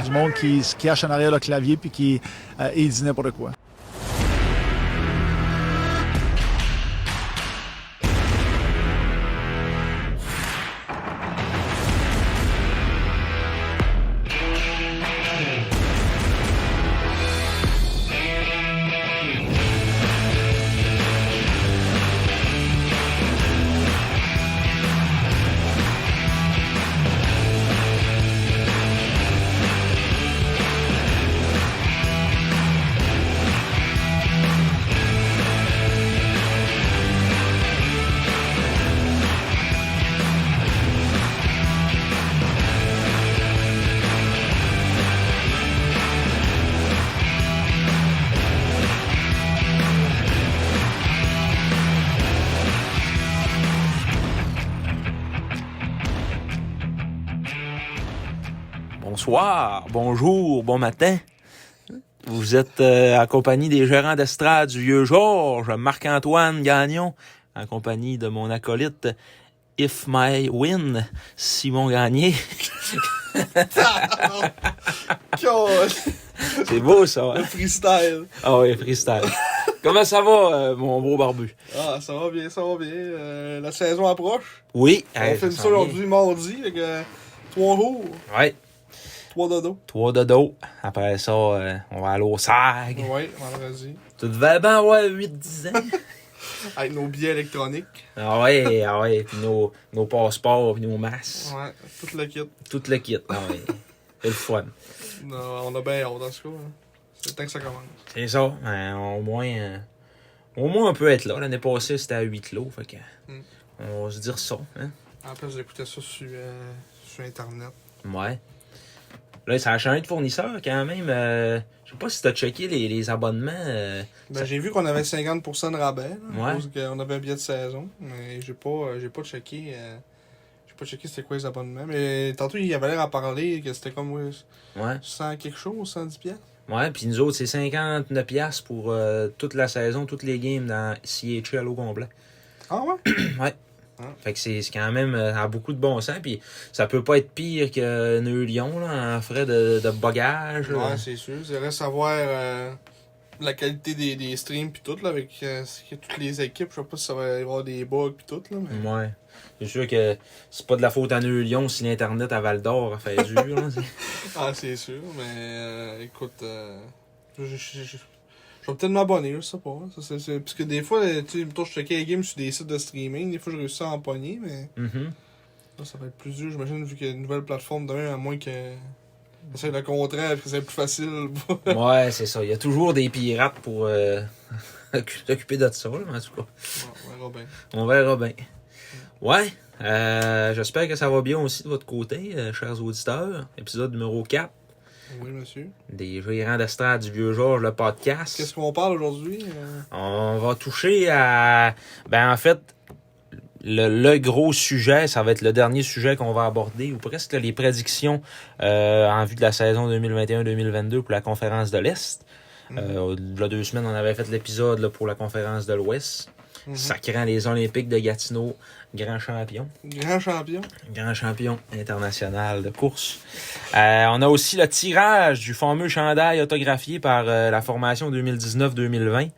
du monde qui se cache en arrière le clavier puis qui dit n'importe quoi. Bonsoir, bonjour, bon matin. Vous êtes en compagnie des gérants d'estrade du Vieux Georges, Marc-Antoine Gagnon, en compagnie de mon acolyte If My Win, Simon Gagné. C'est beau ça, hein? Le freestyle. Ah oui, freestyle. Comment ça va, mon beau barbu? Ah, ça va bien, ça va bien. La saison approche. Oui. On fait ça aujourd'hui, mardi, avec 3 jours. Ouais. 3 dodo. 3 dodo. Après ça, on va aller au SAG. Oui, vendredi. Tu devais bien avoir 8-10 ans. Avec nos billets électroniques. Ah ouais. Puis nos passeports, puis nos masques. Ouais, tout le kit. Tout le kit. Ah ouais. C'est le fun. Non, on a bien hâte, en tout cas. Hein. C'est le temps que ça commence. C'est ça. Au moins, on peut être là. L'année passée, c'était à 8 lots. Fait que, on va se dire ça. Hein? En plus, j'écoutais ça sur Internet. Ouais. Là, ça a changé de fournisseur quand même. Je sais pas si t'as checké les abonnements. J'ai vu qu'on avait 50% de rabais. Là, ouais. Parce qu'on avait un billet de saison. Mais j'ai pas checké. J'ai pas checké c'était quoi les abonnements. Mais tantôt, il avait l'air à parler que c'était comme 100 quelque chose, 110 piastres. Ouais, puis nous autres, c'est 59$ pour toute la saison, toutes les games dans CHL au complet. Ah ouais? Ouais. Fait que c'est quand même à beaucoup de bon sens. Puis ça peut pas être pire que Neu-Lyon là, en frais de bagage. Là. Ouais, c'est sûr. C'est reste savoir la qualité des streams pis tout, là, avec toutes les équipes. Je sais pas si ça va y avoir des bugs pis tout, là. Mais... Ouais. C'est sûr que c'est pas de la faute à Neu-Lyon si l'Internet à Val-d'Or a fait dur. Là, ah, c'est sûr. Mais écoute, je vais peut-être m'abonner, je sais pas. Parce que des fois, tu sais, je checkais les games sur des sites de streaming. Des fois, je réussis à empoigner, mais là, ça va être plus dur, j'imagine, vu qu'il y a une nouvelle plateforme demain, à moins que c'est le contraire, que c'est plus facile. Ouais, c'est ça. Il y a toujours des pirates pour s'occuper de ça, là, en tout cas. On verra bien. On verra bien. Ouais. J'espère que ça va bien aussi de votre côté, chers auditeurs. Épisode numéro 4. Oui, monsieur. Des gérants d'estrade du Vieux Georges, le podcast. Qu'est-ce qu'on parle aujourd'hui? On va toucher à... Ben, en fait, le gros sujet, ça va être le dernier sujet qu'on va aborder, ou presque les prédictions en vue de la saison 2021-2022 pour la conférence de l'Est. Il y a 2 semaines, on avait fait l'épisode là, pour la conférence de l'Ouest. Sacrant les Olympiques de Gatineau, grand champion. Grand champion. Grand champion international de course. On a aussi le tirage du fameux chandail autographié par la formation 2019-2020.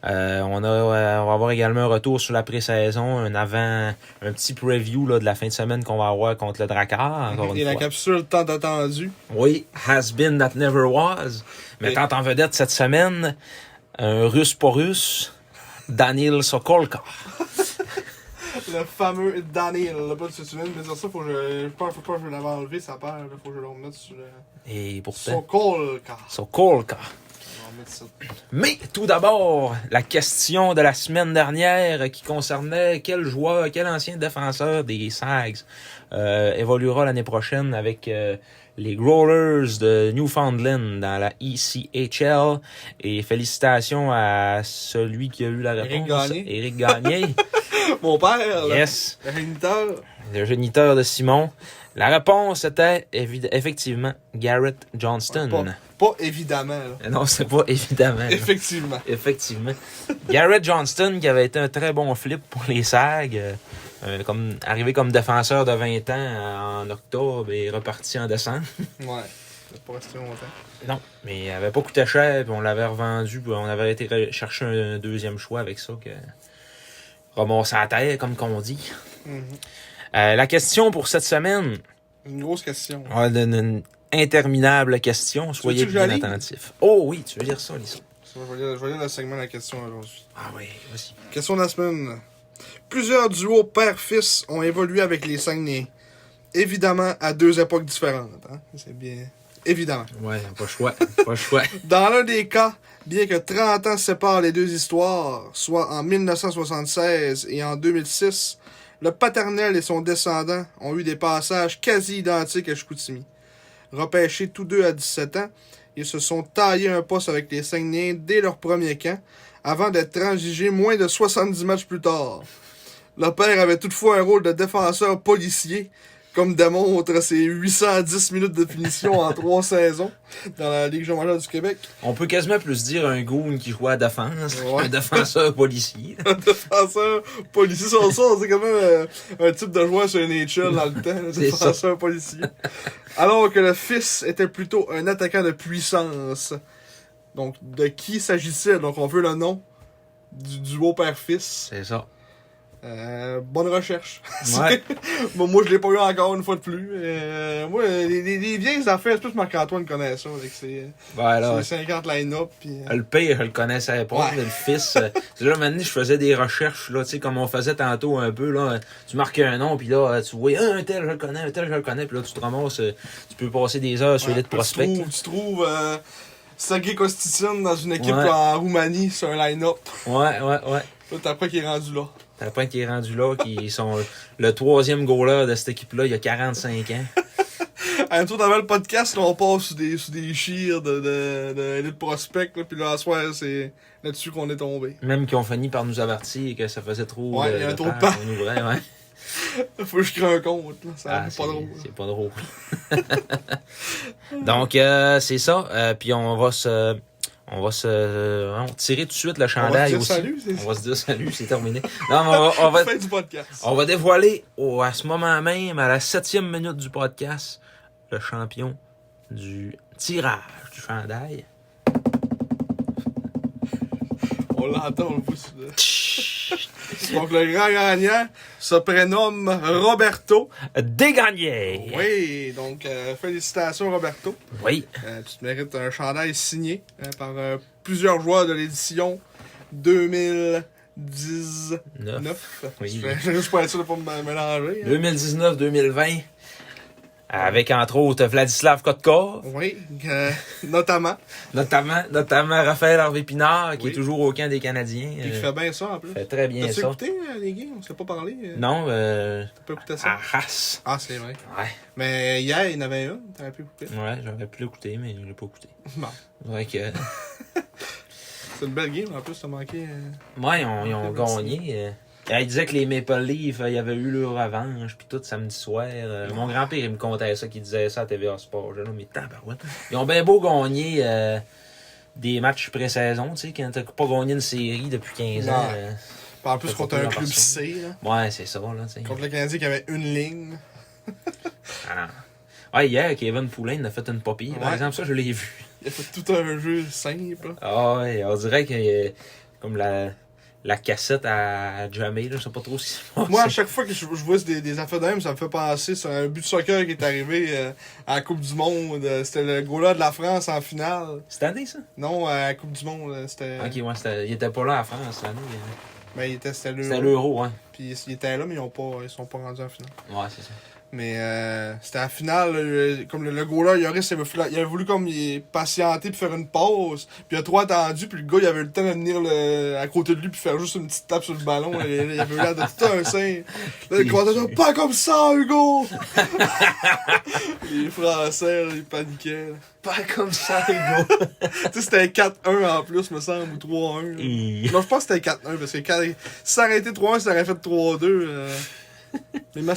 On va avoir également un retour sur la pré-saison, un petit preview là, de la fin de semaine qu'on va avoir contre le Drakkar. Et la capsule tant attendue. Oui, has been that never was. Mettant en vedette cette semaine, un russe pas russe, Daniil Sokolka. Le fameux Daniil. Tu viens de me dire ça, faut que je l'avais enlevé sa paire. Faut que je le remette sur le... Et pourtant... Sokolka. Mais tout d'abord, la question de la semaine dernière qui concernait quel ancien défenseur des Sags évoluera l'année prochaine avec les Growlers de Newfoundland dans la ECHL. Et félicitations à celui qui a eu la réponse. Éric Gagné. Mon père, yes. Le géniteur de Simon. La réponse était effectivement Garrett Johnston. Pas évidemment. Là. Non, c'est pas évidemment. Effectivement. Effectivement. Garrett Johnston qui avait été un très bon flip pour les Sags. Arrivé comme défenseur de 20 ans en octobre et reparti en décembre. Ouais. Ça n'a pas resté longtemps. Non, mais il avait pas coûté cher, puis on l'avait revendu, puis on avait été chercher un deuxième choix avec ça, que ramasser à terre, comme qu'on dit. La question pour cette semaine, Une grosse question. une interminable question, soyez veux-tu que bien j'allie? attentifs. Oh oui, tu veux dire ça, Lisa? Je vais lire le segment de la question aujourd'hui. Ah oui, vas-y. Question de la semaine. Plusieurs duos père-fils ont évolué avec les Saguenay. Évidemment, à deux époques différentes. Hein? C'est bien... Évidemment. Ouais, pas le choix, pas le choix. Dans l'un des cas, bien que 30 ans séparent les deux histoires, soit en 1976 et en 2006, le paternel et son descendant ont eu des passages quasi identiques à Chicoutimi. Repêchés tous deux à 17 ans, ils se sont taillés un poste avec les Saguenayens dès leur premier camp, avant d'être transigés moins de 70 matchs plus tard. Le père avait toutefois un rôle de défenseur policier, comme démontre ses 810 minutes de punition en 3 saisons dans la Ligue majeure du Québec. On peut quasiment plus dire un goon qui joue à la défense Ouais. qu'un défenseur policier. Un défenseur policier, c'est quand même un type de joueur sur NHL dans le temps, un C'est défenseur policier. Alors que le fils était plutôt un attaquant de puissance. Donc, de qui s'agissait? Donc, on veut le nom du duo père-fils. C'est ça. Bonne recherche. Ouais. Bon, moi, je l'ai pas eu encore une fois de plus. Moi, les vieilles affaires, c'est plus Marc-Antoine connaît ça. Avec ses, Voilà. ses 50 line-up. Puis, Le pire, je le connaissais pas, Ouais. mais le fils. C'est là, maintenant, je faisais des recherches, là, tu sais, comme on faisait tantôt un peu, là. Tu marquais un nom, puis là, tu vois, un tel, je le connais, un tel, je le connais, puis là, tu te ramasses, tu peux passer des heures sur les de prospect. Tu trouves Sergei Kostitsin dans une équipe Ouais. en Roumanie sur un line-up. Ouais. Là, t'as pas qui est rendu là. T'as pas qui est rendu là, qui sont le troisième goaler de cette équipe-là, il y a 45 ans. À un tour d'avant le podcast, là, on passe sur des chires de Elite Prospect, là, puis là, à soir, c'est là-dessus qu'on est tombé. Même qui ont fini par nous avertir que ça faisait trop Ouais, il y a un trop de pages, temps. on ouvrait, ouais. Faut que je crée un compte, là. Ça Ah, c'est pas drôle. c'est pas drôle. Donc, c'est ça. Puis on va se tirer tout de suite le On va chandail se dire aussi. salut, c'est On va se dire salut, c'est terminé. Non, mais on va, fin du podcast. on va dévoiler à ce moment même, à la 7e minute du podcast, le champion du tirage du chandail. On l'entend, on le voit sur le... Donc, le grand gagnant se prénomme Roberto. Dégagné! Oui, donc, félicitations, Roberto. Oui. Tu te mérites un chandail signé par plusieurs joueurs de l'édition 2019. Oui. Je vais juste pas être sûr de pas me mélanger. Hein. 2019-2020. Avec, entre autres, Vladislav Kotkov. Oui, notamment. Notamment Raphaël Harvey-Pinard, qui Oui. est toujours au camp des Canadiens. Puis il fait bien ça en plus. Fait très bien T'as-tu ça. écouté les games? On s'est pas parlé. Non, T'as pas écouté à ça? race. Ah, c'est vrai. Ouais. Mais hier, il y en avait une. T'aurais pu écouter. Ouais, j'aurais pu l'écouter, mais je l'ai pas écouté. Bon. Ouais, que... C'est une belle game. En plus, t'as manqué. Ouais, ils ont gagné. Il disait que les Maple Leafs, il y avait eu leur revanche, puis tout samedi soir. Mon grand-père, il me contait ça, qu'il disait ça à TVA Sport. Là, mais tabarouette. Ils ont bien beau gagner des matchs pré-saison, tu sais, quand t'as pas gagné une série depuis 15 ans. Ouais. En plus, Ça contre fait un pas club personne. C. Là. Ouais, c'est ça, là, tu sais. Contre le Canadien qui avait une ligne. Ah non. Ouais, hier, Kevin Poulin a fait une popille. Par Ouais. exemple, ça, je l'ai vu. Il a fait tout un jeu simple. Ah ouais, on dirait que comme la cassette à jammer, là, je sais pas trop ce qui se passe. Moi, à chaque fois que je vois des affaires de même, ça me fait penser sur un but de soccer qui est arrivé à la Coupe du Monde. C'était le goal de la France en finale. Cette année, ça? Non, à la Coupe du Monde, c'était... Ok, ouais, il était pas là à France cette année. Ben, c'était l'Euro. C'était l'Euro, ouais. Puis ils étaient là, mais ils sont pas rendus en finale. Ouais, c'est ça. Mais c'était à la finale, là, comme le goaler, Yoris, il avait voulu comme patienter puis faire une pause. Puis il a trop attendu, puis le gars, il avait eu le temps de venir à côté de lui puis faire juste une petite tape sur le ballon. Là, il avait eu l'air de tout un sein. Là, le commentateur, pas comme ça, Hugo! Les Français, là, ils paniquaient. Là. Pas comme ça, Hugo. Tu sais, c'était 4-1 en plus, me semble, ou 3-1. là. Non, je pense que c'était 4-1, parce que si ça aurait été 3-1, ça aurait fait 3-2. Mais me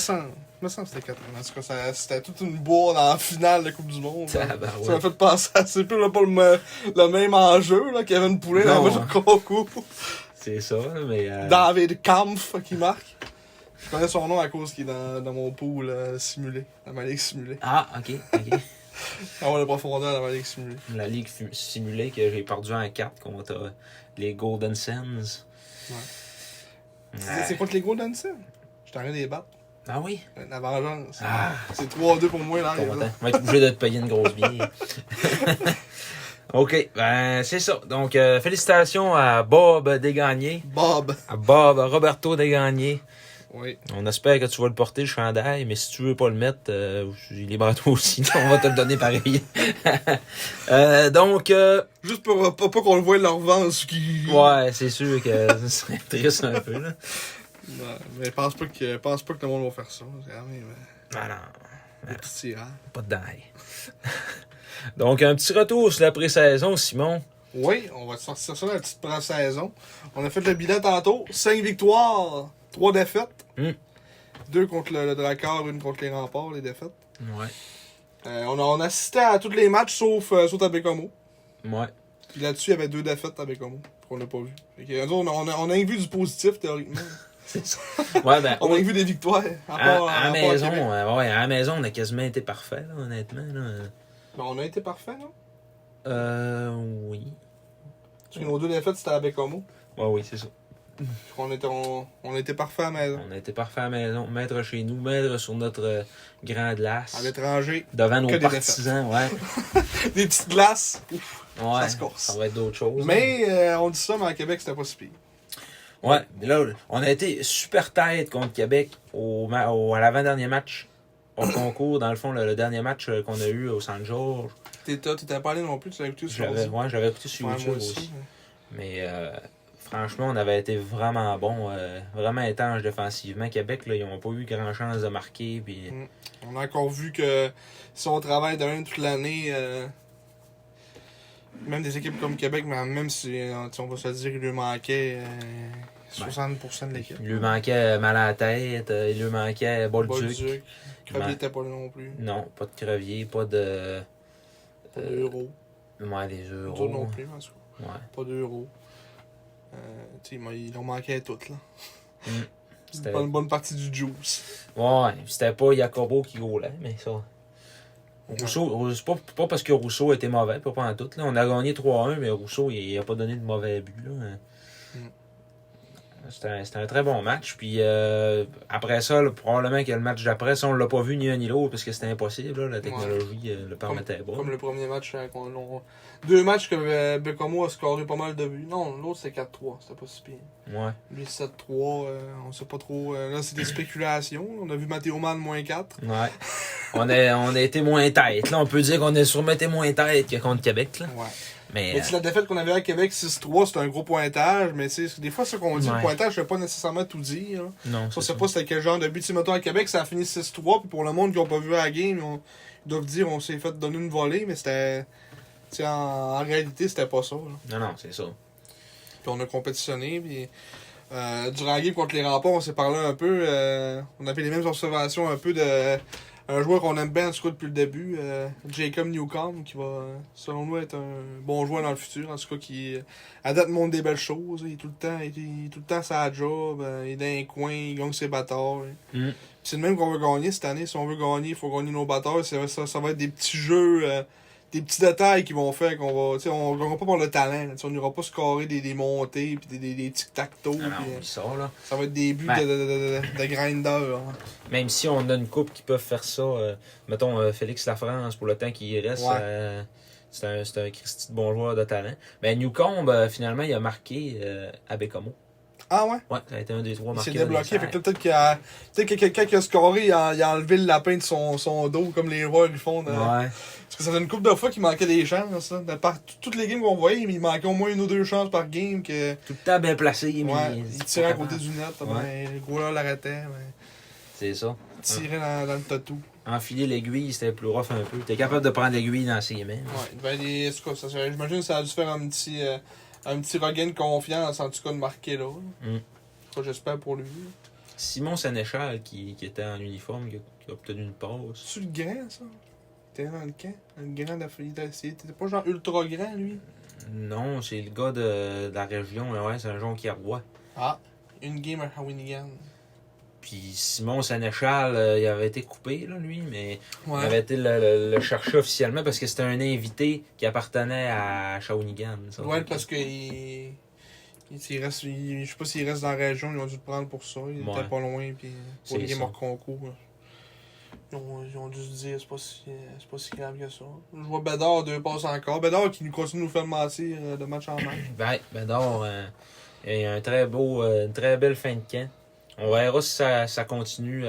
semble que c'était 4-1. En tout cas, c'était toute une bourre dans la finale de la Coupe du Monde. Ça, ben, Ça m'a fait penser à c'est plus là, pas le même enjeu, là, Kevin Poulin dans le Non, match de concours. C'est ça, mais... David Kampf qui marque. Je connais son nom à cause qu'il est dans mon pool simulé, dans ma ligue simulée. Ah, ok. Avoir la profondeur dans la ligue simulée. La ligue simulée que j'ai perdu en 4 contre les Golden Sands. Ouais. C'est contre les Golden Sands? Je t'arrête des battre. Ah oui? La vengeance. Ah. C'est 3-2 pour moi, là. Content. On va être obligé de te payer une grosse bière. OK, ben c'est ça. Donc, félicitations à Bob Desgagnés. À Bob Roberto Desgagnés. Oui. On espère que tu vas le porter, le chandail, mais si tu veux pas le mettre, il est à toi aussi. On va te le donner pareil. Donc... Juste pour pas qu'on le voie leur ventre qui... Ouais, c'est sûr que ça serait triste un peu, là. Ouais, mais pense pas que le monde va faire ça. C'est quand même... Ah non. Des petits tirages. Pas de daille. Donc, un petit retour sur la pré-saison, Simon. Oui, on va sortir ça dans la petite pré-saison. On a fait le bilan tantôt. 5 victoires, 3 défaites. 2 contre le Drakkar, 1 contre les Remparts, les défaites. Ouais. On a assisté à tous les matchs sauf à Bécomo. Ouais. Puis là-dessus, il y avait 2 défaites à Bécomo qu'on n'a pas vu. Fait que, on a vu du positif, théoriquement. C'est ça. Ouais, ben, on a vu des victoires. À la maison, à la maison, on a quasiment été parfait, là, honnêtement. Là. Ben, on a été parfait, non? Oui. Parce que nos 2 défaites, c'était à Bécomo. Ouais, oui, c'est ça. On a été parfait à la maison. On a été parfait à la maison. Maître chez nous, maître sur notre grand glace. À l'étranger. Devant nos partisans, ouais. Des petites glaces. Ouf, ouais. ça se corse. Ça va être d'autres choses. Mais on dit ça, mais à Québec, c'était pas si pire. Ouais, mais là, on a été super tête contre Québec à l'avant-dernier match. Au concours, dans le fond, le dernier match qu'on a eu au Saint-Georges. T'étais pas allé non plus, tu l'as écouté sur YouTube? Ouais, j'avais écouté sur YouTube aussi. Mais franchement, on avait été vraiment bon, vraiment étanche défensivement. Québec, là, ils n'ont pas eu grand chance de marquer. Puis... On a encore vu que si on travaille de même toute l'année, même des équipes comme Québec, même si on va se dire qu'il lui manquait 60% de l'équipe. Il lui manquait mal à la tête, il lui manquait Bolduc. Crevier n'était pas là non plus. Non, pas de Crevier, pas de... Pas d'euros. Ouais, des euros. Pas non plus, en tout cas. Ouais. Pas d'euros. Ils en manquaient toutes, là. C'était pas une bonne partie du juice. Ouais, c'était pas Jacobo qui gaulait, mais ça... Rousseau, c'est pas parce que Rousseau était mauvais, pas en tout. Là. On a gagné 3-1, mais Rousseau, il a pas donné de mauvais but. Là. C'était un très bon match. Puis après ça, là, probablement que le match d'après, ça, on l'a pas vu ni un ni l'autre parce que c'était impossible. Là, la technologie le permettait pas. Comme le premier match. 2 matchs que Bécomo a scoré pas mal de buts. Non, l'autre c'était 4-3. C'était pas si pire. Ouais. Lui 7-3. On sait pas trop. Là, c'est des spéculations. On a vu Mathéo Mann -4. Ouais. on a été moins tête. Là, on peut dire qu'on a sûrement été moins tête que contre Québec. Là. Ouais. Mais la défaite qu'on avait à Québec 6-3, c'est un gros pointage, mais des fois, ce qu'on dit, le pointage, ça veut pas nécessairement tout dire. Là. Non, on sait pas c'était quel genre de but. Mettons à Québec, ça a fini 6-3, puis pour le monde qui n'a pas vu la game, ils doivent dire on s'est fait donner une volée, mais c'était. En réalité, c'était pas ça. Là. Non, c'est ça. Puis on a compétitionné, puis. Durant la game contre les Remparts, on s'est parlé un peu. On avait les mêmes observations un peu de. Un joueur qu'on aime bien, en tout cas, depuis le début, Jacob Newcomb, qui va, selon nous, être un bon joueur dans le futur. En tout cas, qui, à date, montre des belles choses. Il est tout le temps sa job. Il est dans un coin, il gagne ses batailles. C'est le même qu'on veut gagner cette année. Si on veut gagner, il faut gagner nos batailles. Ça va être des petits jeux, des petits détails qui vont faire qu'on va. On ne gagnera pas par le talent. On n'ira pas scorer des montées puis des tic-tac-toe. Ça, là. Ça va être des buts de grinder. Hein. Même si on a une couple qui peuvent faire ça, mettons Félix Lafrance, pour le temps qu'il reste, c'est un Christy de bon joueur de talent. Mais Newcomb, finalement, il a marqué à Bécomo. Ah ouais? Ouais, ça a été un des 3 marqués. Il s'est débloqué. Fait que peut-être que quelqu'un qui a scoré, il a enlevé le lapin de son dos, comme les joueurs ils font. Ouais. Parce que ça fait une couple de fois qu'il manquait des chances. Là. Toutes les games qu'on voyait, il manquait au moins 1 ou 2 chances par game. Tout le temps bien placé. Mais il tirait à côté du net. Le goaler l'arrêtait. C'est ça. Il tirait dans le tatou. Enfiler l'aiguille, c'était plus rough un peu. T'es capable de prendre l'aiguille dans ses mains. Ouais, j'imagine que ça a dû faire un petit regain de confiance, en tout cas, de marquer là. J'espère pour lui. Simon Sénéchal, qui était en uniforme, qui a obtenu une passe. C'est le grand, ça? T'étais dans le camp? Le grand d'Afrique. T'étais pas genre ultra grand, lui? Non, c'est le gars de la région. Ouais, c'est un Jean Kiarois. Ah, une game à Shawinigan. Puis Simon Sénéchal, il avait été coupé, là, lui, mais Ouais. il avait été le chercher officiellement parce que c'était un invité qui appartenait à Shawinigan. Ça. Ouais, parce que il reste, je sais pas s'il reste dans la région, ils ont dû le prendre pour ça. Il Ouais. était pas loin, puis pour C'est les games ça. hors concours. Là. Ils ont dû se dire, c'est pas si grave que ça. Je vois Bédard, 2 passes encore. Bédard qui nous continue de nous faire mentir de match en match. Ben, Bédard, il y a un une très belle fin de camp. On verra si ça continue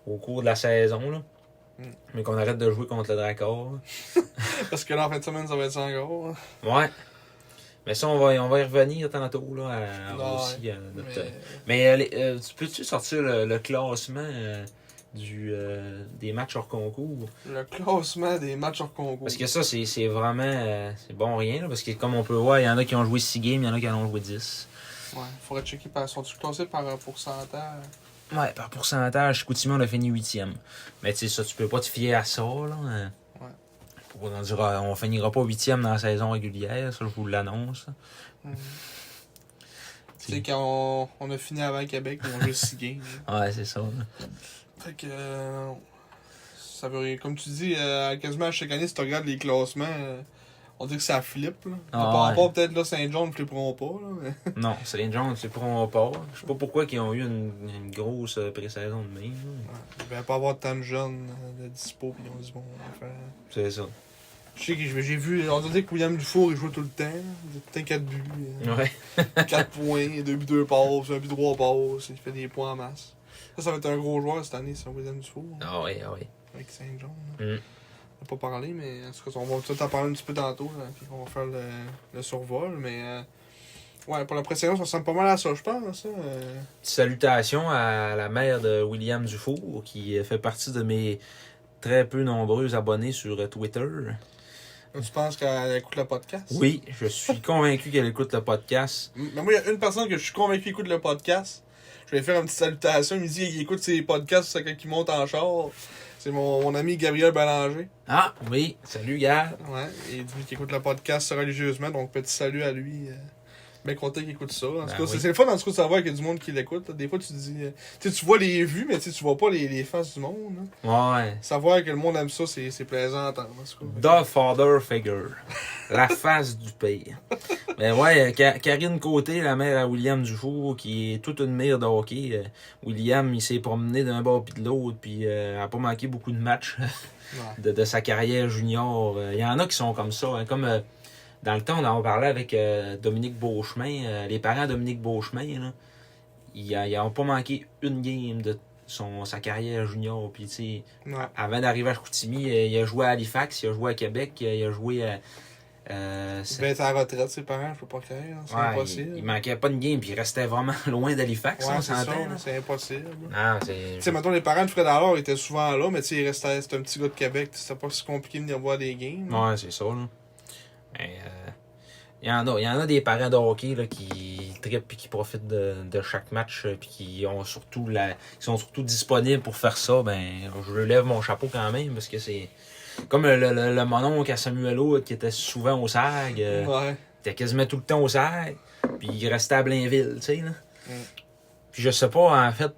au cours de la saison, là. Mais qu'on arrête de jouer contre le Dracor. Parce que là, en fin de semaine, ça va être ça encore. Hein. Ouais. Mais ça, on va y revenir tantôt, là, aussi. Mais peux-tu sortir le classement des matchs hors concours? Le classement des matchs hors concours. Parce que ça, c'est vraiment c'est bon rien. Là, parce que comme on peut voir, il y en a qui ont joué 6 games, il y en a qui en ont joué 10. Ouais, faudrait checker sont-ils classés par pourcentage? Ouais, par pourcentage, Chicoutimi, on a fini 8e. Mais tu sais, ça, tu peux pas te fier à ça, là. Hein. Ouais. On finira pas 8e dans la saison régulière, ça, je vous l'annonce. Tu sais, quand on a fini avant Québec, on a joué 6 games. Ouais, c'est ça. Là. Fait que, ça veut, comme tu dis, quasiment à chaque année, si tu regardes les classements, on dit que ça flippe. Là. Par rapport, peut-être, là, Saint-John ne flipperont pas. Là, mais... Non, Saint-John, c'est pour un pas. Je sais pas pourquoi ils ont eu une grosse pré-saison de même. Il ne va pas avoir tant de jeunes de dispo, puis ils ont dit, bon, on va faire... C'est ça. Je sais que j'ai vu, on dirait que William Dufour, il joue tout le temps. Il a putain 4 buts. Ouais. 4 points, 2 buts, 2 passes, 1 but, 3 passes. Il fait des points en masse. Ça va être un gros joueur cette année, c'est William Dufour. Ah oui, ah oui. Avec Saint-Jean. Mm. On n'a pas parlé, mais en tout cas, on va peut-être en parler un petit peu tantôt, là, puis on va faire le survol. Mais ouais, pour la préséance, ça ressemble pas mal à ça, je pense. Salutations à la mère de William Dufour, qui fait partie de mes très peu nombreux abonnés sur Twitter. Tu penses qu'elle écoute le podcast? Oui, je suis convaincu qu'elle écoute le podcast. Mais moi, il y a une personne que je suis convaincu écoute le podcast. Je vais faire une petite salutation. Il me dit qu'il écoute ses podcasts quand il monte en char. C'est mon ami Gabriel Bélanger. Ah, oui. Salut, gars. Ouais, il dit qu'il écoute le podcast religieusement, donc petit salut à lui. Bien content qu'il écoute ça. En tout cas, oui. c'est le fun, en tout cas, de savoir qu'il y a du monde qui l'écoute. Là. Des fois, tu te dis... tu vois les vues, mais tu vois pas les faces du monde. Hein. Ouais. Savoir que le monde aime ça, c'est plaisant à entendre. En tout cas. The Father Figure. La face du pays. Mais ouais, Karine Côté, la mère à William Dufour, qui est toute une mire de hockey. William, il s'est promené d'un bord puis de l'autre, puis a pas manqué beaucoup de matchs Ouais. de sa carrière junior. Il y en a qui sont comme ça. Hein, comme dans le temps, on en parlait avec Dominique Beauchemin. Les parents de Dominique Beauchemin, là, ils n'ont pas manqué une game de sa carrière junior. Puis, tu sais, Ouais. avant d'arriver à Chicoutimi, il a joué à Halifax, il a joué à Québec, il a joué à. Il devait être à la retraite, ses parents, je peux pas croire. Hein. C'est Ouais, impossible. il manquait pas de game, puis il restait vraiment loin d'Halifax, Ouais, on c'est ça, s'entend. Là. c'est impossible. Non, c'est. Tu sais, mettons, les parents de Fred Allard étaient souvent là, mais tu sais, il restait, c'était un petit gars de Québec, c'était pas si compliqué de venir voir des games. Ouais, c'est ça, là. Mais, il y en a des parents de hockey là, qui trippent et qui profitent de chaque match puis qui sont surtout disponibles pour faire ça. Ben, je lève mon chapeau quand même parce que c'est comme le mononcle à Samuelo qui était souvent au SAG. Ouais. Il était quasiment tout le temps au SAG. Puis il restait à Blainville, tu sais. Là. Mm. Puis je sais pas, en fait,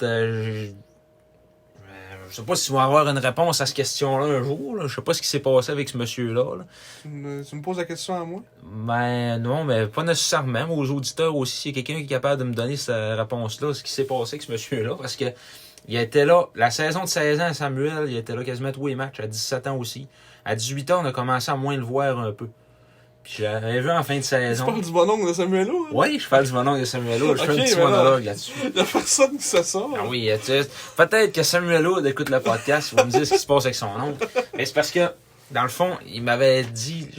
je sais pas si on va avoir une réponse à cette question-là un jour. Là. Je sais pas ce qui s'est passé avec ce monsieur-là. Là. Tu me poses la question à moi? Ben non, mais pas nécessairement. Aux auditeurs aussi, s'il y a quelqu'un qui est capable de me donner cette réponse-là, ce qui s'est passé avec ce monsieur-là, parce que il était là, la saison de 16 ans à Samuel, il était là quasiment tous les matchs, à 17 ans aussi. À 18 ans, on a commencé à moins le voir un peu. Puis j'avais vu en fin de Tu saison. parles du bonhomme de Samuelo? Hein? Oui, je parle du mononcle de Samuelo, je fais un Ok, petit mais là, monologue là-dessus. Il y a personne qui sait ça. Ah oui, tu sais, peut-être que Samuelo écoute le podcast, il va me dire ce qui se passe avec son oncle. Mais c'est parce que, dans le fond, il m'avait dit,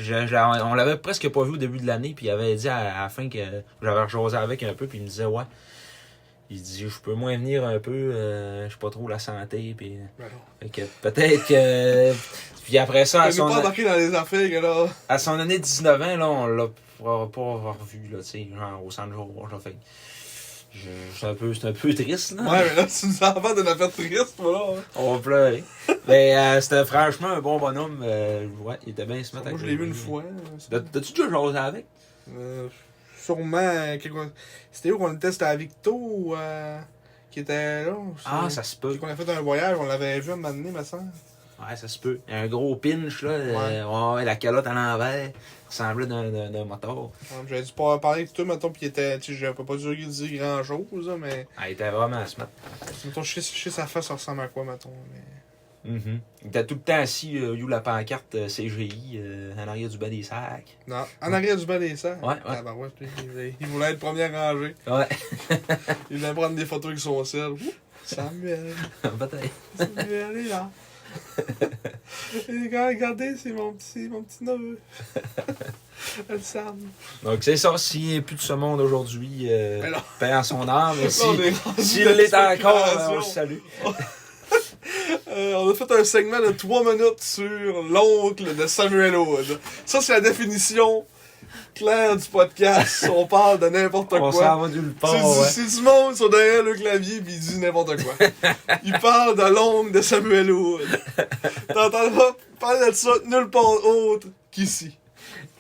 on l'avait presque pas vu au début de l'année, puis il avait dit à la fin que j'avais rejosé avec un peu, puis il me disait, ouais. Il dit, je peux moins venir un peu, je sais pas trop la santé, puis. Ben non. Fait que peut-être que. Puis après ça, On n'est pas embarqué dans les affaires, que là. à son année de 19 ans, là, on l'a pas revu, là, tu sais, genre au centre de jour, là, fait c'est un peu triste, là. Ouais, mais là, tu nous en parles d'une affaire triste, voilà. Hein. On va pleurer. Mais c'était franchement un bon bonhomme. Ouais, il était bien se mettre Moi, avec je l'ai vu lui. une fois. T'as-tu déjà jasé avec? Sûrement. C'était où qu'on était? C'était à Victo ou qui était là. Ah, ça se peut. Qu'on a fait un voyage, on l'avait vu à un moment donné, ma soeur. Ouais, ça se peut. Un gros pinch, là. Ouais, la calotte à l'envers. Ressemblait d'un moteur. Ouais, j'avais dû pas parler avec toi, mettons, pis il était. Tu sais, j'avais pas dû dire grand chose, là, mais. Ah, il était vraiment à se mettre. Mettons, je sais sa face, ça ressemble à quoi, mettons. Mais... Il était tout le temps assis, eu la pancarte CGI en arrière du bas des sacs. Non, en arrière du bas des sacs. Ouais. Ah, ben ouais, il voulait être premier rangé. Ouais. Il voulait prendre des photos avec son sel. Samuel. Peut-être. Samuel est là. Et regardez, c'est mon petit neveu. Le Sam. Donc c'est ça, s'il n'est plus de ce monde aujourd'hui, paix en son âme. S'il l'est l'est encore, on le salue. On a fait un segment de 3 minutes sur l'oncle de Samuel Wood. Ça, c'est la définition claire du podcast. On parle de n'importe quoi. On s'en va nulle part, ouais. C'est du monde sur derrière le clavier pis il dit n'importe quoi. Il parle de l'oncle de Samuel Wood. T'entendras parler de ça nulle part autre qu'ici.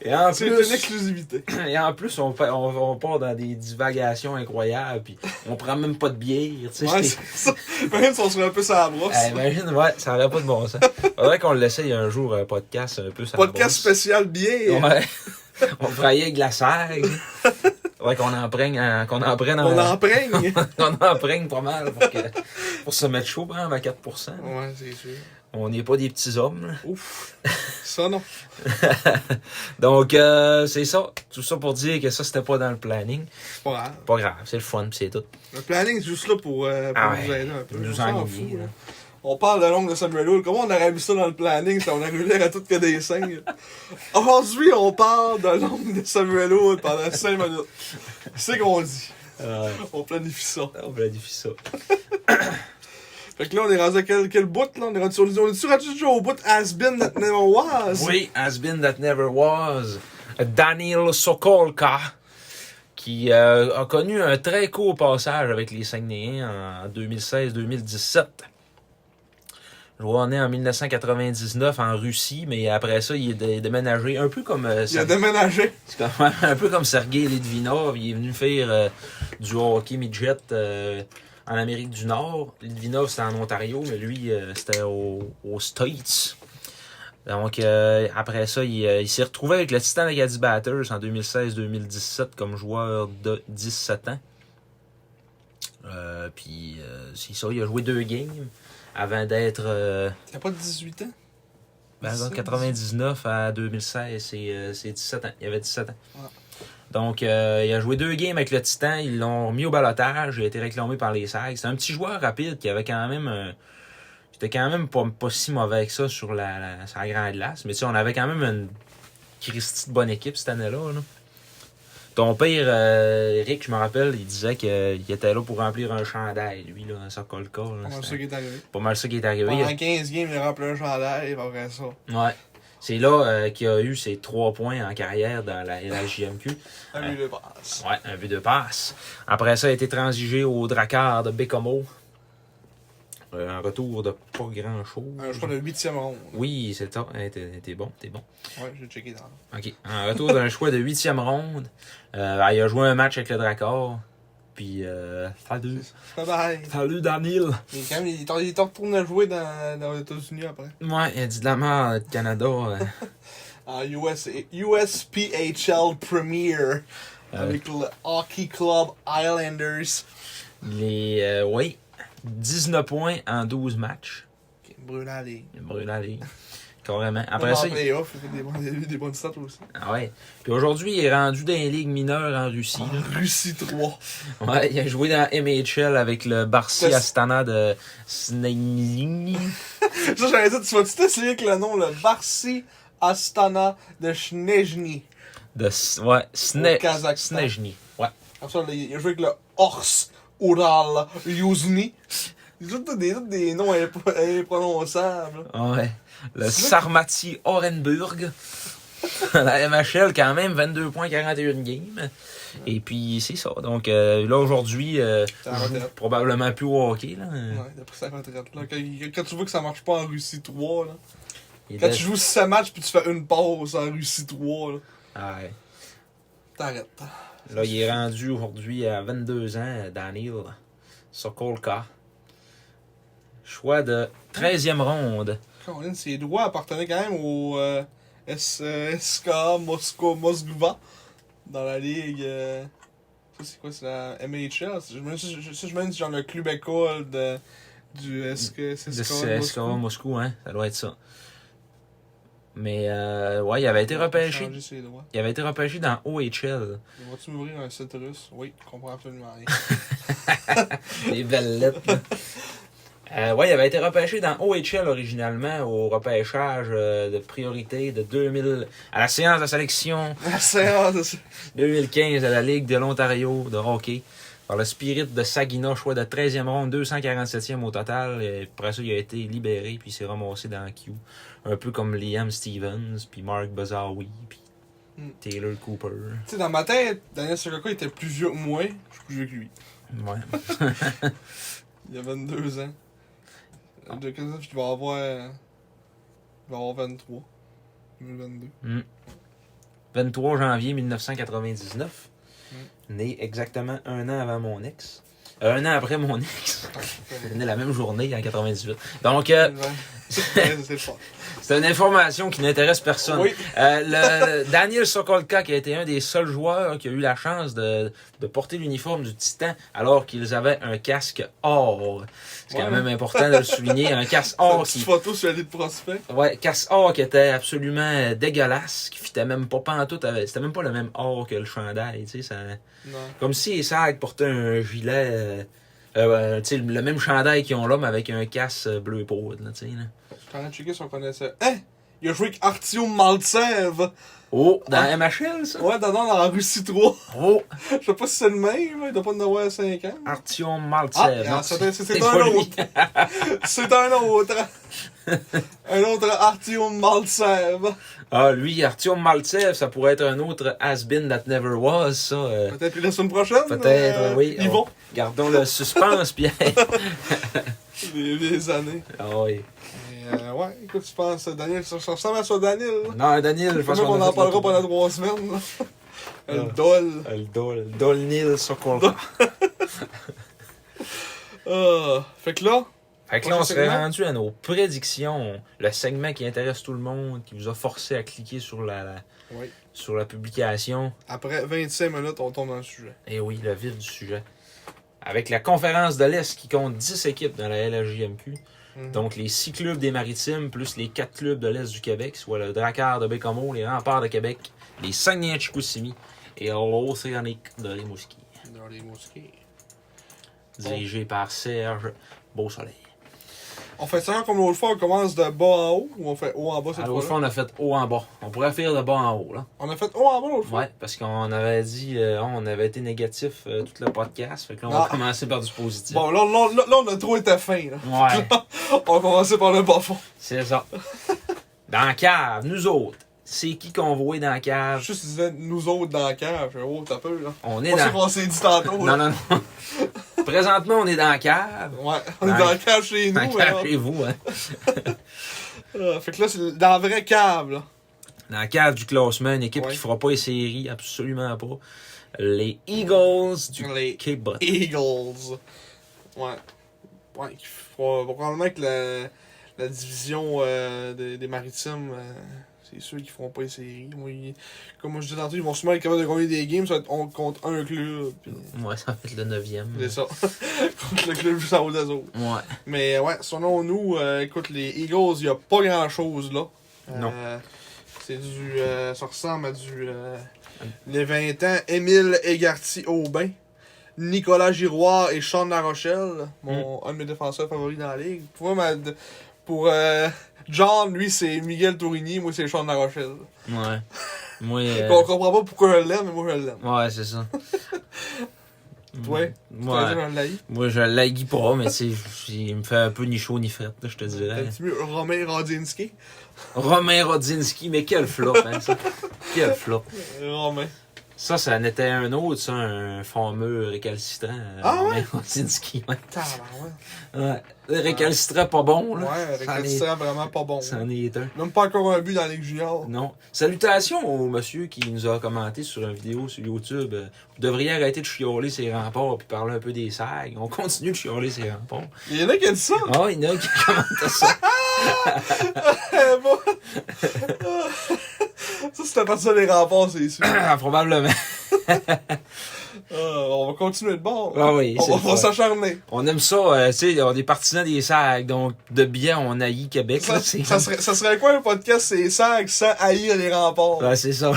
Et en C'est plus, une exclusivité. Et en plus, on part dans des divagations incroyables, puis on prend même pas de bière, tu sais. Ouais, c'est ça. Même si on serait un peu sur la brosse. Imagine, ouais, ça aurait pas de bon sens. Faudrait qu'on l'essaye un jour, un podcast un peu sur la Podcast brosse. spécial bière. Ouais. On ferait avec de la sag. Faudrait qu'on en prenne, qu'on en prenne On en prenne. qu'on en prenne pas mal pour se mettre chaud, par exemple, à 4%. Ouais, c'est sûr. On n'est pas des petits hommes, là. Ouf. Ça, non. Donc, c'est ça. Tout ça pour dire que ça, c'était pas dans le planning. C'est pas grave. Pas grave, c'est le fun, pis c'est tout. Le planning, c'est juste là pour nous aider un peu. Nous On s'en ennuyer, fout, là. là. On parle de l'oncle de Samuel Wood. Comment on aurait mis ça dans le planning si on arrivait à tout que des scènes? Aujourd'hui, on parle de l'oncle de Samuel Wood pendant 5 minutes. C'est qu'on dit. On planifie ça. On planifie ça. Fait que là, on est rendu à quel bout, là? On est-tu rendu déjà au bout Has Been That Never Was? Oui, Has Been That Never Was. Daniel Sokolka, qui a connu un très court passage avec les Saguenayens en 2016-2017. Joueur né en 1999 en Russie, mais après ça, il est déménagé un peu comme... Il a déménagé. C'est quand même un peu comme Sergei Litvinov. Il est venu faire du hockey midget en Amérique du Nord. Litvinov, c'était en Ontario, mais lui, c'était aux States. Donc, après ça, il s'est retrouvé avec le Titan Acadie Batters en 2016-2017 comme joueur de 17 ans. Puis, c'est ça, il a joué 2 games avant d'être... T'as pas 18 ans? de 99 à 2016, c'est 17 ans. Il avait 17 ans. Ouais. Donc, il a joué 2 games avec le Titan. Ils l'ont mis au balotage. Il a été réclamé par les Sags. C'est un petit joueur rapide qui avait quand même... C'était quand même pas si mauvais que ça sur la grande glace. Mais tu sais, on avait quand même une Christie de bonne équipe cette année-là. Là. Ton père, Eric, je me rappelle, il disait qu'il était là pour remplir un chandail, lui, là, dans sa colca. Pas mal ça qui est arrivé. Pas mal ça qui est arrivé. Pendant 15 games, il a rempli un chandail, et après ça. Ouais. C'est là qu'il a eu ses 3 points en carrière dans la JMQ. Un but de passe. Ouais, un but de passe. Après ça, il a été transigé au Drakkar de Bécomo. Un retour de pas grand-chose. Un choix de 8e ronde. Oui, c'est ça. T'es bon. Ouais, j'ai checké dans. OK. Un retour d'un choix de 8e ronde. Il a joué un match avec le Drakkar. Puis, salut. Bye bye. Salut, Daniel. Il est retourné à jouer dans les États-Unis après. Ouais, il a dit de la merde, Canada. En USPHL Premier. Avec le Hockey Club Islanders. Oui. 19 points en 12 matchs. Okay, brûlant les. Brûlant les. Carrément. Après ça. Il fait des bonnes stats aussi. Ah ouais. Puis aujourd'hui, il est rendu dans les ligues mineures en Russie. En Russie 3. Ouais, il a joué dans MHL avec le Barcy Astana de Snezhny. Ça, j'allais dire, tu vas-tu t'essayer avec le nom, le Barcy Astana de Snezhny? Ouais, Snezhny. Ouais. Comme ça, il a joué avec le Ors Ural Yuzhny. C'est tous des noms imprononçables. Ouais. Le Sarmaty Orenburg. La MHL, quand même, 22 points, 41 games. Et puis, c'est ça. Donc, là, aujourd'hui, joue probablement plus au hockey. Là. Ouais, d'après sa retraite. Là. Quand tu vois que ça marche pas en Russie 3, là. Quand tu joues 6 matchs puis tu fais une pause en Russie 3, là. Ah ouais. T'arrêtes. Là, il est rendu aujourd'hui à 22 ans, Daniel. Sokolka. Choix de 13e ronde. Colin, ses droits appartenaient quand même au SKA Moskva dans la ligue. Ça, c'est quoi? C'est la MHL? Je me demande si genre le club école du SKA Moscou, hein? Ça doit être ça. Mais, ouais, il avait été repêché. Il avait été repêché dans OHL. Vas-tu m'ouvrir un site russe? Oui, je comprends absolument rien. Les belles lettres, ouais, il avait été repêché dans OHL originalement, au repêchage de priorité de 2000, à la séance de sélection. La séance 2015 à la Ligue de l'Ontario de hockey. Par le Spirit de Saginaw, choix de 13e ronde, 247e au total. Et après ça, il a été libéré, puis il s'est ramassé dans Q. Un peu comme Liam Stevens, puis Mark Bazawi, puis Taylor Cooper. Tu sais, dans ma tête, Daniel Sokolka était plus vieux que moi. Je suis plus vieux que lui. Ouais. Il a 22 ans. De 15 ans, il va avoir 23. 2022. 23 janvier 1999. Né exactement un an avant mon ex. Un an après mon ex. Né la même journée en 98. Donc, c'est une information qui n'intéresse personne. Oui. Le Daniel Sokolka, qui a été un des seuls joueurs qui a eu la chance de porter l'uniforme du Titan alors qu'ils avaient un casque or. C'est quand même important de le souligner. Un casque or qui... photo sur la liste de prospect. Ouais, casque or qui était absolument dégueulasse, qui fitait même pas pantoute. C'était même pas le même or que le chandail, tu sais. Ça... Comme si les sacs portaient un gilet... tu sais, le même chandail qu'ils ont là, mais avec un casque bleu poudre, là, tu sais, là. Je suis en train de checker si on connaissait. Hein? Il a joué avec Artyom Maltsev! Oh, dans MHL, ça? Ouais, dans la Russie 3. Oh! Je sais pas si c'est le même, il doit pas en avoir 5 ans. Artyom Maltsev. Ah, c'est un autre. C'est un autre. Un autre Artyom Maltsev. Ah, lui, Artyom Maltsev, ça pourrait être un autre has-been that never was, ça. Peut-être la semaine prochaine? Peut-être, oui. Ils vont. Gardons le suspense, Pierre. Les années. Ah oui. Ouais, écoute, tu penses, Daniel, ça ressemble à ça, Daniel. Non, Daniel, je pense qu'on en parlera pendant 3 semaines. Le Dol. Le Dol Nil Sokolka. Fait que là, on serait rendu à nos prédictions. Le segment qui intéresse tout le monde, qui vous a forcé à cliquer sur sur la publication. Après 25 minutes, on tombe dans le sujet. Et oui, le vif du sujet. Avec la conférence de l'Est qui compte 10 équipes dans la LHJMQ. Donc, les 6 clubs des Maritimes, plus les 4 clubs de l'Est du Québec, soit le Drakkar de Bécomo, les Remparts de Québec, les Saguenay de Chicoutimi et l'Océanique de Rimouski. Dirigé par Serge Beausoleil. On fait ça comme l'autre fois, on commence de bas en haut ou on fait haut en bas cette fois-là? L'autre fois, on a fait haut en bas. On pourrait faire de bas en haut, là. On a fait haut en bas l'autre fois? Ouais, parce qu'on avait dit, on avait été négatif tout le podcast. Fait que là, on va commencer par du positif. Bon, là, on a trop été fin, là. Ouais. On va commencer par le bas fond. C'est ça. Dans la cave, nous autres. C'est qui qu'on voit dans la cave? Juste disais nous autres dans la cave. Oh, t'as peur, là. On est dans... dans... C'est qu'on s'est dit tantôt, là. Non. Présentement, on est dans la cave. Ouais, on est dans la cave chez nous. Dans la cave chez vous, hein. Fait que là, c'est dans la vraie cave, là. Dans la cave du classement, une équipe qui fera pas les séries, absolument pas. Les Eagles du Cape Breton. Eagles. Ouais, qui fera probablement que la division des Maritimes... c'est ceux qui feront pas les séries. Comme moi je disais tantôt, ils vont sûrement être capables de gagner des games, ça va être contre un club. Puis... Ouais, ça va être le 9e. C'est ça. Contre le club juste en haut des autres. Ouais. Mais ouais, selon nous, écoute, les Eagles, il n'y a pas grand chose là. Non. C'est du. Ça ressemble à du. Les 20 ans, Émile Egarty-Aubin, Nicolas Giroir et Sean Larochelle, un de mes défenseurs favoris dans la ligue. Pour John, lui, c'est Miguel Tourigny, moi, c'est Sean Larochelle. Ouais. Moi. On comprend pas pourquoi je l'aime, mais moi, je l'aime. Ouais, c'est ça. Ouais. Moi, je l'haïs pas, mais il me fait un peu ni chaud ni fret, je te dirais. T'as-tu mieux Romain Rodzinski? Romain Rodzinski, mais quel flop, hein, ça. Quel flop. Romain. Ça en était un autre, ça, un fameux récalcitrant. Ah ouais? Osinski, ouais. Ouais. Ouais. Récalcitrant pas bon, là. Ouais, récalcitrant vraiment pas bon. C'en est un. Même pas encore un but dans la Ligue junior. Non. Salutations au monsieur qui nous a commenté sur une vidéo sur YouTube. Vous devriez arrêter de chialer ses remparts puis parler un peu des sags. On continue de chialer ses remparts. Il y en a qui a dit ça? Ah, il y en a qui commentent ça. Bon. Ça, c'était pas ça les remparts, c'est sûr. Probablement. On va continuer de bord. Ah oui, on va s'acharner. On aime ça, tu sais, on est partisans des sags, donc de bien, on haït Québec. Ça, Là, ça serait quoi un podcast, c'est SAG sans haïr les remparts? Ouais, c'est ça.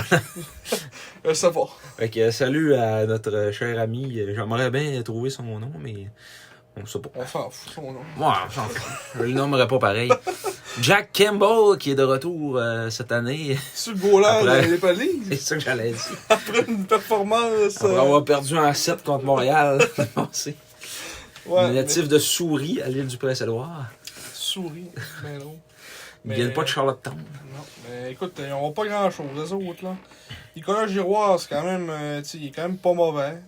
Je sais pas. Fait que salut à notre cher ami. J'aimerais bien trouver son nom, mais on sait pas. On s'en fout son nom. Ouais, on s'en fout. Je le nommerai pas pareil. Jack Campbell, qui est de retour cette année. C'est le goaler Après- de l'Epa League. C'est ça que j'allais dire. Après une performance. Après avoir perdu en 7 contre Montréal. C'est Ouais, natif de Souris à l'île du Prince-Édouard. Souris, ben non. Ils viennent pas de Charlottetown. Non, mais écoute, ils n'ont pas grand chose, les autres, là. Nicolas Giroir, c'est quand même, tu sais, il est quand même pas mauvais.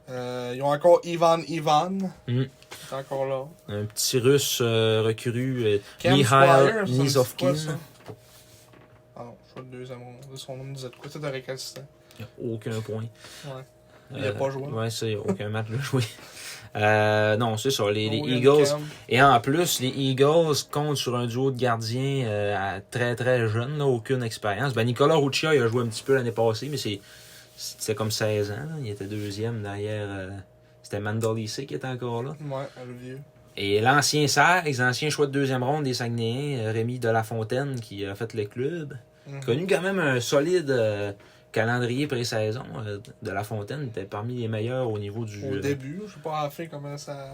Ils ont encore Ivan. Il est encore là. Un petit russe recru, Cam Mihail Squire, ça, c'est Nizovkin. quoi, ça? Ah non, je vois le deuxième nom. Son nom me disait de quoi? C'était récalcitrant. Il n'y a aucun point. Ouais. Il a pas joué. Ouais, ça, il n'y a aucun match de jouer. Non, c'est ça. Les William Eagles. Cam. Et en plus, les Eagles comptent sur un duo de gardiens très très jeunes, là, aucune expérience. Ben, Nicolas Ruccia, il a joué un petit peu l'année passée, mais c'était comme 16 ans. Là. Il était deuxième derrière. C'était Mandolisi qui était encore là. Ouais, le vieux. Et l'ancien Sags, l'ancien choix de deuxième ronde des Saguenayens, Rémi Delafontaine, qui a fait le club. Connu quand même un solide calendrier pré-saison. Delafontaine était parmi les meilleurs au niveau du. Au début, je sais pas à la fin comment ça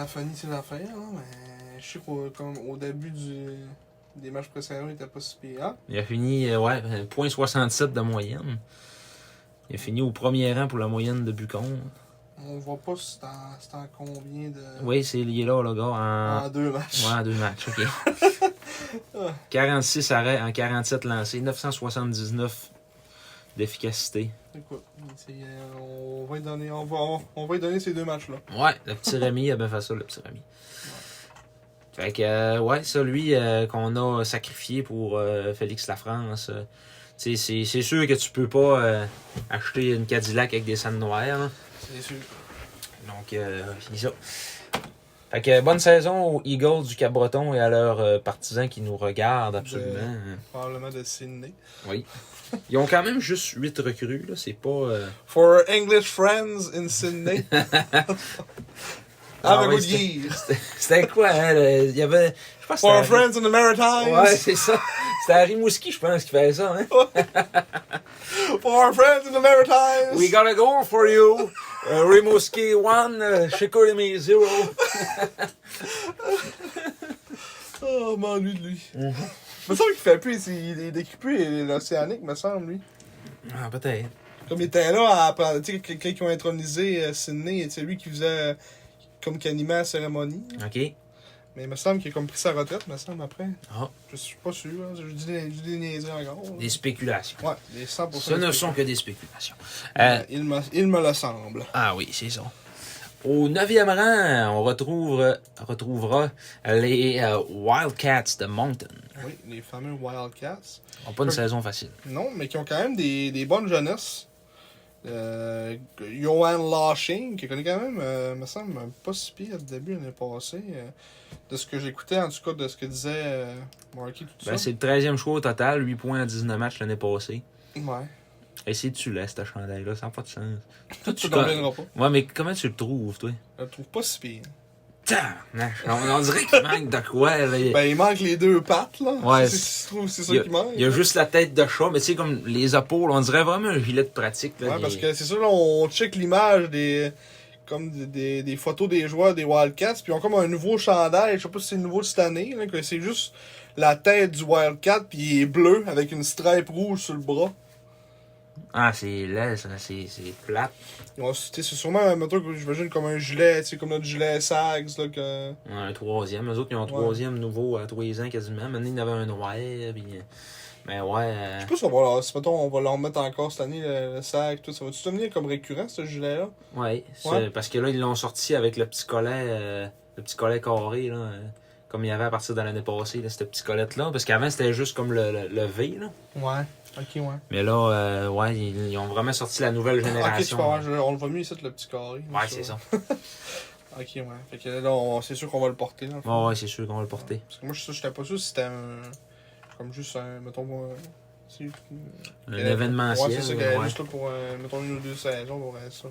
a fini ses affaires, là, mais je sais qu'au début des matchs précédents, il était pas si pire. Ah, Il a fini, 0.67 de moyenne. Il a fini au premier rang pour la moyenne de buts contre. on voit pas si c'est en combien de. Oui, c'est lié là, le gars. En 2 matchs. Ouais, en 2 matchs, ok. 46 arrêts en 47 lancés, 979 d'efficacité. Écoute, on va lui donner ces 2 matchs-là. Ouais, le petit Rémi, il a bien fait ça, le petit Rémi. Fait que, ouais, ça, lui, qu'on a sacrifié pour Félix Lafrance. C'est sûr que tu peux pas acheter une Cadillac avec des scènes noires. Là. C'est sûr. Donc, c'est ça. Fait que bonne saison aux Eagles du Cap-Breton et à leurs partisans qui nous regardent absolument. Probablement de Sydney. Oui. Ils ont quand même juste 8 recrues, là. C'est pas. For English friends in Sydney. Have a ouais, good year. C'était quoi, hein? Il y avait. Je pense que For our c'était friends in the Maritimes. Ouais, c'est ça. C'était à Rimouski, je pense, qui faisait ça, hein? For our friends in the Maritimes. We got a goal for you. Rimouski 1, Chicoutimi 0. Oh, m'ennuie de lui. Il me semble qu'il fait plus, il est équipé l'Océanique, me semble, lui. Ah, peut-être. Comme il était là, tu sais, quand ils ont intronisé Sydney, c'est lui qui faisait, comme qui animait la cérémonie. OK. Mais il me semble qu'il a comme pris sa retraite, me semble, après. Ah. Je suis pas sûr, hein. Je dis des niaiseries encore. Là. Des spéculations. Ouais, des 100%. Ce ne sont que des spéculations. Il me le semble. Ah oui, c'est ça. Au 9e rang, on retrouvera les Wildcats de Moncton. Oui, les fameux Wildcats. Ils n'ont pas une saison facile. Non, mais qui ont quand même des bonnes jeunesses. Johan Lashing, qui connaît quand même, me semble, pas si pire au début l'année passée. De ce que j'écoutais, en tout cas, de ce que disait Marky, tout ça. C'est le 13e choix au total, 8 points en 19 matchs l'année passée. Ouais. Et si tu laisses ta chandail-là, ça n'a pas de sens. Toi, tu t'en reviendras pas. Ouais, mais comment tu le trouves, toi? Je le trouve pas si pire. On dirait qu'il manque de quoi, là. Ben, il manque les 2 pattes, là. Ouais, c'est ça qui manque. Il y a juste la tête de chat, mais tu sais, comme les épaules, on dirait vraiment un gilet de pratique. Là, Ouais, parce que c'est ça, là, on check l'image des photos des joueurs des Wildcats, puis ils ont comme un nouveau chandail, je sais pas si c'est nouveau de cette année, là, que c'est juste la tête du Wildcat, puis il est bleu, avec une stripe rouge sur le bras. Ah, c'est laid, ça, c'est plate. C'est sûrement, mettons, j'imagine, comme un gilet, tu sais, comme notre gilet Sags, là, que... Un 3e. Eux autres, ils ont un 3e nouveau à 3 ans quasiment. Maintenant, il y en avait un noir, puis... Mais ouais. Je sais pas si on va, si mettons, on va leur mettre encore cette année le sac, tout ça. Va-tu devenir comme récurrent, ce gilet-là? Ouais, Ouais. parce que là, ils l'ont sorti avec le petit collet carré, là, comme il y avait à partir de l'année passée, là, cette petit colette-là. Parce qu'avant, c'était juste comme le V, là. Ouais. Ok, ouais. Mais là, ouais, ils ont vraiment sorti la nouvelle Ok, tu génération. peux voir, on le voit mieux ici, le petit carré. Ouais, c'est ça. Ok, ouais. Fait que là, c'est sûr qu'on va le porter. Là, Ouais, c'est sûr qu'on va le porter. Parce que moi, j'étais pas sûr si c'était un. Comme juste un. Mettons, moi. Un événementiel. Ouais, c'est ça, qu'il y avait ouais. juste là pour, mettons, une ou deux saisons, pour ça.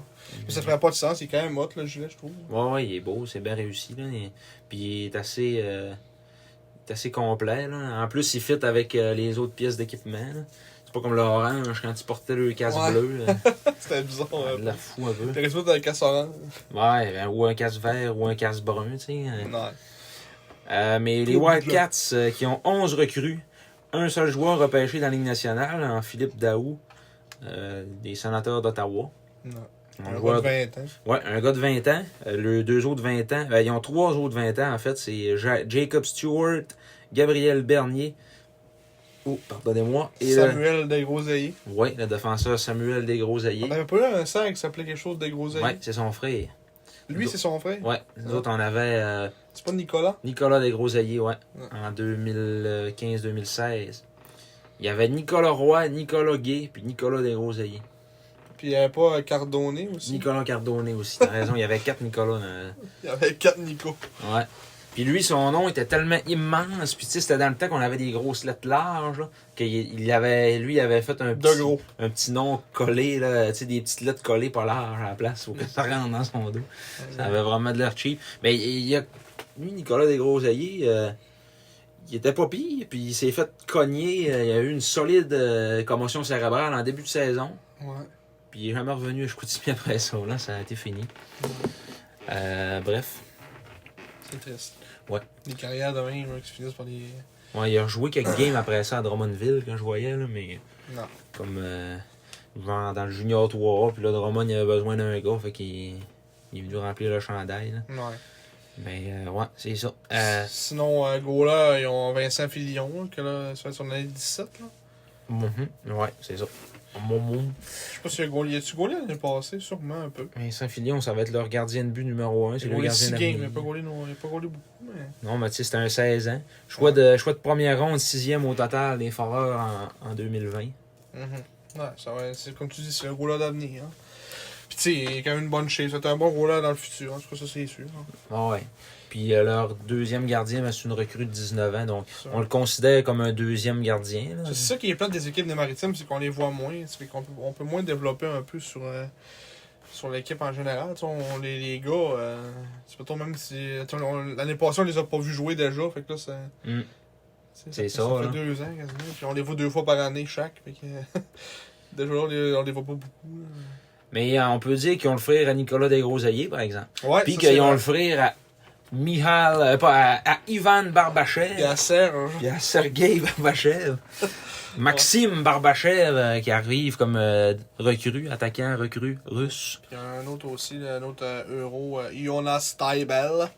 Mais ça ferait pas de sens, il est quand même hot, le gilet, je trouve. Ouais, il est beau, c'est bien réussi. Là. Puis il est assez complet. Là. En plus, il fit avec les autres pièces d'équipement. Là. C'est pas comme l'orange quand tu portais le casque Ouais. bleu. C'était bizarre, De la fou un peu. T'es resté dans le casse orange. Ouais, ou un casque vert ou un casque brun, tu sais. Non. Mais les Wildcats qui ont 11 recrues, un seul joueur repêché dans la Ligue nationale, en Philippe Daou, des Sénateurs d'Ottawa. Non. Un Un joueur gars de 20 ans. Ouais, un gars de 20 ans. Les deux autres de 20 ans. Ils ont trois autres de 20 ans, en fait. C'est Jacob Stewart, Gabriel Bernier. Oh, pardonnez-moi. Et Samuel Desgroseilliers. ouais, le défenseur Samuel Desgroseilliers. On avait pas eu un sac qui s'appelait quelque chose Desgroseilliers. Ouais, c'est son frère. Lui, c'est son frère. Ouais, nous autres, on avait C'est pas Nicolas. Nicolas Desgroseilliers, ouais, Ouais. en 2015-2016. Il y avait Nicolas Roy, Nicolas Gay, puis Nicolas Desgroseilliers. Puis il y avait pas Cardonné aussi. Nicolas Cardonnet aussi, t'as raison, il y avait 4 Nicolas. Il y avait 4 Nico. Ouais. Puis lui, son nom était tellement immense. Puis tu sais, c'était dans le temps qu'on avait des grosses lettres larges. Là, lui, il avait fait un petit nom collé, là, tu sais, des petites lettres collées pas larges à la place pour que ça rentre dans son dos. Ça avait vraiment de l'air cheap. Mais lui, Nicolas Desgroseilliers, il était pas pire. Puis il s'est fait cogner. Il a eu une solide commotion cérébrale en début de saison. Ouais. Puis il est jamais revenu à Chicoutimi après ça. Là, ça a été fini. Bref. C'est triste. Ouais. Des carrières de même là, qui se finissent par des. Ouais, il a joué quelques games après ça à Drummondville quand je voyais, là, mais Non. comme genre dans le Junior 3A, puis là, Drummond il avait besoin d'un gars, fait qu'il est venu remplir le chandail. Là. Ouais. Mais ouais, c'est ça. Sinon, Gaula, ils ont Vincent Filion, là, que là, ça fait son année 17. Là. Ouais, c'est ça. Momo. Je sais pas s'il y a Gaula. Y a-tu Gaula l'année passée? Sûrement un peu. Vincent Filion, ça va être leur gardien de but numéro 1. C'est Il le a gardien 6 de games, but. il n'a pas gaulé beaucoup, mais. Non, mais tu sais, c'était un 16 ans. Choix de première ronde, 6e au total des Foreurs en 2020. Ouais, ça va, c'est comme tu dis, c'est un Gaula d'avenir. Hein. Puis tu sais, il est quand même une bonne shape. C'est un bon Gaula dans le futur. En tout cas, ça, c'est sûr. Hein. Ah ouais. Puis leur deuxième gardien, ben, c'est une recrue de 19 ans, donc Ça. on le considère comme un deuxième gardien. Là. C'est ça qui est plate des équipes des Maritimes, c'est qu'on les voit moins. Ça fait qu'on peut, on peut moins développer un peu sur l'équipe en général. Tu sais, les gars, c'est plutôt même si. L'année passée, on les a pas vus jouer déjà. Fait que là, ça. C'est ça. Ça fait là. 2 ans quasiment. Puis on les voit 2 fois par année chaque. Fait que. Déjà, on les voit pas beaucoup. Là. Mais on peut dire qu'ils ont le frère à Nicolas Desgroseilliers, par exemple. Ouais, Puis ça, qu'ils c'est ont vrai. le frère à à Ivan Barbachev. Il y a Serge. Il y a Sergei Barbachev. Maxime Barbachev qui arrive comme recrue, attaquant recrue russe. Puis il y a un autre aussi, un autre euro, Jonas Taibel.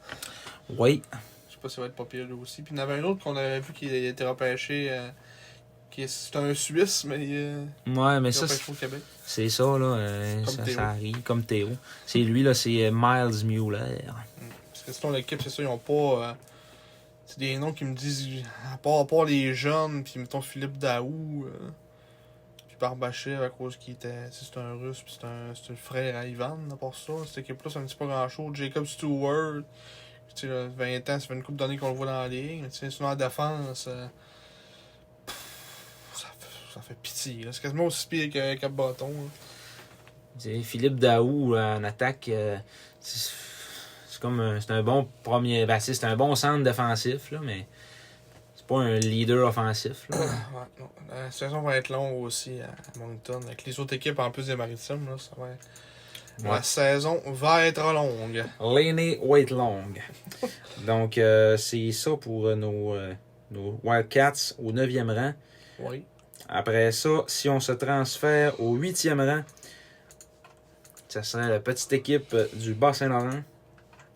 Oui. Je sais pas si ça va être pas pire lui aussi. Puis il y en avait un autre qu'on avait vu qui était repêché. C'est un Suisse, mais Ouais, mais il est ça, repêché au Québec. c'est ça, là. Ça arrive, comme Théo. C'est lui, là, c'est Miles Mueller. Parce que sinon, l'équipe, c'est ça, ils ont pas. C'est des noms qui me disent. À part les jeunes, puis mettons Philippe Daou, puis Barbachev, à cause qu'il était. C'est un russe, puis c'est le frère à Ivan, à part ça. Cette équipe-là, ça ne dit pas grand-chose. Jacob Stewart, tu sais, 20 ans, ça fait une couple d'années qu'on le voit dans la ligue. Tu sais, sinon, en défense. Ça fait pitié. Là. C'est quasiment aussi pire que Cap-Breton. Philippe Daou en attaque, c'est comme c'est un bon premier. Ben, c'est un bon centre défensif, là, mais c'est pas un leader offensif. Là. Ouais, non. La saison va être longue aussi à Moncton. Avec les autres équipes en plus des Maritimes, là, ça va être. Ouais. La saison va être longue. Laney Whitelong. Donc, c'est ça pour nos Wildcats au 9e rang. Oui. Après ça, si on se transfère au 8e rang, ça serait la petite équipe du Bas-Saint-Laurent.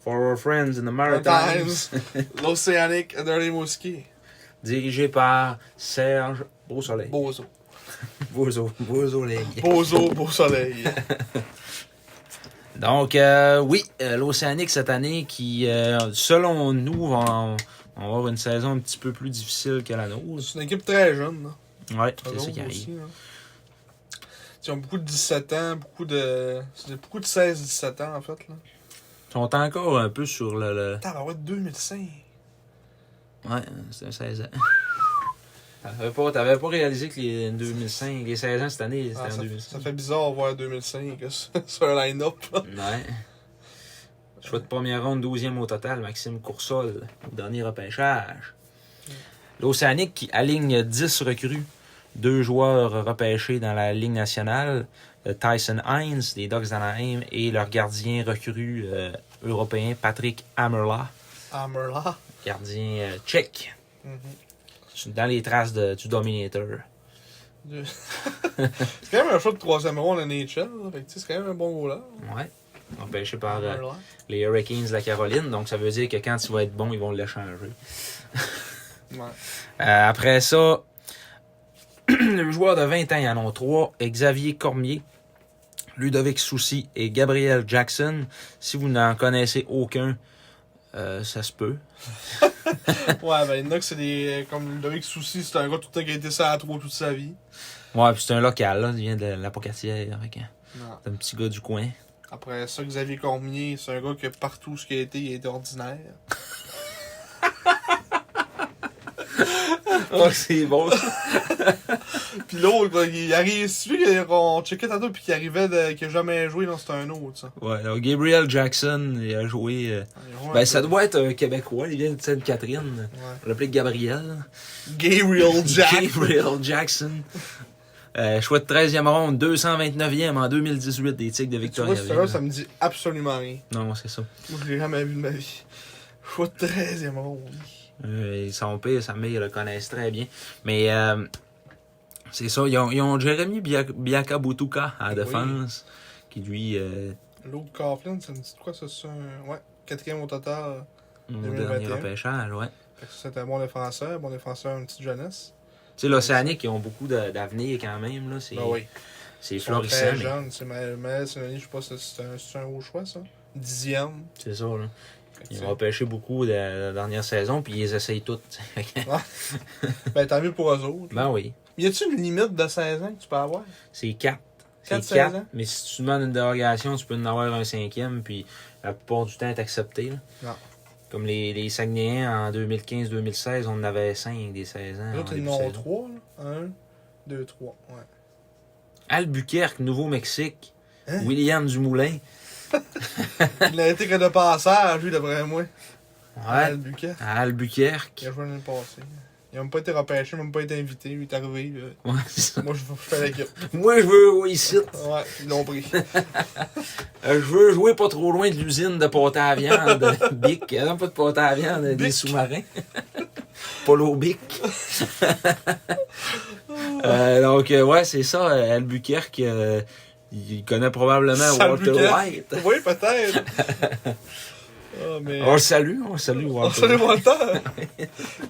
For our friends in the Maritimes. L'Océanique Dirty Mouski. Dirigé par Serge Beau soleil. Bozo. Bozo les gars. Bozo, beau soleil. Donc, oui, l'Océanique cette année qui, selon nous, va avoir une saison un petit peu plus difficile que la nôtre. C'est une équipe très jeune. Là. Ouais, c'est ça qui arrive. Aussi, là. Ils ont beaucoup de 17 ans, beaucoup de 16-17 ans en fait. Là. Ils sont encore un peu sur le... Attends, ouais, 2005. Ouais, c'était 16 ans. T'avais pas réalisé que les 2005, les 16 ans cette année, c'était en 2005. Ça fait bizarre de voir 2005 sur un line-up. Ouais. Choix de première ronde, 12e au total, Maxime Coursol, au dernier repêchage. L'Océanique qui aligne 10 recrues, 2 joueurs repêchés dans la Ligue nationale, Tyson Hines, des Ducks d'Anaheim, et leur gardien recru européen, Patrick Amerla. Amerla. Gardien tchèque. Mm-hmm. Dans les traces du Dominator. C'est quand même un choix de 3e ronde en NHL. C'est quand même un bon goal-là. Ouais. Empêché par les Hurricanes de la Caroline. Donc, ça veut dire que quand il va être bon, ils vont l'échanger. Ouais. Après ça, le joueur de 20 ans, il y en a 3. Xavier Cormier, Ludovic Soucy et Gabriel Jackson. Si vous n'en connaissez aucun, ça se peut. Ouais, ben, il y en a que c'est des. Comme Ludovic Soucy, c'est un gars tout le temps qui a été ça à 3 toute sa vie. Ouais, puis c'est un local, là. Il vient de la Pocatière. Non. C'est un petit gars du coin. Après ça, Xavier Cormier, c'est un gars que partout ce qu'il a été, il a été ordinaire. Oh, c'est bon. Puis l'autre, il arrive. Celui qu'on checkait tantôt puis qui arrivait qui a jamais joué, non, c'était un autre, ça. Ouais, alors Gabriel Jackson, il a joué. Ben, ça doit être un Québécois, il vient de Sainte-Catherine. Ouais. On l'appelait Gabriel. Gabriel Jackson. Gabriel Jackson. Choix de 13e ronde, 229e en 2018 des Tigres de Victoriaville. Tu vois, ça me dit absolument rien. Non, c'est ça. Moi, je l'ai jamais vu de ma vie. Choix de 13e ronde. Son père et sa mère le connaissent très bien. Mais c'est ça, ils ont Jérémy Biakabutuka à la défense, qui lui... Luke Coughlin, ça me dit quoi ça? C'est un... Ouais, 4e au total. Au dernier repêchage, ouais. C'est un bon défenseur une petite jeunesse. Tu sais, l'Océanique, ils ont beaucoup d'avenir quand même. Là. C'est, oui. c'est florissant. florissant. Très jeune. C'est je sais pas, c'est un haut choix, ça. 10e. C'est ça, là. Ils ont repêché beaucoup de la dernière saison, puis ils les essayent toutes. Ben, tant mieux pour eux autres. Ben oui. Y a-tu une limite de 16 ans que tu peux avoir? C'est 4. C'est C'est 4, 4, mais si tu demandes une dérogation, tu peux en avoir un 5e, puis la plupart du temps, être accepté. Là. Non. Comme les Saguenayens en 2015-2016, on en avait 5 des 16 ans. Là, t'es le nombre 3, là. 1, 2, 3. Ouais. Albuquerque, Nouveau-Mexique. Hein? William Dumoulin. Il a été que de passage, lui, d'après moi. Ouais. À Albuquerque. À Albuquerque. Il a joué l'année passée. Il n'a même pas été repêché, même pas été invité. Lui, il est arrivé. Ouais, c'est ça. Moi, je fais l'équipe. Moi, je veux jouer ici. Ouais, ils l'ont pris. Je veux jouer pas trop loin de l'usine de pâte à viande. Bic. Non, pas de pâte à viande, des sous-marins. Polo Bic. Donc, ouais, c'est ça. Albuquerque, il connaît probablement Walter White. Oui, peut-être. Oh, mais... On le salue Walter. On le salue Walter.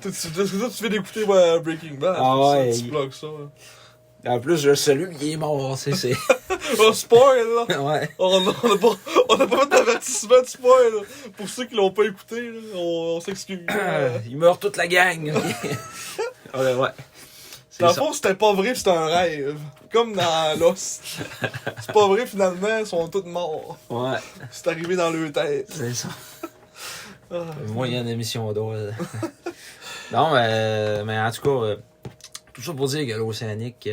Tu fais d'écouter Breaking Bad. Ah ouais. Tu bloques ça. En plus, je le salue, il est mort. C'est... On spoil, là. Ouais. On n'a pas fait d'avertissement de spoil, là. Pour ceux qui l'ont pas écouté, là, on s'excuse. Il meurt toute la gang. Okay? Ouais. Dans le fond, c'était pas vrai, c'était un rêve. Comme dans Lost. C'est pas vrai, finalement, ils sont tous morts. Ouais. C'est arrivé dans leur tête. C'est ça. Moyenne émission d'eau. Non, mais en tout cas, tout ça pour dire que l'Océanique,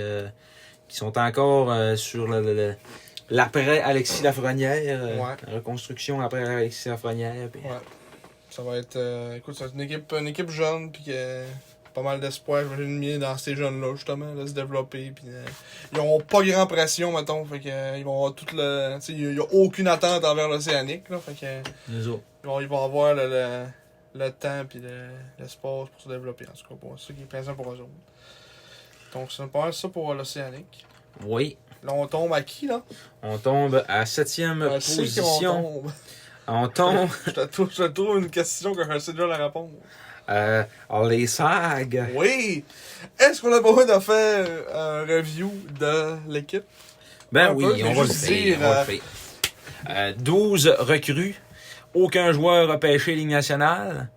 qui sont encore sur l'après Alexis Lafrenière. La reconstruction après Alexis Lafrenière. Puis... Ouais. Ça va être. Écoute, c'est une équipe jeune, puis pas mal d'espoir, j'imagine, bien dans ces jeunes-là, justement, de se développer. Puis, ils n'auront pas grand pression, mettons. Fait que, ils vont avoir toute le. Tu sais, il n'y a aucune attente envers l'Océanique, là. Fait que. Nous autres. Ils vont avoir le temps puis l'espace pour se développer, en tout cas. Pour ceux qui est plaisant pour eux autres. Donc, c'est pas mal ça pour l'Océanique. Oui. Là, on tombe à qui, là? On tombe à 7e position. On tombe. Je te trouve une question que je sais déjà la réponse. Alors, les SAG. Oui! Est-ce qu'on a besoin de faire un review de l'équipe? Ben Un oui, peu, mais on va le juste faire. dire, On va le faire. 12 recrues. Aucun joueur repêché Ligue nationale.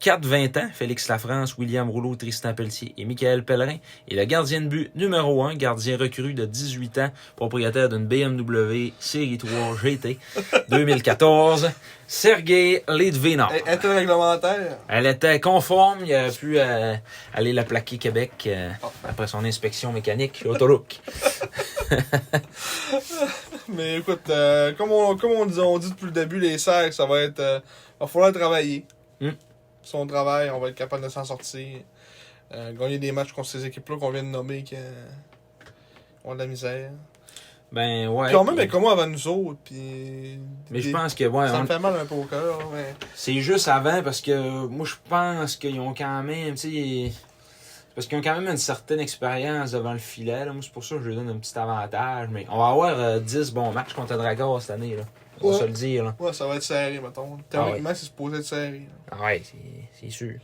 4-20 ans, Félix Lafrance, William Rouleau, Tristan Pelletier et Michael Pellerin. Et le gardien de but numéro 1, gardien recru de 18 ans, propriétaire d'une BMW Série 3 GT 2014, Sergei Litvinov. Elle était réglementaire. Elle était conforme, il a pu aller la plaquer Québec après son inspection mécanique Autolook. Mais écoute, comme on dit depuis le début, les SAG, ça va être... va falloir travailler. Si on travaille, on va être capable de s'en sortir. Gagner des matchs contre ces équipes-là qu'on vient de nommer qui ont de la misère. Ben ouais. Puis quand même, mais comment avant nous autres, puis... Mais je pense que ouais, ça me fait mal un peu au cœur, mais... C'est juste avant parce que moi je pense qu'ils ont quand même, tu sais, parce qu'ils ont quand même une certaine expérience devant le filet. Là. Moi c'est pour ça que je leur donne un petit avantage. Mais on va avoir 10 bons matchs contre Dragor cette année. Là. On va se le dire. Là. Ouais, ça va être serré, mettons. Théoriquement, c'est supposé être serré. Ah ouais, c'est sûr.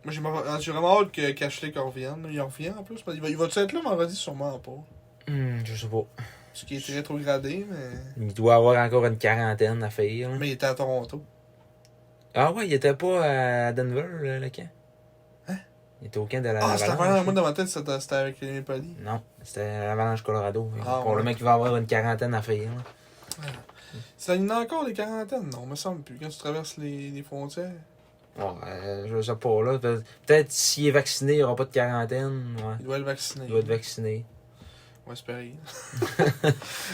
Moi, j'ai vraiment hâte que Cashley revienne. Il revient en plus. Il va-tu être là vendredi? Sûrement pas. Je sais pas. Ce qui est rétrogradé, mais... Il doit avoir encore une quarantaine à faire. Là. Mais il était à Toronto. Ah ouais, il était pas à Denver, le camp? Hein? Il était au camp de la Ah, c'était l'Avalanche. vraiment... Moi, dans ma tête, c'était avec les Maple Leafs. Non, c'était l'Avalanche Colorado. Ah, pour le mec qui va avoir une quarantaine à faire. Là. Ça y en a encore des quarantaines? Non, me semble plus. Quand tu traverses les frontières. Oh, je sais pas, là. Peut-être s'il est vacciné, il n'y aura pas de quarantaine. Ouais. Il doit être vacciné. Il doit être vacciné. On va espérer. Puis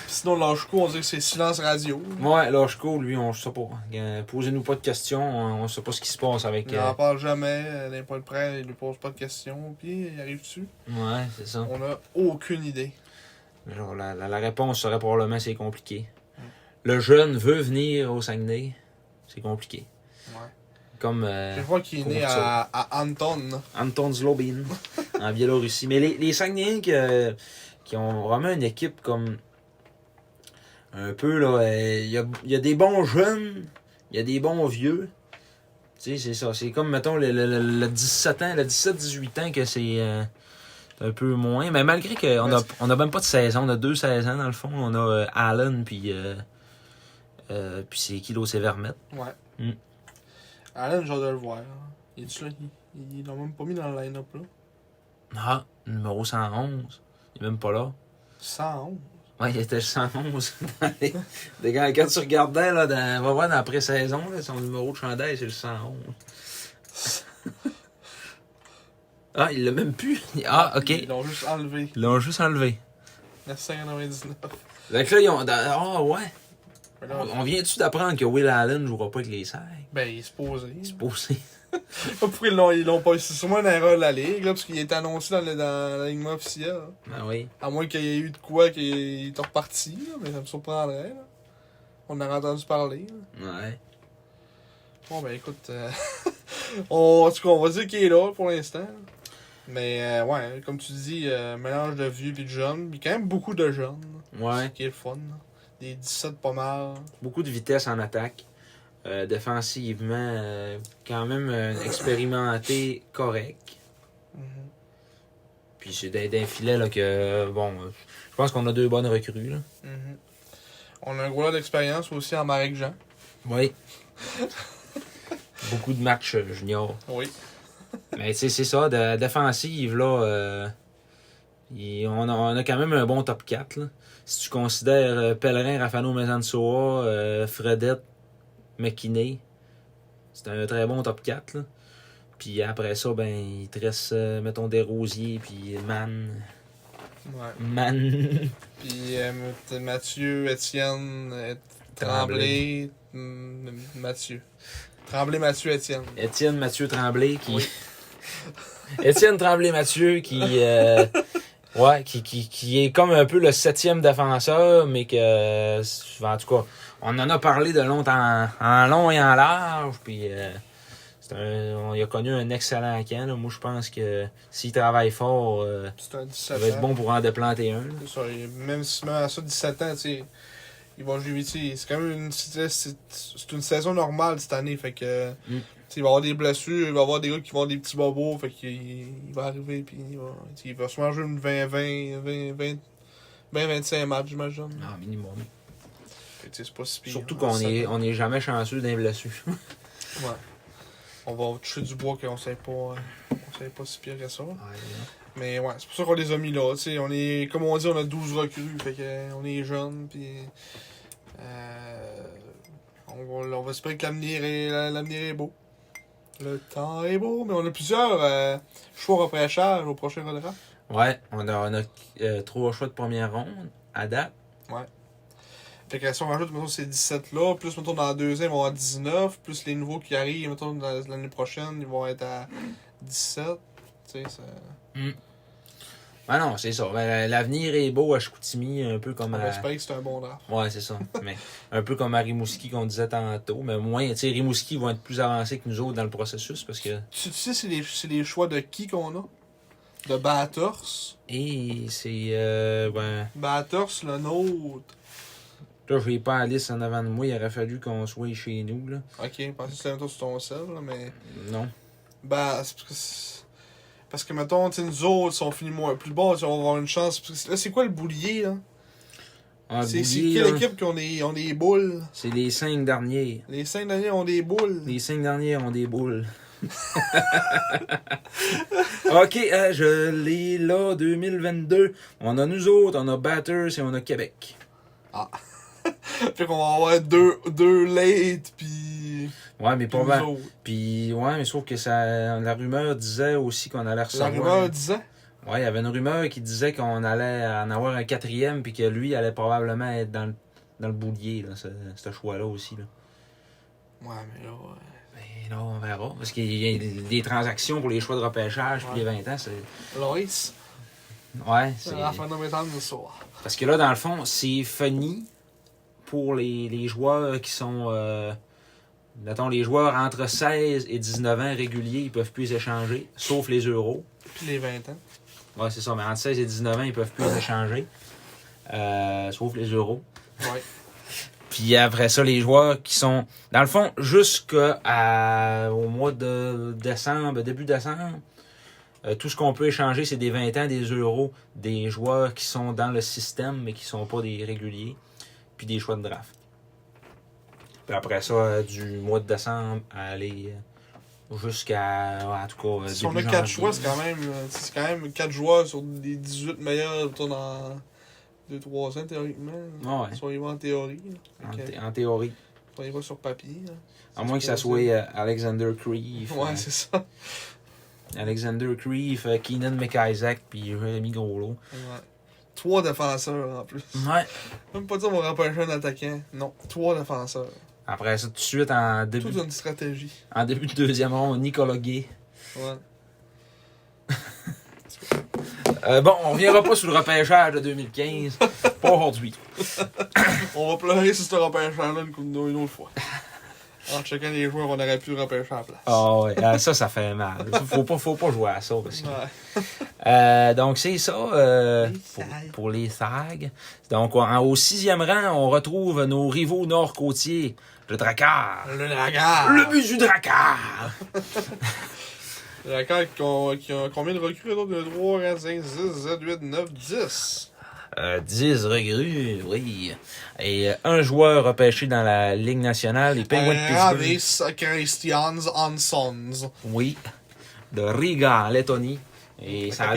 sinon, Lâcheco, on dirait que c'est silence radio. Ouais, Lâcheco, lui, on sait pas. Posez-nous pas de questions, on sait pas ce qui se passe avec... Il n'en parle jamais. Il n'est pas le prêt, il lui pose pas de questions. Puis il arrive dessus. Ouais, c'est ça. On a aucune idée. Genre, la réponse serait probablement c'est compliqué. Le jeune veut venir au Saguenay, c'est compliqué. Ouais. Comme... Je vois qu'il est né à Anton. Anton Zlobin, en Biélorussie. Mais les Saguenayens qui ont vraiment une équipe comme... Un peu, là... Il y a des bons jeunes, il y a des bons vieux. Tu sais, c'est ça. C'est comme, mettons, le 17 ans, le 17-18 ans que c'est... un peu moins, mais malgré qu'on a même pas de saison, on a 2 saisons dans le fond. On a Allen puis c'est Kilo Vermette. Ouais. Allen, j'ai hâte de le voir. Il est là? Ils l'ont même pas mis dans le line-up là. Ah, numéro 111. Il est même pas là. 111. Ouais, il était le 111. Quand tu regardais, là, on va voir dans la pré-saison, là, son numéro de chandail, c'est le 111. Ah, il l'a même plus. Ah, ok. Ils l'ont juste enlevé. Ils l'ont juste enlevé. 999. Donc là, ils ont. Ah, ouais. Là, On vient-tu d'apprendre que Will Allen ne jouera pas avec les Sags? ben, il est supposé. C'est posé. Pourquoi ils l'ont pas? C'est sûrement une erreur de la Ligue, là, parce qu'il est annoncé dans l'alignement officiel. Là. Ben oui. À moins qu'il y ait eu de quoi qu'il est reparti, là, mais ça me surprendrait. Là. On en a entendu parler. Là. Ouais. Bon, ben écoute, en tout cas, on va dire qu'il est là pour l'instant. Mais ouais, comme tu dis, mélange de vieux et de jeunes. Il y a quand même beaucoup de jeunes. Ouais. Ce qui est le fun. Là. Des 17 pas mal. Beaucoup de vitesse en attaque. Défensivement, quand même expérimenté, correct. Puis c'est d'un filet là, que, bon, je pense qu'on a 2 bonnes recrues. Là. On a un gros lot d'expérience aussi en Marek Jean. Oui. Beaucoup de matchs juniors. Oui. Mais tu sais, c'est ça, de défensive, là, on a quand même un bon top 4. Là. Si tu considères Pellerin, Rafano Mezansoa, Fredette, McKinney, c'est un très bon top 4. Là. Puis après ça, ben, il te reste, mettons, Desrosiers, puis Mann. Ouais. Mann. Puis Mathieu, Étienne, Tremblay, Mathieu. Tremblay, Mathieu, Étienne. Étienne Mathieu Tremblay qui. Oui. Étienne Tremblay Mathieu qui. Ouais, qui est comme un peu le 7e défenseur, mais que. En tout cas, on en a parlé de longtemps, en long et en large, puis. Il a connu un excellent camp. Là. Moi, je pense que s'il travaille fort, C'est un 17 ça va être bon pour en déplanter un. Là. C'est ça, même à ça, 17 ans, tu sais, il va jouer, c'est quand même c'est une saison normale cette année, fait que il va y avoir des blessures, il va y avoir des gars qui vont avoir des petits bobos, fait qu'il va arriver, puis il va sûrement jouer une 20-25 matchs, j'imagine. Ah, minimum. C'est pas si pire. Surtout qu'on est jamais chanceux d'un blessure. Ouais. On va toucher du bois qu'on sait pas si pire que ça. Ouais. Mais ouais, c'est pour ça qu'on les a mis là. T'sais, on est, comme on dit, on a 12 recrues, fait que on est jeunes, puis on va espérer que l'avenir est beau. Le temps est beau, mais on a plusieurs choix repêchage au prochain draft. Ouais, on a 3 choix de première ronde à date. Ouais. Fait que si on rajoute, mettons, ces 17-là, plus, mettons, dans la deuxième, ils vont avoir 19, plus les nouveaux qui arrivent, mettons, l'année prochaine, ils vont être à 17. Tu sais, ça... Ah non, c'est ça. Ben, l'avenir est beau à Chicoutimi, un peu comme On va espérer que c'est un bon draft. Ouais, c'est ça. Mais un peu comme à Rimouski qu'on disait tantôt. Mais moins, tu sais, Rimouski vont être plus avancés que nous autres dans le processus parce que. Tu sais, c'est les choix de qui qu'on a? De Bathurst. Et c'est. Ben. Bathurst, le nôtre. Là, je n'ai pas la liste en avant de moi. Il aurait fallu qu'on soit chez nous, là. Ok, je pensais que c'était mettons sur ton sel, là, mais. Non. Bah, parce que mettons, tu sais, nous autres, si on finit plus bas, on va avoir une chance. Là, c'est quoi le boulier, là? Ah, C'est Boulier, quelle là, équipe qui ont des boules? c'est les 5 derniers. Les 5 derniers ont des boules. Les 5 derniers ont des boules. Ok, je l'ai là, 2022. On a nous autres, on a Batters et on a Québec. Fait qu'on va avoir deux late, pis. Ouais, mais pas nous mal. autres. Puis, ouais, mais sauf que la rumeur disait aussi qu'on allait La recevoir. rumeur disait. Ouais, il y avait une rumeur qui disait qu'on allait en avoir un 4e, puis que lui allait probablement être dans le boulier, là, ce choix-là aussi. Là. Ouais, mais là, ouais. Mais là, on verra. Parce qu'il y a des transactions pour les choix de repêchage, puis les 20 ans, c'est. Loïs, Ouais, c'est c'est. la fondamentale de soir. Parce que là, dans le fond, c'est funny pour les joueurs qui sont. Mettons, les joueurs entre 16 et 19 ans réguliers, ils peuvent plus échanger, sauf les euros. Puis les 20 ans. Ouais, c'est ça, mais entre 16 et 19 ans, ils peuvent plus échanger, sauf les euros. Ouais. Puis après ça, les joueurs qui sont, dans le fond, jusqu'au mois de décembre, début décembre, tout ce qu'on peut échanger, c'est des 20 ans, des euros, des joueurs qui sont dans le système, mais qui sont pas des réguliers, puis des choix de draft. Puis après ça, du mois de décembre à aller jusqu'à, en tout cas, Si on a début 4 janvier. choix, c'est quand même 4 joueurs sur les 18 meilleurs dans 2-3 ans, théoriquement. Ouais. Si on y va en théorie. En théorie. Si on y va sur papier. Là. À moins que ça soit Alexander Creef. Ouais, c'est ça. Alexander Creef, Keenan McIsaac, puis Jérémy Groslo. Ouais. 3 défenseurs en plus. Ouais. Même pas dire on va repêcher un attaquant. Non, 3 défenseurs. Après ça, tout de suite, en début Toute une stratégie. de deuxième ronde, Nicolas Gay. Ouais. Bon, on reviendra pas sur le repêchage de 2015. Pas aujourd'hui. On va pleurer sur ce repêchage-là une autre fois. En checkant les joueurs, on aurait pu le repêcher à la place. Ah ouais, ça fait mal. Faut pas jouer à ça. Parce que... Ouais. donc, c'est ça pour les SAG. Donc, au 6e rang, on retrouve nos rivaux nord-côtiers, le Drakkar. Le Drakkar. Le but du Drakkar. Le Drakkar qui a combien de recrues? De 3, 4, 5, 6, 7, 8, 9, 10. 10 recrues, oui. Et un joueur repêché dans la Ligue nationale, les Penguins de Pittsburgh. Ravis Christians Hansons. Oui, de Riga, en Lettonie. Et ça a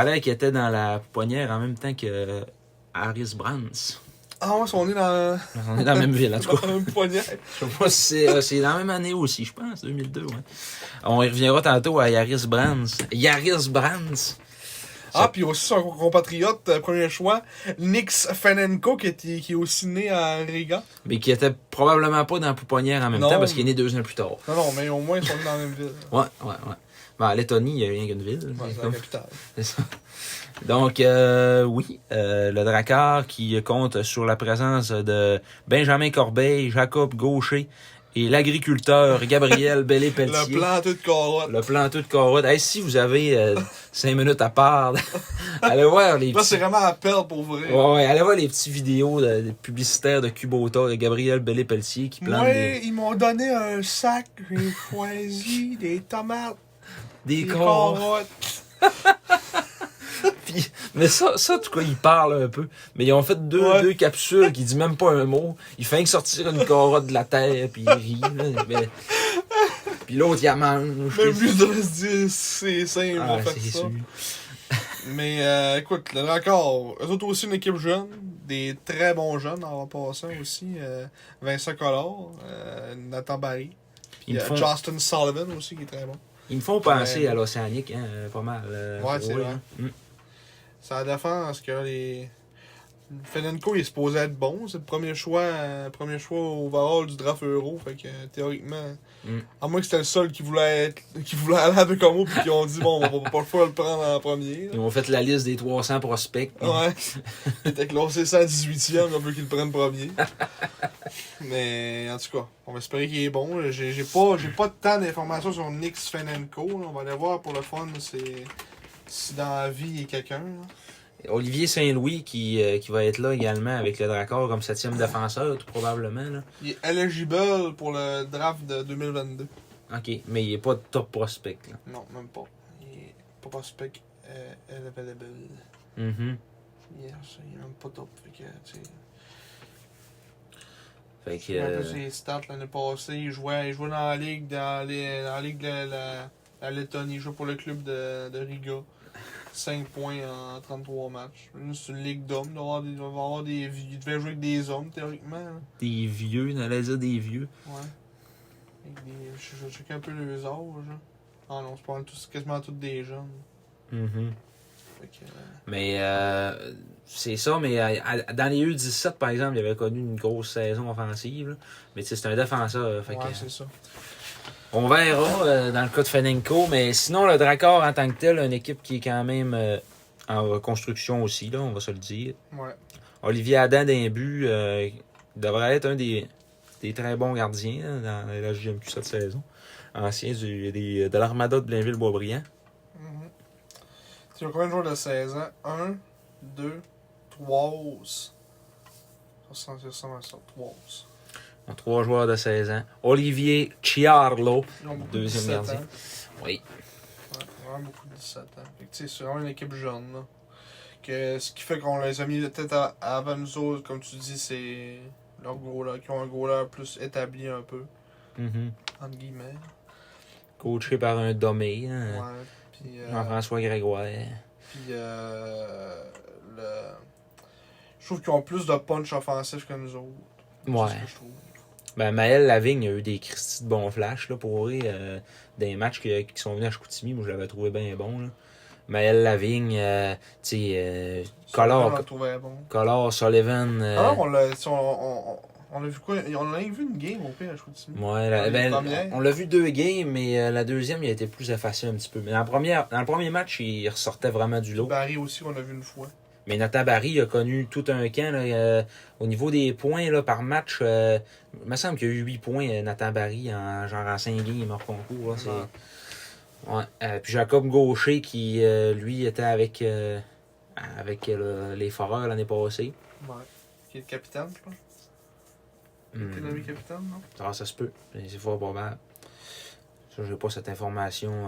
l'air qu'il était dans la pouponnière en même temps que Harris Brands. Ah ouais, on est dans... On est dans la même ville, en tout cas. Dans la même poignée. Je sais pas si c'est dans la même année aussi, je pense, 2002. Ouais. On y reviendra tantôt à Yaris Brands. Yaris Brands. Ah, puis aussi son compatriote, premier choix, Nix Fanenko, qui est aussi né à Riga. Mais qui était probablement pas dans la pouponnière en même temps parce qu'il est né 2 ans plus tard. Non, mais au moins ils sont nés dans la même ville. Ouais. Ben, en Lettonie, il n'y a rien qu'une ville. Ouais, c'est la capitale. C'est ça. Donc, oui, le Drakkar qui compte sur la présence de Benjamin Corbeil, Jacob Gaucher et l'agriculteur Gabriel Bellé-Pelletier. Le planteux de carottes. Le planteux de carottes. Hey, si vous avez 5 minutes à part, allez voir les Là, petits... c'est vraiment à perdre pour vrai. Ouais, allez voir les petites vidéos de publicitaires de Kubota de Gabriel Bellé-Pelletier qui plante Ils m'ont donné un sac, j'ai choisi des tomates, des des carottes. Puis, mais ça, en tout cas, ils parlent un peu. Mais ils ont fait deux capsules qui disent même pas un mot. Il fait que sortir une carotte de la terre, puis il rit. Là, mais... Puis l'autre, il la mange. Même lui, doit se dire, c'est simple, on fait c'est ça. sûr. Mais écoute, le Dracor, eux autres aussi une équipe jeune, des très bons jeunes en passant aussi. Vincent Collard, Nathan Barry. Puis Justin Sullivan aussi qui est très bon. Ils me font penser à l'Océanique, hein, pas mal. Ouais, c'est vrai. Hein. C'est la défense que les. Fenenko il est supposé être bon, c'est le premier choix overall du draft euro, fait que théoriquement, à moins que c'était le seul qui voulait aller avec Como puis qu'ils ont dit bon on va pas le faire le prendre en premier. Là. Ils ont fait la liste des 300 prospects. Ouais. Il était classé 118e, on veut qu'il le prenne premier. Mais en tout cas, on va espérer qu'il est bon. J'ai pas tant d'informations sur Nix Fenenko, on va aller voir pour le fun, c'est si dans la vie il y a quelqu'un. Là. Olivier Saint-Louis qui va être là également avec le Dracor comme 7e défenseur, tout probablement. Là. Il est eligible pour le draft de 2022. OK, mais il est pas top prospect. Là. Non, même pas. Il est pas prospect available. Mm-hmm. Yes, il est même pas top. Fait que, tu sais. Fait que. Un peu ses stats l'année passée, il jouait dans la ligue, la ligue de la Lettonie. Il jouait pour le club de Riga. 5 points en 33 matchs. C'est une ligue d'hommes. Il devait jouer avec des hommes, théoriquement. Hein. Des vieux, on allait dire des vieux. Ouais. Je check un peu les âges. Hein. Ah non, c'est quasiment tous des jeunes. Mm-hmm. Fait que, mais c'est ça, mais dans les U17, par exemple, il avait connu une grosse saison offensive. Là. Mais c'est un défenseur. Fait c'est ça. On verra dans le cas de Fenenko, mais sinon, le Dracor en tant que tel, une équipe qui est quand même en reconstruction aussi, là, on va se le dire. Ouais. Olivier Adam d'un but devrait être un des très bons gardiens là, dans la JMQ cette saison. Ancien de l'Armada de Blainville-Boisbriand. Tu as combien de joueurs de 16 ans? 1, 2, 3. Ça ressemble à ça, 3. 3 joueurs de 16 ans. Olivier Chiarlo, deuxième 17 gardien. ans. Oui. Ouais, vraiment beaucoup de 17 ans. Fait que, c'est vraiment une équipe jeune. Là. Ce qui fait qu'on les a mis peut-être avant nous autres, comme tu dis, c'est leurs goalers qui ont un goaler plus établi un peu. Mm-hmm. Entre guillemets. Coaché par un Domé, hein, Ouais. Puis, Jean-François Grégoire. Puis je trouve qu'ils ont plus de punch offensif que nous autres. Ouais. C'est ce que je trouve. Ben, Maël Lavigne a eu des Christy de bons flashs là, pour eux, des matchs qui sont venus à Chicoutimi. Moi, je l'avais trouvé bien bon. Là. Maël Lavigne, tu sais, Collard, Sullivan. On a vu quoi? On a vu une game au pire à Chicoutimi. Ouais, on l'a vu 2 games, mais la deuxième, il a été plus effacé un petit peu. Mais dans le premier match, il ressortait vraiment du lot. Barry aussi, on a vu une fois. Mais Nathan Barry a connu tout un camp. Là, au niveau des points là, par match, il me semble qu'il y a eu 8 points, Nathan Barry, en 5 games hors concours. Là, ouais. Puis Jacob Gaucher, qui, lui, était avec les Foreurs l'année passée. Ouais. Qui est le capitaine, je pense. Il était nommé capitaine, non? Ah, ça se peut. C'est fort probable. Ça, j'ai pas cette information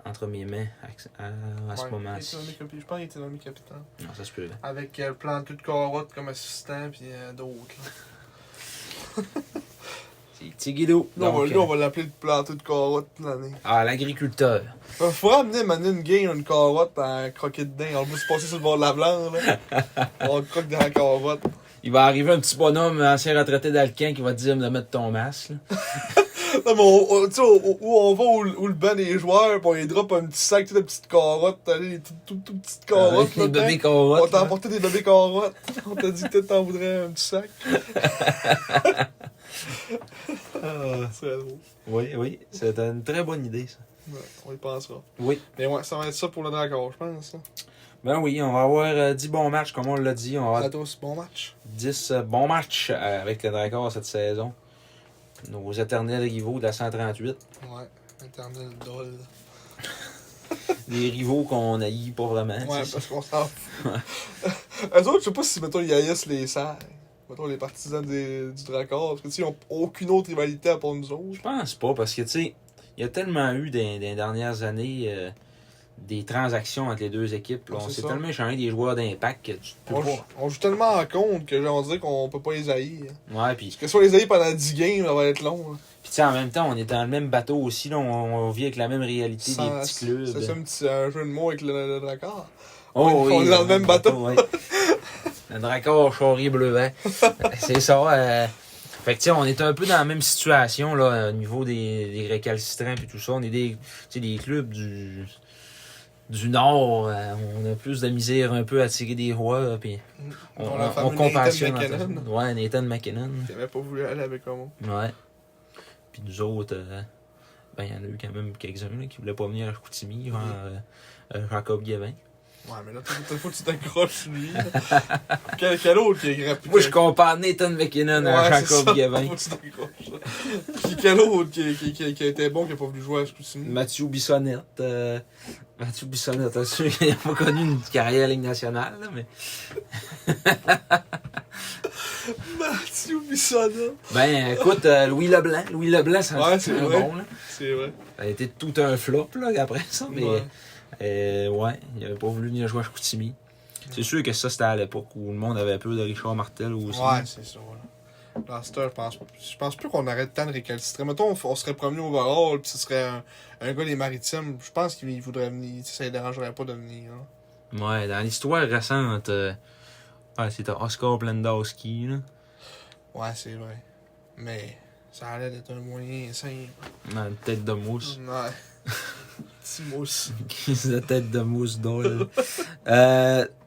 entre mes mains à ce moment-ci. Je pense qu'il était nommé capitaine. Non, ça se peut. Avec le plantou de carotte comme assistant, puis d'autres. C'est Tigidou. Nous, on va l'appeler le plantou de carotte toute l'année. Ah, l'agriculteur. Il faudra amener une game, une carotte, à croquer dedans. On va se passer sur le bord de la blanche, là. On croque dans la carotte. Il va arriver un petit bonhomme, ancien retraité d'Alcan, qui va te dire de mettre ton masque. Là. Non, mais tu sais, où on va où le banc des joueurs, pis on les drop un petit sac, tu sais, de petites carottes, des toutes petites carottes. Des bébés carottes. On t'a apporté des bébés carottes. On t'a dit que peut-être t'en voudrais un petit sac. C'est drôle. Oui, c'est une très bonne idée, ça. Ouais, on y pensera. Oui. Mais ouais, ça va être ça pour le Dracor, je pense. Ça. Ben oui, on va avoir 10 bons matchs, comme on l'a dit. On va avoir À tous, bon match. 10 bons matchs avec le Dracor cette saison. nos éternels rivaux de la 138. Ouais, Internet Dol. Des rivaux qu'on haït pas vraiment. Ouais, tu sais. parce qu'on s'en fout. Eux autres, je sais pas si, mettons, ils haïssent les serres. Mettons, les partisans du Dracor. Parce que, tu sais, ils ont aucune autre rivalité à part nous autres. Je pense pas, parce que, tu sais, il y a tellement eu dans les dernières années des transactions entre les deux équipes. Là. Ouais, on c'est s'est ça. tellement échangé des joueurs d'impact que tu peux pas. On joue tellement en compte que, genre, on dirait qu'on peut pas les haïr. Ouais, puis Parce que si on les haït pendant 10 games, ça va être long. Là. tu sais, en même temps, on est dans le même bateau aussi. Là, on vit avec la même réalité des petits clubs. C'est ça un jeu de mots avec le Dracor. Oh, on est dans le même bateau. Ouais. Le Dracor, Charrier, Bleuet. C'est ça. Fait que, tu sais, on est un peu dans la même situation, là, au niveau des récalcitrants et tout ça. On est des clubs du Nord. On a plus de misère un peu à tirer des rois, puis on compassionne. Ouais, Nathan McKinnon. Qui avait pas voulu aller avec Homo. Ouais. Puis nous autres, ben, il y en a eu quand même quelques-uns là, qui voulaient pas venir à Chicoutimi, genre Jacob Guévin. Ouais, mais là, t'as faut que tu t'accroches, lui. Quel autre qui est rapide? Moi, je compare Nathan McKinnon à Jacob Guévin. Faut que tu t'accroches. Puis quel autre qui a été bon, qui a pas voulu jouer à Chicoutimi? Mathieu Bissonnette. Mathieu Bissonnette, sûr qu'il n'a pas connu une carrière Ligue nationale, là, mais. Mathieu Bissonnette. Ben, écoute, Louis Leblanc. Louis Leblanc, ça Ouais, a c'est été un vrai. bon, là. C'est vrai. Ça a été tout un flop, là, après ça, mais. Ouais, il avait pas voulu venir jouer à Chicoutimi. C'est sûr que ça, c'était à l'époque où le monde avait peur de Richard Martel aussi. Ouais, c'est ça, là. Dans ce temps, je pense plus qu'on aurait tant de récalcitrer. Mettons, on serait promené au overall, pis ce serait un gars des Maritimes. Je pense qu'il voudrait venir. Ça ne dérangerait pas de venir, là. Ouais, dans l'histoire récente, c'était Oscar Blendowski, là. Ouais, c'est vrai. Mais ça allait d'être un moyen simple. Dans une tête de mousse. Ouais. Petit mousse. Crise de tête de mousse d'ol.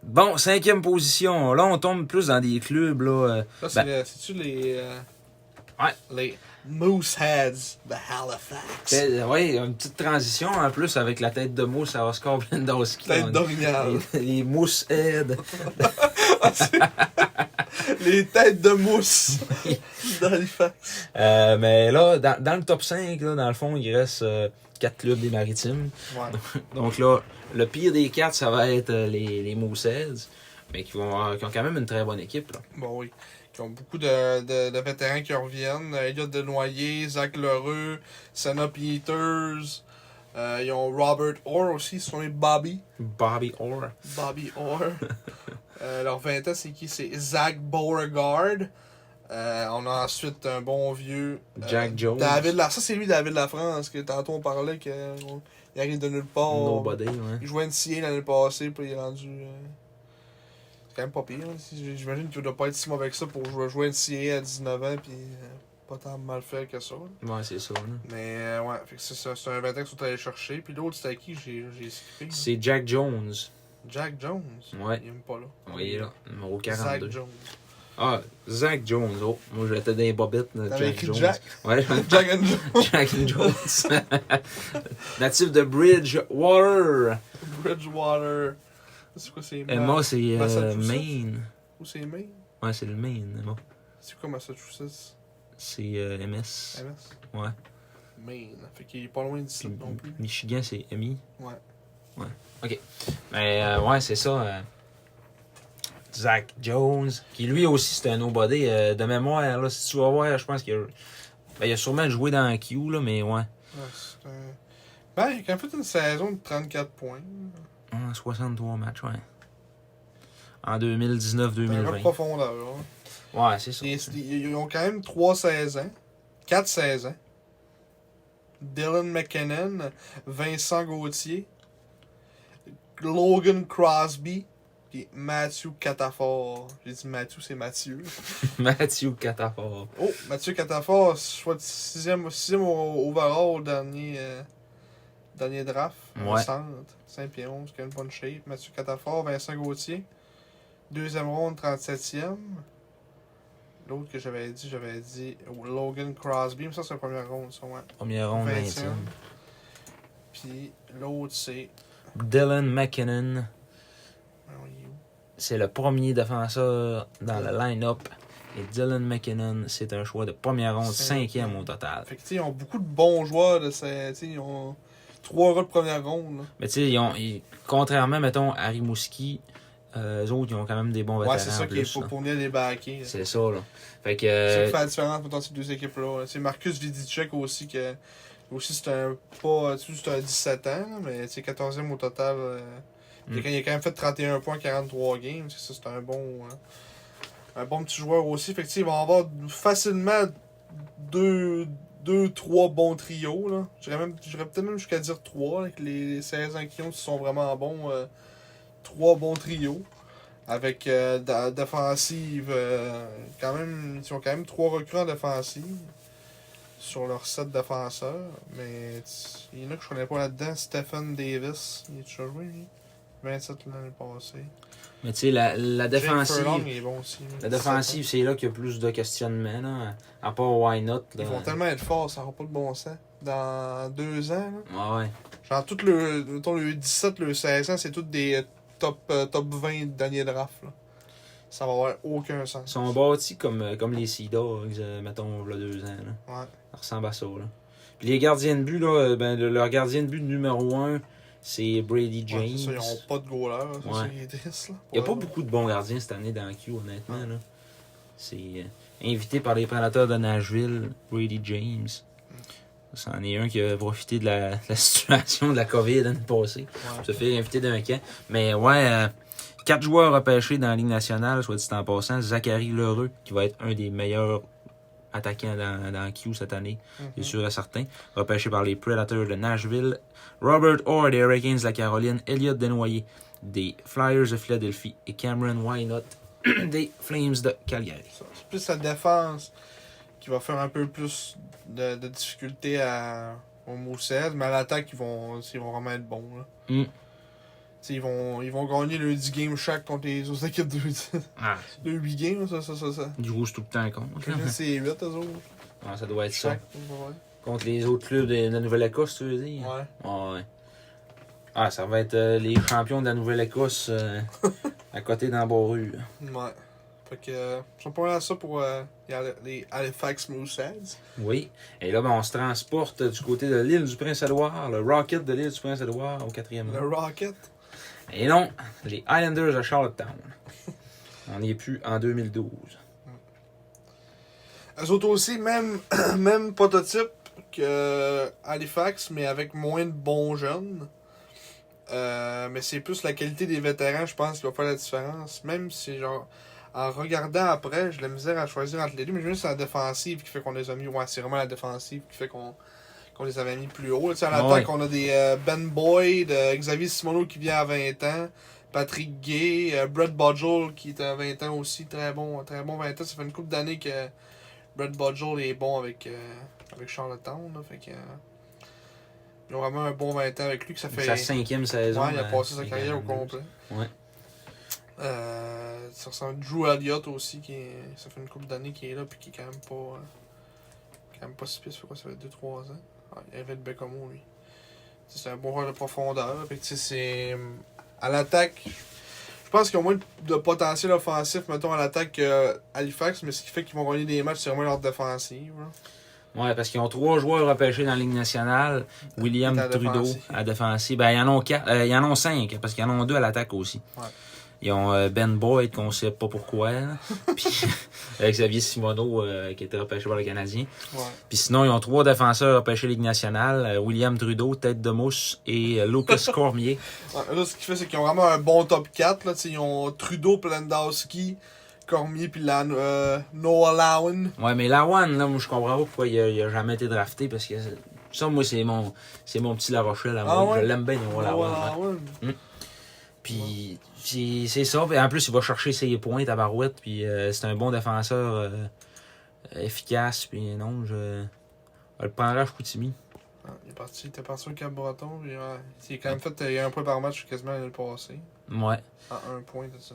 Bon, 5e position. Là, on tombe plus dans des clubs, là. Là, c'est-tu les. Ouais. Les Mooseheads de Halifax. Ouais, une petite transition en plus avec la tête de mousse à Oscar Blendowski. Tête d'orignal. Les Mooseheads. Les têtes de mousse d'Halifax. Mais là, dans le top 5, là, dans le fond, il reste 4 clubs des Maritimes. Ouais. Donc là, le pire des 4, ça va être les Mooseheads, mais qui ont quand même une très bonne équipe. Là. Bon, oui. Qui ont beaucoup de vétérans qui reviennent. Elliot Desnoyers, Zach Lheureux, Senna Peters. Ils ont Robert Orr aussi, ils sont les Bobby. Bobby Orr. Bobby Orr. Leur 20 ans, c'est qui? C'est Zach Beauregard. On a ensuite un bon vieux... Jack Jones. Ça, c'est lui, David Lafrance, que tantôt on parlait qu'il arrive de nulle part. Nobody, ouais. Il jouait NCA l'année passée, puis il est rendu... C'est quand même pas pire. J'imagine qu'il doit pas être si mauvais que ça pour jouer NCA à 19 ans, puis pas tant mal fait que ça. Là. Ouais, c'est ça. Là. Mais ouais, fait que c'est un 20 ans qu'ils sont allés chercher. Puis l'autre, c'était à qui j'ai skippé? C'est Jack Jones. Jack Jones. Ouais. Il est même pas là. Oui, là, numéro Zach 42. Jones. Ah, Zach Jones. Oh, moi, j'étais dans les bobettes. T'avais Jack écrit Jones. Jack? Ouais, Jack and Jones. Jack and Jones. Natif de Bridgewater. Bridgewater. C'est quoi, c'est Emma, c'est Massachusetts? Maine. Où c'est Maine? Ouais, c'est le Maine, Emma. C'est quoi Massachusetts? C'est MS. MS? Ouais. Maine. Fait qu'il est pas loin d'ici Puis non plus. Michigan, c'est MI. Ouais. Ouais. OK. Mais ouais, c'est ça. Zach Jones, qui lui aussi, c'était un nobody. De mémoire, là, si tu vas voir, je pense qu'il a... Ben, il a sûrement joué dans Q, là, mais ouais. Ouais, c'est un... Ben, il a quand même fait une saison de 34 points. 63 matchs, ouais. En C'est un 2019-2020. peu de profondeur. Hein. Ouais, c'est ça. Ils ont quand même 3 saisons. 4 saisons. Dylan McKinnon, Vincent Gauthier, Logan Crosby, et Matthew Catafort. J'ai dit Matthew, c'est Mathieu. Mathieu Catafort. Oh, Mathieu Catafort, choix de 6e overall, dernier draft. Ouais. Centre, 5 11, quand même pas une shape. Mathieu Catafort, Vincent Gauthier. 2e ronde, 37e. L'autre que j'avais dit Logan Crosby, mais ça c'est la première ronde, ça, ouais. Première ronde, 20e. Puis l'autre c'est. Dylan McKinnon. Alors, il est où? C'est le premier défenseur dans le line-up Et Dylan McKinnon, c'est un choix de première ronde, 5e au total. Fait que, ils ont beaucoup de bons joueurs. Ils ont 3 gars de première ronde. Là. Mais tu sais, contrairement, mettons, à Rimouski, eux autres, ils ont quand même des bons vétérans. Ouais, c'est ça qu'il faut pour venir les backer. C'est ça, là. Fait que. C'est qui fait la différence entre ces deux équipes-là. C'est Marcus Vidicek aussi, que aussi c'est un 17 ans, mais c'est 14e au total. Il a quand même fait 31 points, 43 games. Ça, c'est un bon petit joueur aussi. Fait que, ils vont avoir facilement 2-3 bons trios. Là. J'irais peut-être même jusqu'à dire 3, avec les 16 ans qui sont vraiment bons. 3 bons trios. Avec défensive, quand même, ils ont quand même 3 recrues en défensive sur leur 7 défenseurs. Mais il y en a que je connais pas là-dedans. Stephen Davis, il est toujours joué, lui. 27 l'année passée. Mais tu sais, la défensive. Furlong, il est bon aussi. La défensive, c'est là qu'il y a plus de questionnements, là. À part Why Not. Là. Ils vont tellement être forts, ça n'aura pas de bon sens. Dans 2 ans, là. Ouais. Genre, tout le 17, le 16 ans, c'est tous des top 20 dernier draft, là. Ça va avoir aucun sens. Ils sont bâtis comme les Sea Dogs, mettons, il y a 2 ans. Là. Ouais. Ça ressemble à ça. Là. Puis les gardiens de but, là, leur gardien de but numéro 1, c'est Brady James. Ouais, c'est ça, ils n'ont pas de goaler. C'est ça qui est triste. Là. Il n'y a pas beaucoup de bons gardiens cette année dans le Q, honnêtement. Là. C'est invité par les Prédateurs de Nashville, Brady James. C'en est un qui a profité de la situation de la COVID l'année passée. Ouais. Se fait inviter d'un camp. Mais ouais, 4 joueurs repêchés dans la Ligue nationale, soit dit en passant. Zachary Lheureux, qui va être un des meilleurs attaquants dans Q cette année, c'est sûr et certain. Repêché par les Predators de Nashville. Robert Orr des Hurricanes de la Caroline. Elliott Desnoyers des Flyers de Philadelphie. Et Cameron Wynot des Flames de Calgary. C'est plus la défense qui va faire un peu plus de difficulté au Moussed, mais à l'attaque, ils vont vraiment être bons. Là. Ils vont gagner le 10 games chaque contre les autres équipes de 8 games, ça. Ils jouent tout le temps contre. C'est 8 eux autres. Ouais, ça doit être Chaque, ça. ouais. Contre les autres clubs de la Nouvelle-Écosse, tu veux dire? Ouais. Ouais. Ah, ça va être les champions de la Nouvelle-Écosse à côté d'Amboru. Ouais. Fait que, je pas mal à ça pour les Halifax Mooseheads. Oui. Et là, ben, on se transporte du côté de l'île du Prince-Édouard, le Rocket de l'île du Prince-Édouard au 4e Le rang. Rocket. Et non, les Islanders de Charlottetown. On n'y est plus en 2012. Eux autres aussi, même prototype que Halifax, mais avec moins de bons jeunes. Mais c'est plus la qualité des vétérans, je pense, qui va faire la différence. Même si, genre, en regardant après, j'ai la misère à choisir entre les deux, mais juste la défensive qui fait qu'on les a mis. Ouais, c'est vraiment la défensive qui fait qu'on les avait mis plus haut. À l'attaque, on a des Ben Boyd, Xavier Simoneau qui vient à 20 ans, Patrick Gay, Brett Budgell qui est à 20 ans aussi, très bon 20 ans. Ça fait une couple d'années que Brett Budgell est bon avec Charlottetown. Là, fait que, ils ont vraiment un bon 20 ans avec lui. Que ça fait sa 5e saison. Ouais, il a passé sa carrière au complet. Ouais. Ça ressemble à Drew Elliott aussi, ça fait une couple d'années qu'il est là, puis qui est quand même pas si pire. Ça fait quoi, ça fait 2-3 ans? Ouais, il avait le Bécomo, lui. C'est un bon joueur de profondeur. Fait que, c'est à l'attaque, je pense qu'ils ont moins de potentiel offensif, mettons, à l'attaque qu'Halifax, mais ce qui fait qu'ils vont gagner des matchs, c'est vraiment leur défensive. Là. Ouais, parce qu'ils ont 3 joueurs repêchés dans la Ligue nationale. William Trudeau à défensive. Ben, ils en ont 5, parce qu'ils en ont 2 à l'attaque aussi. Ouais. Ils ont Ben Boyd, qu'on sait pas pourquoi. Puis Xavier Simoneau, qui était repêché par le Canadien. Ouais. Puis sinon, ils ont 3 défenseurs repêchés Ligue nationale. William Trudeau, Tête de Mousse et Lucas Cormier. Ouais, là, ce qui fait, c'est qu'ils ont vraiment un bon top 4. Là, ils ont Trudeau, Plandowski, Cormier, puis Noah Lowen. Ouais, mais Lawan, là, moi, je comprends pas pourquoi il a jamais été drafté, parce que ça, moi, c'est mon petit La Rochelle à moi. Ouais? Je l'aime bien, Noah Lawan. Puis c'est ça. Puis en plus, il va chercher ses points, tabarouette. Puis c'est un bon défenseur efficace. Puis non, je le prendrai à Chicoutimi. Il était parti au Cap-Breton. Puis, il a quand même fait il y a un point par match quasiment l'année passée. Ouais. À 1 point de ça.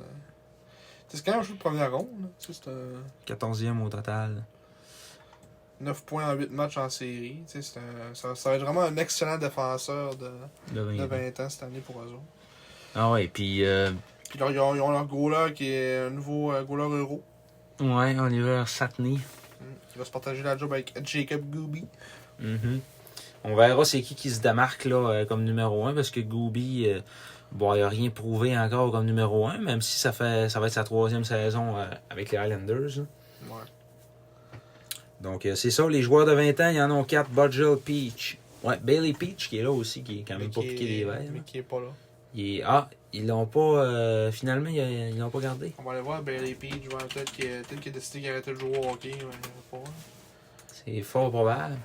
C'est quand même un jeu de première ronde. C'est 14e au total. 9 points en 8 matchs en série. Ça va être vraiment un excellent défenseur de 20 ans cette année pour eux autres. Ah ouais, puis... Puis là, ils ont leur goaler qui est un nouveau goaler euro. Ouais, Oliver Satney. Qui va se partager la job avec Jacob Gooby. Mm-hmm. On verra c'est qui se démarque là, comme numéro 1 parce que Gooby, bon, il n'a rien prouvé encore comme numéro 1, même si ça va être sa 3e saison avec les Highlanders. Là. Ouais. Donc, c'est ça, les joueurs de 20 ans, il y en a 4. Budgel Peach. Ouais, Bailey Peach qui est là aussi, qui est quand même pas piqué des verres. Mais qui est pas là. Ils l'ont pas. Finalement, ils l'ont pas gardé. On va aller voir Bailey Peach. Peut-être qu'il a décidé qu'il arrêtait de jouer au hockey. Mais pas. C'est fort probable.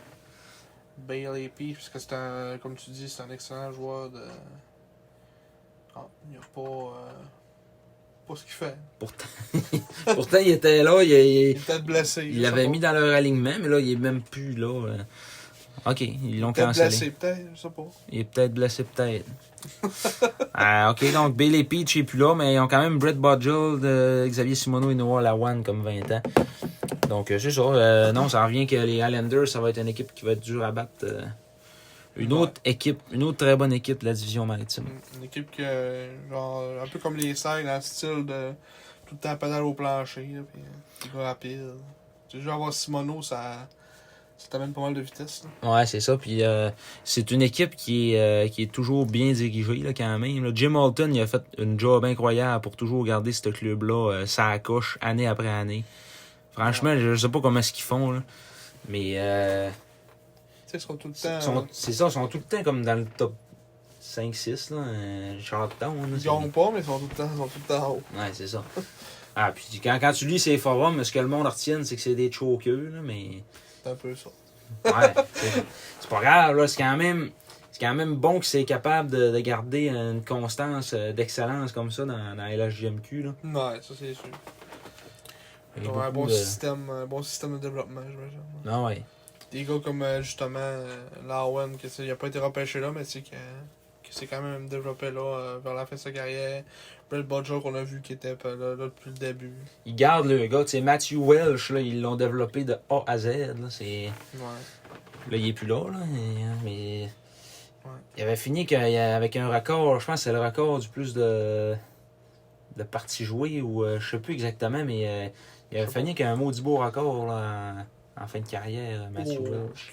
Bailey Peach, parce que comme tu dis, c'est un excellent joueur de. Ah, il n'y a pas ce qu'il fait. Pourtant, il était là. Il était blessé. Il l'avait mis dans leur alignement, mais là, il est même plus là. Ok, ils l'ont cancellé. Blessé, peut-être, je sais pas. Il est peut-être blessé, peut-être. Ok, donc Bailey Peach est plus là, mais ils ont quand même Brett Budgel, Xavier Simoneau et Noah Lawan comme 20 ans. Donc, c'est ça. Non, ça revient que les Highlanders, ça va être une équipe qui va être dure à battre. Une autre très bonne équipe de la division maritime. Une équipe genre, un peu comme les Sags, dans le style de tout le temps pédale au plancher, là, puis rapide. Tu sais, avoir Simoneau, ça t'amène pas mal de vitesse. Là. Ouais, c'est ça. Puis c'est une équipe qui est toujours bien dirigée là, quand même. Là. Jim Holton, il a fait une job incroyable pour toujours garder ce club-là, ça coche année après année. Franchement, je sais pas comment est-ce qu'ils font, là. Mais tu sais, ils sont tout le temps. C'est ça, ils sont tout le temps comme dans le top 5-6, là. Charlottetown. Ils gagnent pas, mais ils sont tout le temps en haut. Ouais, c'est ça. Ah, puis quand tu lis ces forums, ce que le monde retienne, c'est que c'est des chokers, là, mais. C'est un peu ça. Ouais, c'est pas grave, là. C'est quand même bon que c'est capable de garder une constance d'excellence comme ça dans la LHJMQ, là. Ouais, ça c'est sûr. Ils ont un bon système de développement, j'imagine. Ah ouais. Des gars comme justement Lawan, il a pas été repêché là, mais tu sais que s'est quand même développé là vers la fin de sa carrière. Brett Budgel qu'on a vu qui était là depuis le début. Ils gardent le gars, tu sais, Matthew Welsh, là, ils l'ont développé de A à Z. Là, c'est... Ouais. Là, il est plus là, mais ouais. Il avait fini avec un record, je pense que c'est le record du plus de parties jouées, ou je sais plus exactement, mais il avait fini avec un maudit beau record là, en fin de carrière, Matthew Welsh.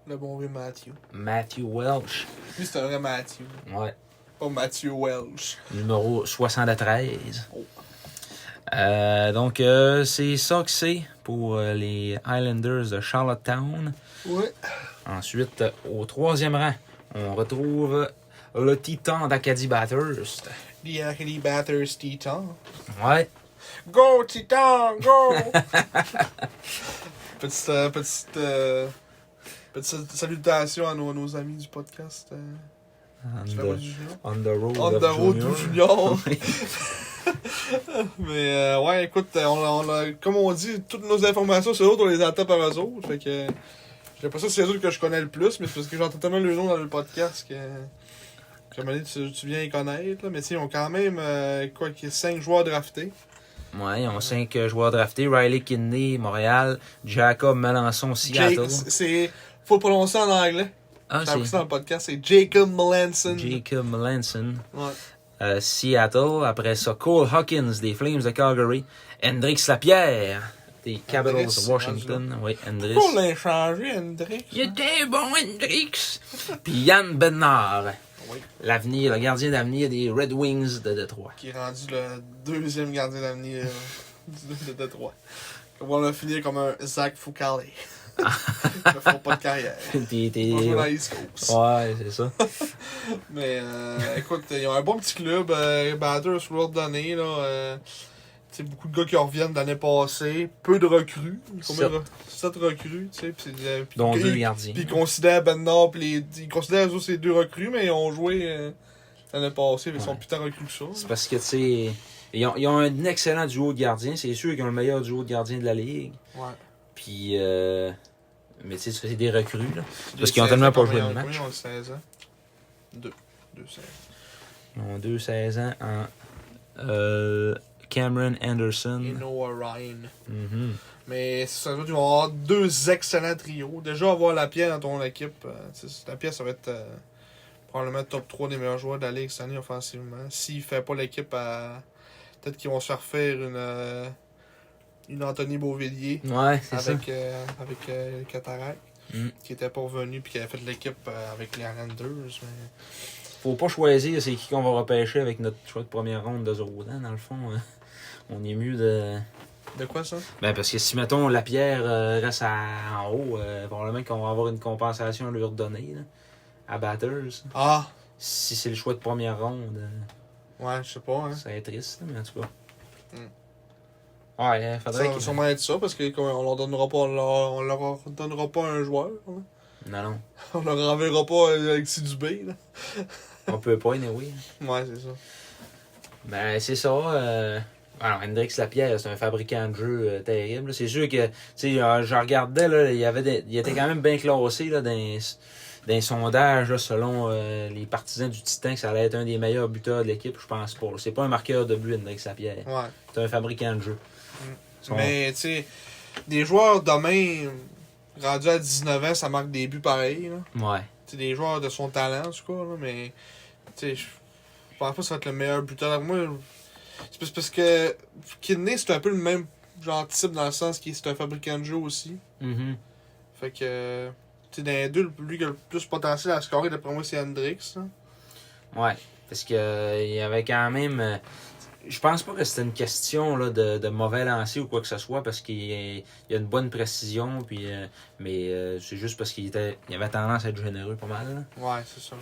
Le bon vieux Matthew. Matthew Welsh. Lui, c'est un vrai Matthew. Ouais. Pas Matthew Welsh. Numéro 73. Oh. Donc, c'est ça que c'est pour les Highlanders de Charlottetown. Ouais. Ensuite, au 3e rang, on retrouve le Titan d'Acadie Bathurst. The Acadie Bathurst Titan. Ouais. Go, Titan, go! Petite salutation à nos amis du podcast. On the road to Junior. Mais ouais, écoute, comme on dit, toutes nos informations, c'est eux autres, on les attend par eux autres. Fait que j'ai pas ça, c'est eux autres que je connais le plus, mais c'est parce que j'entends tellement le nom dans le podcast que tu viens y connaître. Là. Mais tu sais, ils ont quand même 5 joueurs draftés. Ouais, ils ont 5 joueurs draftés. Riley Kidney, Montréal. Jacob Melançon, Seattle. Faut le prononcer en anglais. J'ai appris ça dans le podcast. C'est Jacob Melanson. Jacob Melanson. Ouais. Seattle. Après ça, Cole Hawkins des Flames de Calgary. Hendrix Lapierre des Capitals de Washington. Oui, Hendrix. Pourquoi on l'a changé, Hendrix? Il était bon, Hendrix. Puis Yann Bednar. Oui. Le gardien d'avenir des Red Wings de Détroit. Qui est rendu le 2e gardien d'avenir de Détroit. On va finir comme un Zach Fucale. Ils ne font pas de carrière. Ils vont jouer dans l'East Coast. Ouais, c'est ça. Mais écoute, ils ont un bon petit club. Bathurst, World d'année. Beaucoup de gars qui reviennent de l'année passée. Peu de recrues. 7 recrues. Dont 2 gardiens. Puis ils considèrent Bednar. Ils considèrent eux ces 2 recrues, mais ils ont joué l'année passée. Ils sont putain recrues que ça. C'est parce que, tu sais, ils ont un excellent duo de gardiens. C'est sûr qu'ils ont le meilleur duo de gardiens de la ligue. Ouais. Puis, mais tu sais, c'est des recrues, là. Parce qu'ils ont tellement pas joué de match. Ils ont 16 ans. 2 16 ans. Ils ont 2 16 ans en Cameron Anderson. Et Noah Ryan. Mm-hmm. Mais c'est ça, ils vont avoir 2 excellents trios. Déjà, avoir Lapierre dans ton équipe, Lapierre, ça va être probablement top 3 des meilleurs joueurs de la ligue cette année offensivement. S'il fait pas l'équipe à. Peut-être qu'ils vont se faire faire une Anthony Beauvillier Ouais, c'est ça. avec Cataract, qui était pas revenu puis qui avait fait de l'équipe avec les Islanders. Mais... Faut pas choisir c'est qui qu'on va repêcher avec notre choix de première ronde de Zodan, dans le fond. On est mieux de. De quoi ça? Ben parce que si mettons Lapierre reste en haut, probablement qu'on va avoir une compensation à lui redonner là, à Batters. Ah! Si c'est le choix de première ronde, Ouais, je sais pas, hein. ça serait triste, mais en tout cas. Mm. Ouais, faudrait Ça va qu'il. sûrement être ça parce qu'on leur donnera pas on leur donnera pas un joueur. Hein. Non. On leur enverra pas Alexis Dubé. Là. On peut pas, anyway. Ouais, c'est ça. Ben, c'est ça. Alors, Hendrix Lapierre, c'est un fabricant de jeux terrible. C'est sûr que, tu sais, je regardais, là, il était quand même bien classé là, dans les sondages, là, selon les partisans du Titan, que ça allait être un des meilleurs buteurs de l'équipe. Je pense pas. C'est pas un marqueur de but, Hendrix Lapierre. Ouais. C'est un fabricant de jeux. Mais, tu sais, des joueurs demain, rendus à 19 ans, ça marque des buts pareils. Là. Ouais. Tu sais, des joueurs de son talent, en tout cas, là, mais, tu sais, je pense pas que ça va être le meilleur buteur. Moi, c'est parce que Kidney, c'est un peu le même genre type dans le sens qu'il c'est un fabricant de jeu aussi. Mm-hmm. Fait que, tu sais, dans les deux, lui qui a le plus potentiel à scorer, d'après moi, c'est Hendrix. Là. Ouais. Parce que il y avait quand même. Je pense pas que c'était une question là, de mauvais lancer ou quoi que ce soit parce qu'il y a une bonne précision. Puis, mais c'est juste parce il avait tendance à être généreux pas mal. Là. Ouais, c'est ça.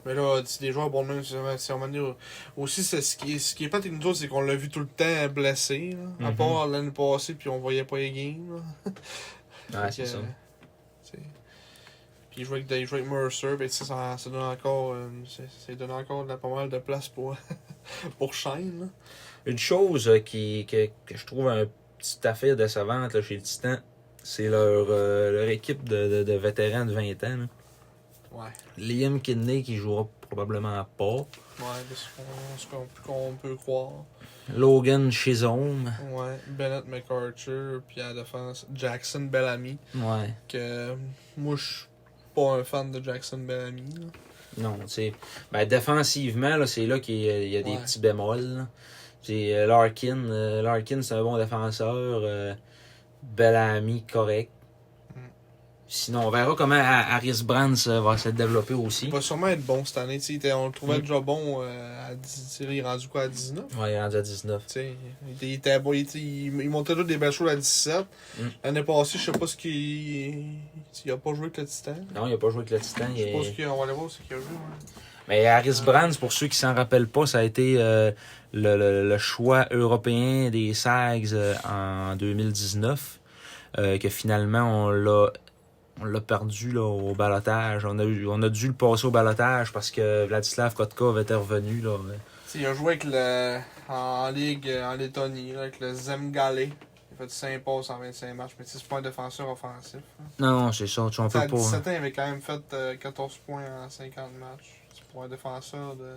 Mais là, c'est des joueurs, bon, même, c'est à un moment donné, aussi, ce qui est pas avec nous autres, c'est qu'on l'a vu tout le temps blessé. Là, à part l'année passée, puis on voyait pas les games. Là. Ouais, c'est ça. Puis il jouait avec Mercer, ben, ça donne encore, ça donne encore pas mal de place pour, pour Shane. Là. Une chose que je trouve un petit affaire décevante là, chez le Titan, c'est leur équipe de vétérans de 20 ans. Là. Ouais. Liam Kidney qui jouera probablement pas. Ouais, ce qu'on peut croire. Logan Chisholm. Ouais, Bennett McArthur, puis à la défense, Jackson Bellamy. Ouais. Que moi, je suis pas un fan de Jackson Bellamy. Là. Non, tu sais. Ben, défensivement, là, c'est là qu'il y a des petits bémols. Là. C'est Larkin. Larkin, c'est un bon défenseur. Bellamy, correct. Sinon, on verra comment Harris Brands va se développer aussi. Il va sûrement être bon cette année. On le trouvait déjà bon à 10. Il est rendu quoi à 19? Ouais, il est rendu à 19. Il était bon. Il montait toutes des belles choses à 17. L'année passée, je sais pas ce qu'il. Il a pas joué avec le Titan. Non, il a pas joué avec le Titan. Je sais pas ce qu'il on va aller voir ce qu'il a joué. Ouais. Mais Harris Brands, pour ceux qui s'en rappellent pas, ça a été le choix européen des Sags en 2019. Que finalement, on l'a perdu là, au balotage. On a dû le passer au balotage parce que Vladislav Kotkov était revenu. Là. Il a joué avec en Ligue en Lettonie, là, avec le Zemgale. Il a fait 5 passes en 25 matchs, mais c'est pas un défenseur offensif. Hein. Non, c'est ça. On peut pas. À 17 ans, il avait quand même fait 14 points en 50 matchs. C'est pour un défenseur de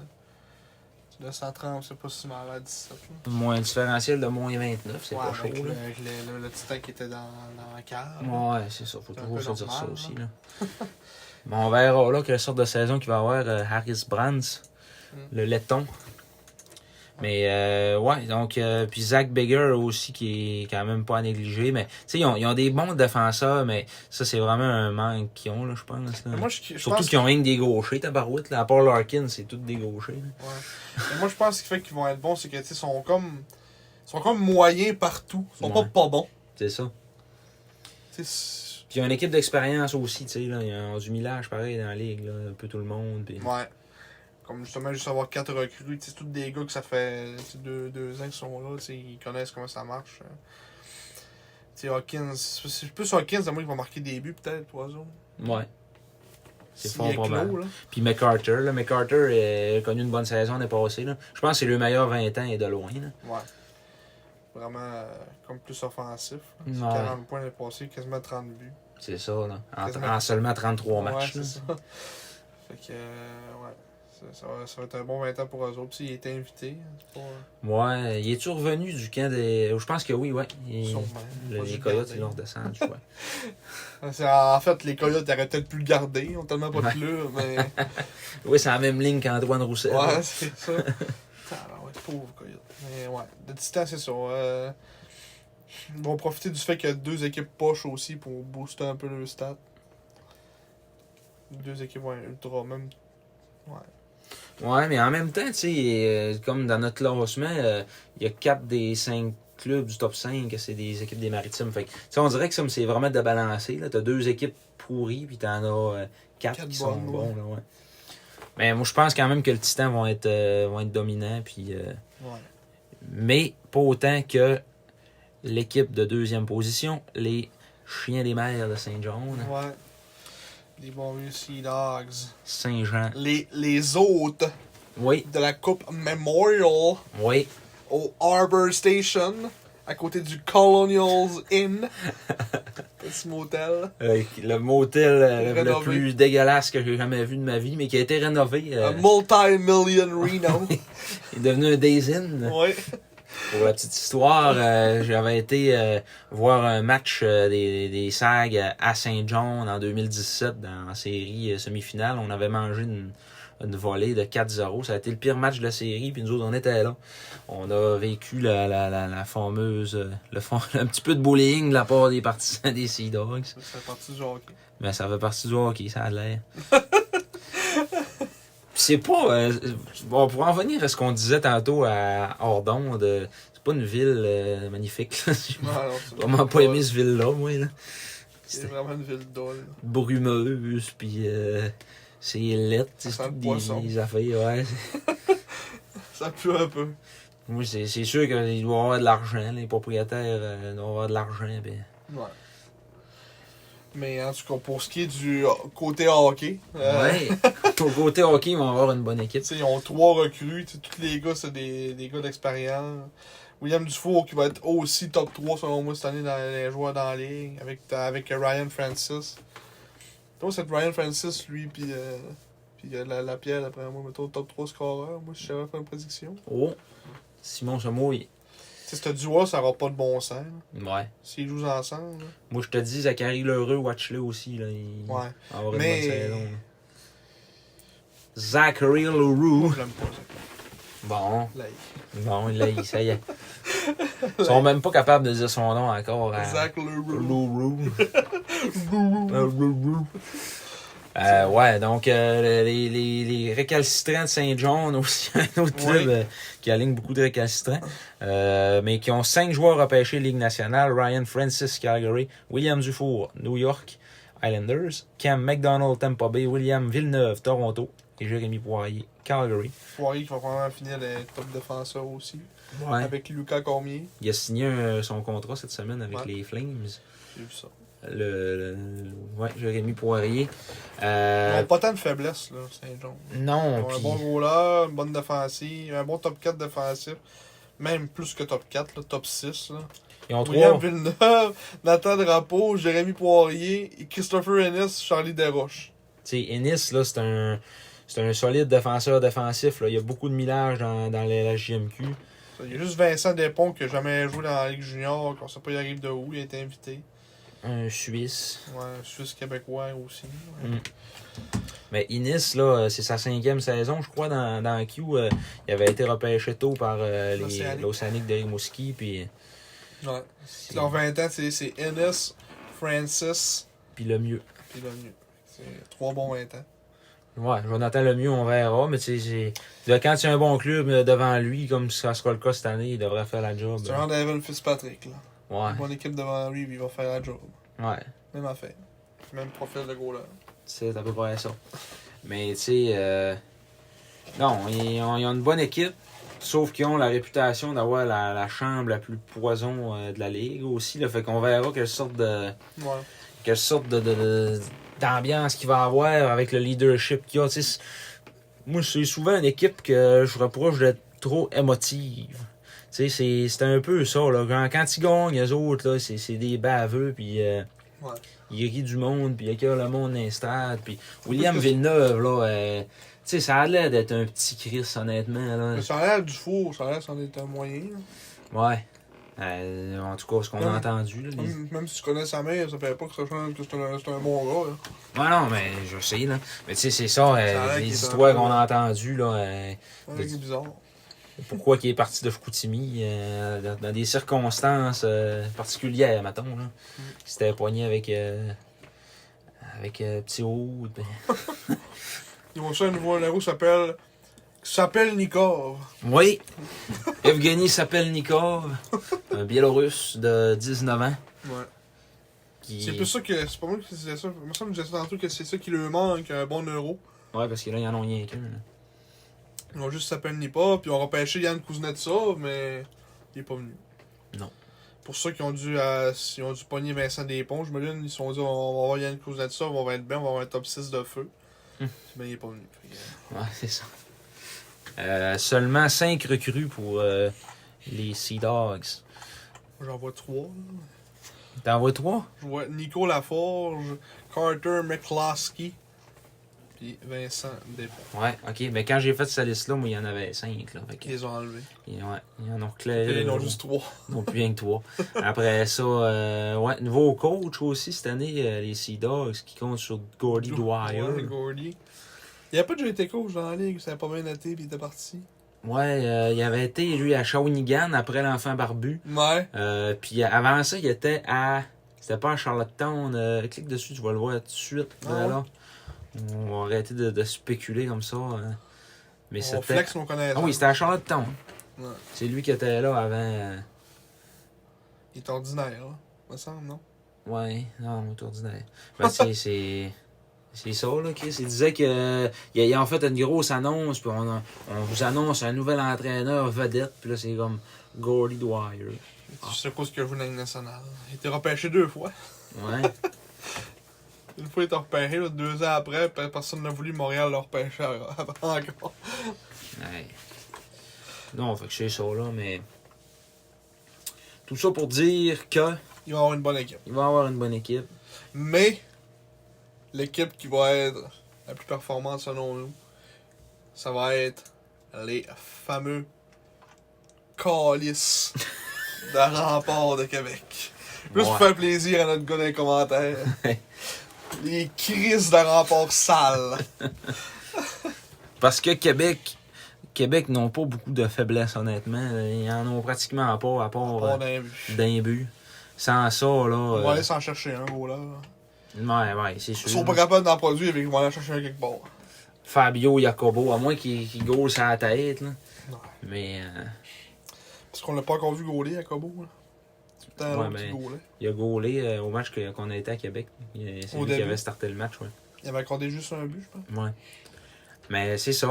130, c'est pas si mal à 17. Là. Moins différentiel de moins 29, c'est pas chaud. Avec là. le Titan qui était dans la cave. Ouais, c'est ça. Faut toujours se dire ça normal, aussi. Là. Mais on verra là quelle sorte de saison qu'il va avoir Harris Brands, le laiton. Mais ouais, donc puis Zach Bigger aussi qui est quand même pas à négliger. Mais tu sais, ils ont des bons défenseurs, mais ça c'est vraiment un manque qu'ils ont, là, je pense. Là. Moi, je surtout qu'ils ont rien que des gauchers, tabarouette, là. À part Larkin, c'est tous des gauchers. Là. Ouais. Mais moi je pense qu'il fait qu'ils vont être bons, c'est que ils sont comme moyens partout. Ils sont pas bons. C'est ça. Puis il y a une équipe d'expérience aussi, tu sais, là. Il y a du millage pareil dans la ligue, là. Un peu tout le monde. Pis... Ouais. Comme justement, juste avoir 4 recrues, c'est tous des gars que ça fait 2 ans qu'ils sont là, ils connaissent comment ça marche. Hawkins, c'est plus Hawkins, à moi, qui va marquer des buts peut-être, oiseau. Ouais. C'est fort probable. Puis McArthur, là. McArthur a connu une bonne saison l'année passée, là. Je pense que c'est le meilleur 20 ans et de loin, là. Ouais. Vraiment, comme plus offensif. Ouais. 40 points l'année passée, quasiment 30 buts. C'est ça, là. En seulement 33 matchs, ouais, là. c'est ça. Fait que, ouais. Ça va être un bon 20 ans pour eux autres. Puis il était invité. Pas... Ouais, il est-tu revenu du camp des. Je pense que oui, ouais. Les Coyotes, ils l'ont redescendu, ouais. En fait, les Coyotes, ils auraient peut-être pu le garder. Ils ont tellement pas de club, mais. Oui, c'est la même ligne qu'Antoine Roussel. Ouais, là. c'est ça. Alors, ouais, pauvre Coyote. Mais ouais, de distance, c'est ça. Ils vont profiter du fait qu'il y a 2 équipes poches aussi pour booster un peu le stat. 2 équipes ultra, même. Ouais. Ouais, mais en même temps, tu sais, comme dans notre classement, il y a 4 des 5 clubs du top 5 que c'est des équipes des Maritimes. Fait que, tu sais, on dirait que c'est vraiment débalancé. Là. T'as 2 équipes pourries, puis t'en as 4 qui sont bons. Là, ouais. Mais moi, je pense quand même que le Titan vont être dominants. Puis, Ouais. mais pas autant que l'équipe de 2e position, les Chiens des Mers de Saint-John. Ouais. Les bons Sea Dogs. Saint-Jean. Les autres Oui, de la Coupe Memorial oui. au Harbour Station, à côté du Colonials Inn. Petit motel. Le motel le Rénové. plus dégueulasse que j'ai jamais vu de ma vie, mais qui a été rénové. Un multi-million Reno. Il est devenu un Days Inn. Ouais. Pour la petite histoire, j'avais été voir un match des SAG à Saint-John en 2017 dans la série semi-finale. On avait mangé une volée de 4-0. Ça a été le pire match de la série, puis nous autres, on était là. On a vécu la fameuse... un petit peu de bullying de la part des partisans des Sea Dogs. Ça fait partie du hockey. Mais ça fait partie du hockey, ça a l'air. C'est pas... bon, pour en venir à ce qu'on disait tantôt à Ordon, c'est pas une ville magnifique. Là. J'ai Non, c'est vraiment pas aimé ce ville-là, moi. Là. C'est vraiment une ville d'ol. Brumeuse, puis c'est laid. C'est sent le toutes poisson. des affaires, ouais. Ça pue un peu. Moi, c'est sûr qu'il doit y avoir de l'argent. Les propriétaires doivent avoir de l'argent. Ben. Ouais. Mais en tout cas, pour ce qui est du côté hockey, Ouais. Au côté hockey, ils vont avoir une bonne équipe. ils ont 3 recrues. Tous les gars, c'est des gars d'expérience. William Dufour qui va être aussi top 3 selon moi cette année dans les joueurs dans la ligue avec Ryan Francis. Donc c'est Ryan Francis, lui, puis la Pierre, d'après moi, mettons top 3 scoreur. Moi, si j'avais fait une prédiction. Oh, Simon se mouille. Tu sais, ce duo, ça n'aura pas de bon sens. Ouais. S'ils jouent ensemble. Là. Moi, je te dis, Zachary Lheureux, watch-le aussi. Là. Il Ouais. va avoir une Mais- bonne saison. Là. Zachary Moi, Lheureux. je l'aime pas, ça. Bon, Like. bon, là, ça y est. Ils sont même pas capables de dire son nom encore. Zach Leroux. Lheureux. Ouais, donc les récalcitrants de Saint-John, aussi un autre club qui aligne beaucoup de récalcitrants, mais qui ont 5 joueurs repêchés Ligue nationale: Ryan Francis, Calgary; William Dufour, New York Islanders; Cam McDonald, Tampa Bay; William Villeneuve, Toronto; et Jérémy Poirier, Calgary. Poirier qui va probablement finir les top défenseurs aussi. Ouais. Avec Lucas Cormier. Il a signé son contrat cette semaine avec les Flames. J'ai vu ça. Ouais, Jérémy Poirier. Ils n'ont pas tant de faiblesse, là, Saint-John. Non, Ils ont un bon goaler, une bonne défensive, un bon top 4 défensif. Même plus que top 4, là, top 6. Là. ils ont William 3. Villeneuve, Nathan Drapeau, Jérémy Poirier et Christopher Ennis, Charlie Desroches. Tu sais, Ennis, là, c'est un solide défenseur défensif. Là. Il y a beaucoup de millage dans la JMQ. Il y a juste Vincent Despont qui n'a jamais joué dans la Ligue junior, qu'on ne sait pas il arrive de où, il a été invité. Un Suisse. Ouais, Suisse québécois aussi. Ouais. Mais Ennis, là, c'est sa 5e saison, je crois, dans Q. Il avait été repêché tôt par l'Océanique de Rimouski. Puis Ouais. En 20 ans, c'est Ennis, Francis, le mieux. puis le mieux. C'est 3 bons 20 ans. Ouais, Jonathan Lemieux, on verra. Mais tu sais, quand il y a un bon club devant lui, comme ça sera le cas cette année, il devrait faire la job. C'est un d'Evan Fitzpatrick. Là. Ouais. Une bonne équipe devant lui, puis il va faire la job. Ouais. Même affaire. Même profil de goaler. C'est à peu près ça. Mais tu sais, non, ils ont une bonne équipe, sauf qu'ils ont la réputation d'avoir la chambre la plus poison de la ligue aussi. Là, fait qu'on verra quelle sorte d'ambiance qu'il va avoir avec le leadership qu'il y a. T'sais, moi, c'est souvent une équipe que je reproche d'être trop émotive. C'est un peu ça. Là. Quand ils gagnent, eux autres, là, c'est des baveux. Puis, ils rient du monde, puis il y a le monde dans les stades. Puis William Villeneuve, là, ça a l'air d'être un petit Chris, honnêtement. Là. Mais ça a l'air du four, ça a l'air c'en est un moyen. Là. Ouais. En tout cas, ce qu'on a entendu. Là, même si tu connais sa mère, ça fait pas que c'est un bon gars. Là. Ouais, non, mais je sais. Là. Mais tu sais, c'est ça, les histoires qu'on a entendues. Là, C'est bizarre. pourquoi il est parti de Chicoutimi, dans des circonstances particulières, mettons. Là. Il s'était poigné avec Petit Haut. Ils vont ça, un nouveau héros s'appelle Nikov. Oui, Evgeny Sapelnikov, un Biélorusse de 19 ans. Ouais. Qui... C'est plus ça que. C'est pas moi qui disais ça. Moi, ça me disait tantôt que c'est ça qui lui manque, un bon euro. Ouais, parce que là, ils en ont rien qu'un. Ils vont juste s'appeler pas, puis on va repêcher Yann Kuznetsov, mais il est pas venu. Non. Pour ceux qui ont dû pogner Vincent Desponts, j'imagine, ils se sont dit on va avoir Yann Kuznetsov, on va être bien, on va avoir un top 6 de feu. Mais il est pas venu. Ouais, c'est ça. Seulement 5 recrues pour les Sea Dogs. J'en vois 3. T'en vois 3? Je vois Nico Laforge, Carter McCloskey, puis Vincent Desponts. Ouais, ok. Mais quand j'ai fait cette liste-là, moi, il y en avait 5. Là, Ils les ont enlevés. ouais, ils en ont clairé. Ils en ont juste 3. Non plus rien que 3. Après ça, ouais, nouveau coach aussi cette année, les Sea Dogs, qui compte sur Gordy Dwyer. Ouais, Gordy. Il n'y a pas de été coach dans la ligue, ça n'a pas bien été, puis il était parti. Ouais, il avait été, lui, à Shawinigan après l'enfant barbu. Ouais. Puis avant ça, il était à... C'était pas à Charlottetown. Clique dessus, tu vas le voir tout de suite. Là. On va arrêter de spéculer comme ça. Mais On c'était... flex nos connaissances. Ah oui, c'était à Charlottetown. Ouais. C'est lui qui était là avant... Il est ordinaire, là. Me semble, non? Ouais, non, il est ordinaire. Ben, c'est ça, là, Chris. Il disait que il y a en fait une grosse annonce, puis on vous annonce un nouvel entraîneur vedette, puis là, c'est comme Gordy Dwyer. Je sais pas ce qu'il a joué dans la Ligue nationale. Il a été repêché 2 fois. Ouais. Une fois, il était repêché, là, 2 ans après, personne n'a voulu Montréal le repêcher encore. Ouais. Non, fait que c'est ça, là, mais... Tout ça pour dire que... Il va avoir une bonne équipe. Il va avoir une bonne équipe. Mais, l'équipe qui va être la plus performante selon nous, ça va être les fameux Calices de Rempart de Québec. Juste pour faire plaisir à notre gars dans les commentaires. Les crises de Rempart sales. Parce que Québec n'ont pas beaucoup de faiblesses, honnêtement. Ils en ont pratiquement pas, à part d'un but. Sans ça, là... On va aller s'en chercher un, gros, là. Ouais, c'est sûr. Ils sont pas capables d'en produire, mais ils vont aller chercher un quelque part. Fabio Jacobo, à moins qu'il goal sur la tête, là. Ouais. Mais... Parce qu'on l'a pas encore vu gauler à Cobo, là. Tout le temps, ouais, qui gaulait. il a gaulé au match qu'on a été à Québec. C'est lui qui avait starté le match, ouais. Il avait accordé juste un but, je pense. Ouais. Mais c'est ça,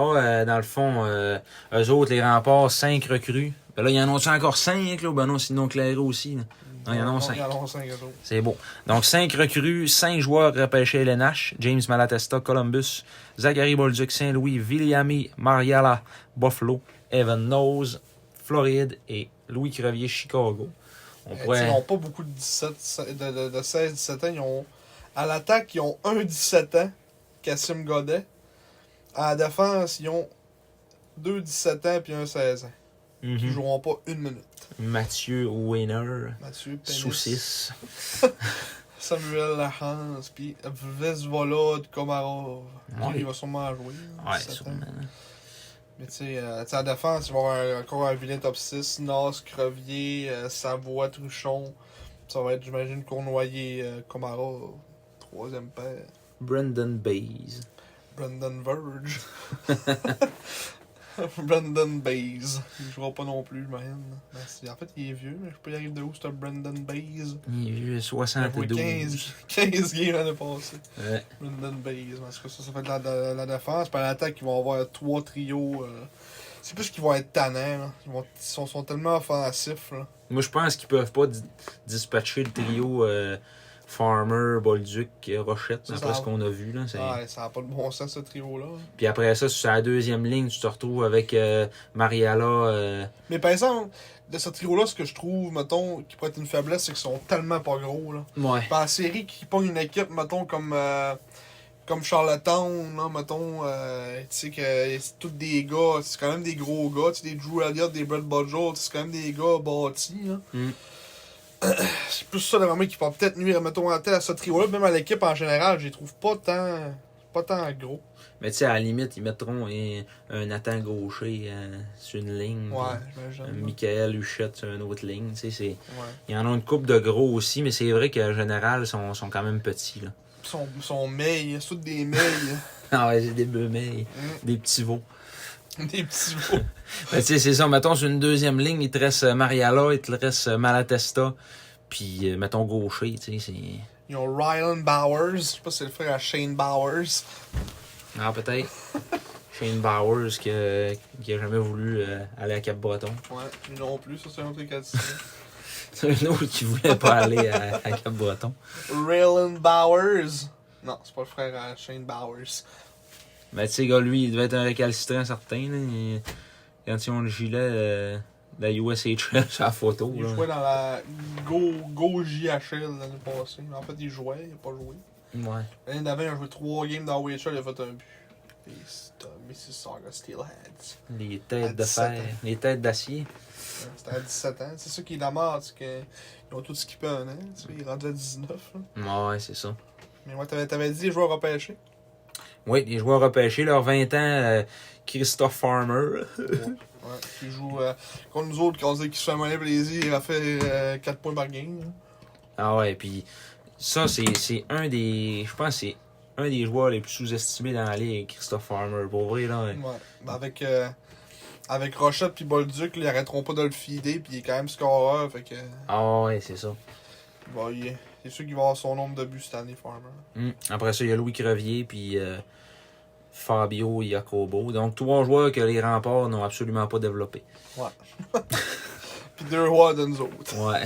dans le fond, eux autres, les remparts, 5 recrues. Ben là, il y en a encore 5, là? Ben non, sinon clairé aussi, là. Non, il y en a 5. Il y en a 5 autres. C'est beau. Donc, 5 recrues, 5 joueurs repêchés LNH. James Malatesta, Columbus. Zachary Bolduc, Saint-Louis. Viliami, Mariala, Buffalo. Evan Nose, Floride. Et Louis Crevier, Chicago. Ils n'ont pas beaucoup de 16-17 ans. Ils ont, à l'attaque, ils ont un 17 ans, Kassim Godet. À la défense, ils ont 2 17 ans et un 16 ans. Qui ne joueront pas une minute. Mathieu Weiner. Mathieu Pénis. Saucisse. Samuel Lahans, puis Vesvolod Komarov. Ouais. Il va sûrement jouer. Ouais, sûrement. Mais tu sais, à la défense, il va y avoir encore un vilain top 6. Nas, Crevier, Savoie, Truchon. Ça va être, j'imagine, Cournoyer, Komarov. 3e paire. Brendan Bays. Brendan Verge. Brendan Bays. Il jouera pas non plus, j'imagine. En fait, il est vieux, mais je peux y arriver de où, c'est Brendan Bays. Il est vieux, Il a 72. joué 15 games l'année passée. Ouais. Brendan Bays. Parce que ça fait de la défense. Puis à l'attaque, ils vont avoir 3 trios. C'est plus qu'ils vont être tannants. Là. Ils sont tellement offensifs. Là. Moi, je pense qu'ils peuvent pas dispatcher le trio Farmer, Bolduc, Rochette, après ce qu'on a vu. Là. Ouais, ça n'a pas de bon sens, ce trio-là. Puis après ça, sur la 2e ligne, tu te retrouves avec Mariala. Mais par exemple, de ce trio-là, ce que je trouve, mettons, qui pourrait être une faiblesse, c'est qu'ils sont tellement pas gros. Là. Ouais. Puis en série, qui pogne une équipe, mettons, comme Charlottetown, là, mettons, tu sais que c'est tous des gars, c'est quand même des gros gars, tu sais, des Drew Elliott, des Brett Budgell, c'est quand même des gars bâtis, là. C'est plus ça, vraiment, qui peut peut-être nuire, mettons, à ce trio-là, même à l'équipe en général, je les trouve pas pas tant gros. Mais tu sais, à la limite, ils mettront un Nathan Gaucher sur une ligne. Ouais, puis j'imagine. un Michael Huchette sur une autre ligne. Tu sais, Ouais. il y en a une couple de gros aussi, mais c'est vrai qu'en général, ils sont quand même petits. Là. Son mail, c'est toutes des mails. Ah ouais, j'ai des bemets, des petits veaux. Des petits veaux. Ben, tu sais, c'est ça. Mettons, sur une deuxième ligne, il te reste Mariala, il te reste Malatesta, puis mettons Gaucher, tu sais, c'est... Ils ont Rylan Bowers. Je sais pas si c'est le frère à Shane Bowers. Ah, peut-être. Shane Bowers qui a jamais voulu aller à Cap-Breton. Ouais, lui non plus, ça c'est un autre cas. C'est un autre qui voulait pas aller à Cap-Breton. Rylan Bowers. Non, c'est pas le frère à Shane Bowers. Mais tu sais, gars, lui, il devait être un récalcitrant certain. Là. Quand ils ont le gilet de la USHL sur la photo. Il là. jouait dans la Go JHL l'année passée. En fait, il jouait, il a pas joué. Ouais. L'année d'avant, il a joué 3 games dans WHL, il a fait un but. Et c'était Mississauga Steelheads. Les têtes À de 17 fer. ans. Les têtes d'acier. C'était à 17 ans. C'est ça qui est la mort, c'est qu'ils ont tous skippé un an. Tu sais, il est rendu à 19. Là. Ouais, c'est ça. Mais moi, t'avais dit les joueurs repêchés. Oui, les joueurs repêchés, leurs 20 ans, Christophe Farmer. Ouais, qui joue contre nous autres, quand on dit qu'il se fait un monnaie plaisir, il a fait 4 points par game. Là. Ah ouais, puis ça, c'est un des... Je pense que c'est un des joueurs les plus sous-estimés dans la ligue, Christophe Farmer. Pour vrai, là. Ouais. Ben avec Rochette puis Bolduc, là, ils arrêteront pas de le feeder, puis il est quand même scoreur, fait que... Ah ouais, c'est ça. Bon, c'est sûr qu'il va avoir son nombre de buts cette année, Farmer. Après ça, il y a Louis Crevier, puis Fabio Jacobo. Donc, 3 joueurs que les remparts n'ont absolument pas développés. Ouais. Puis 2 rois de nous autres, Ouais.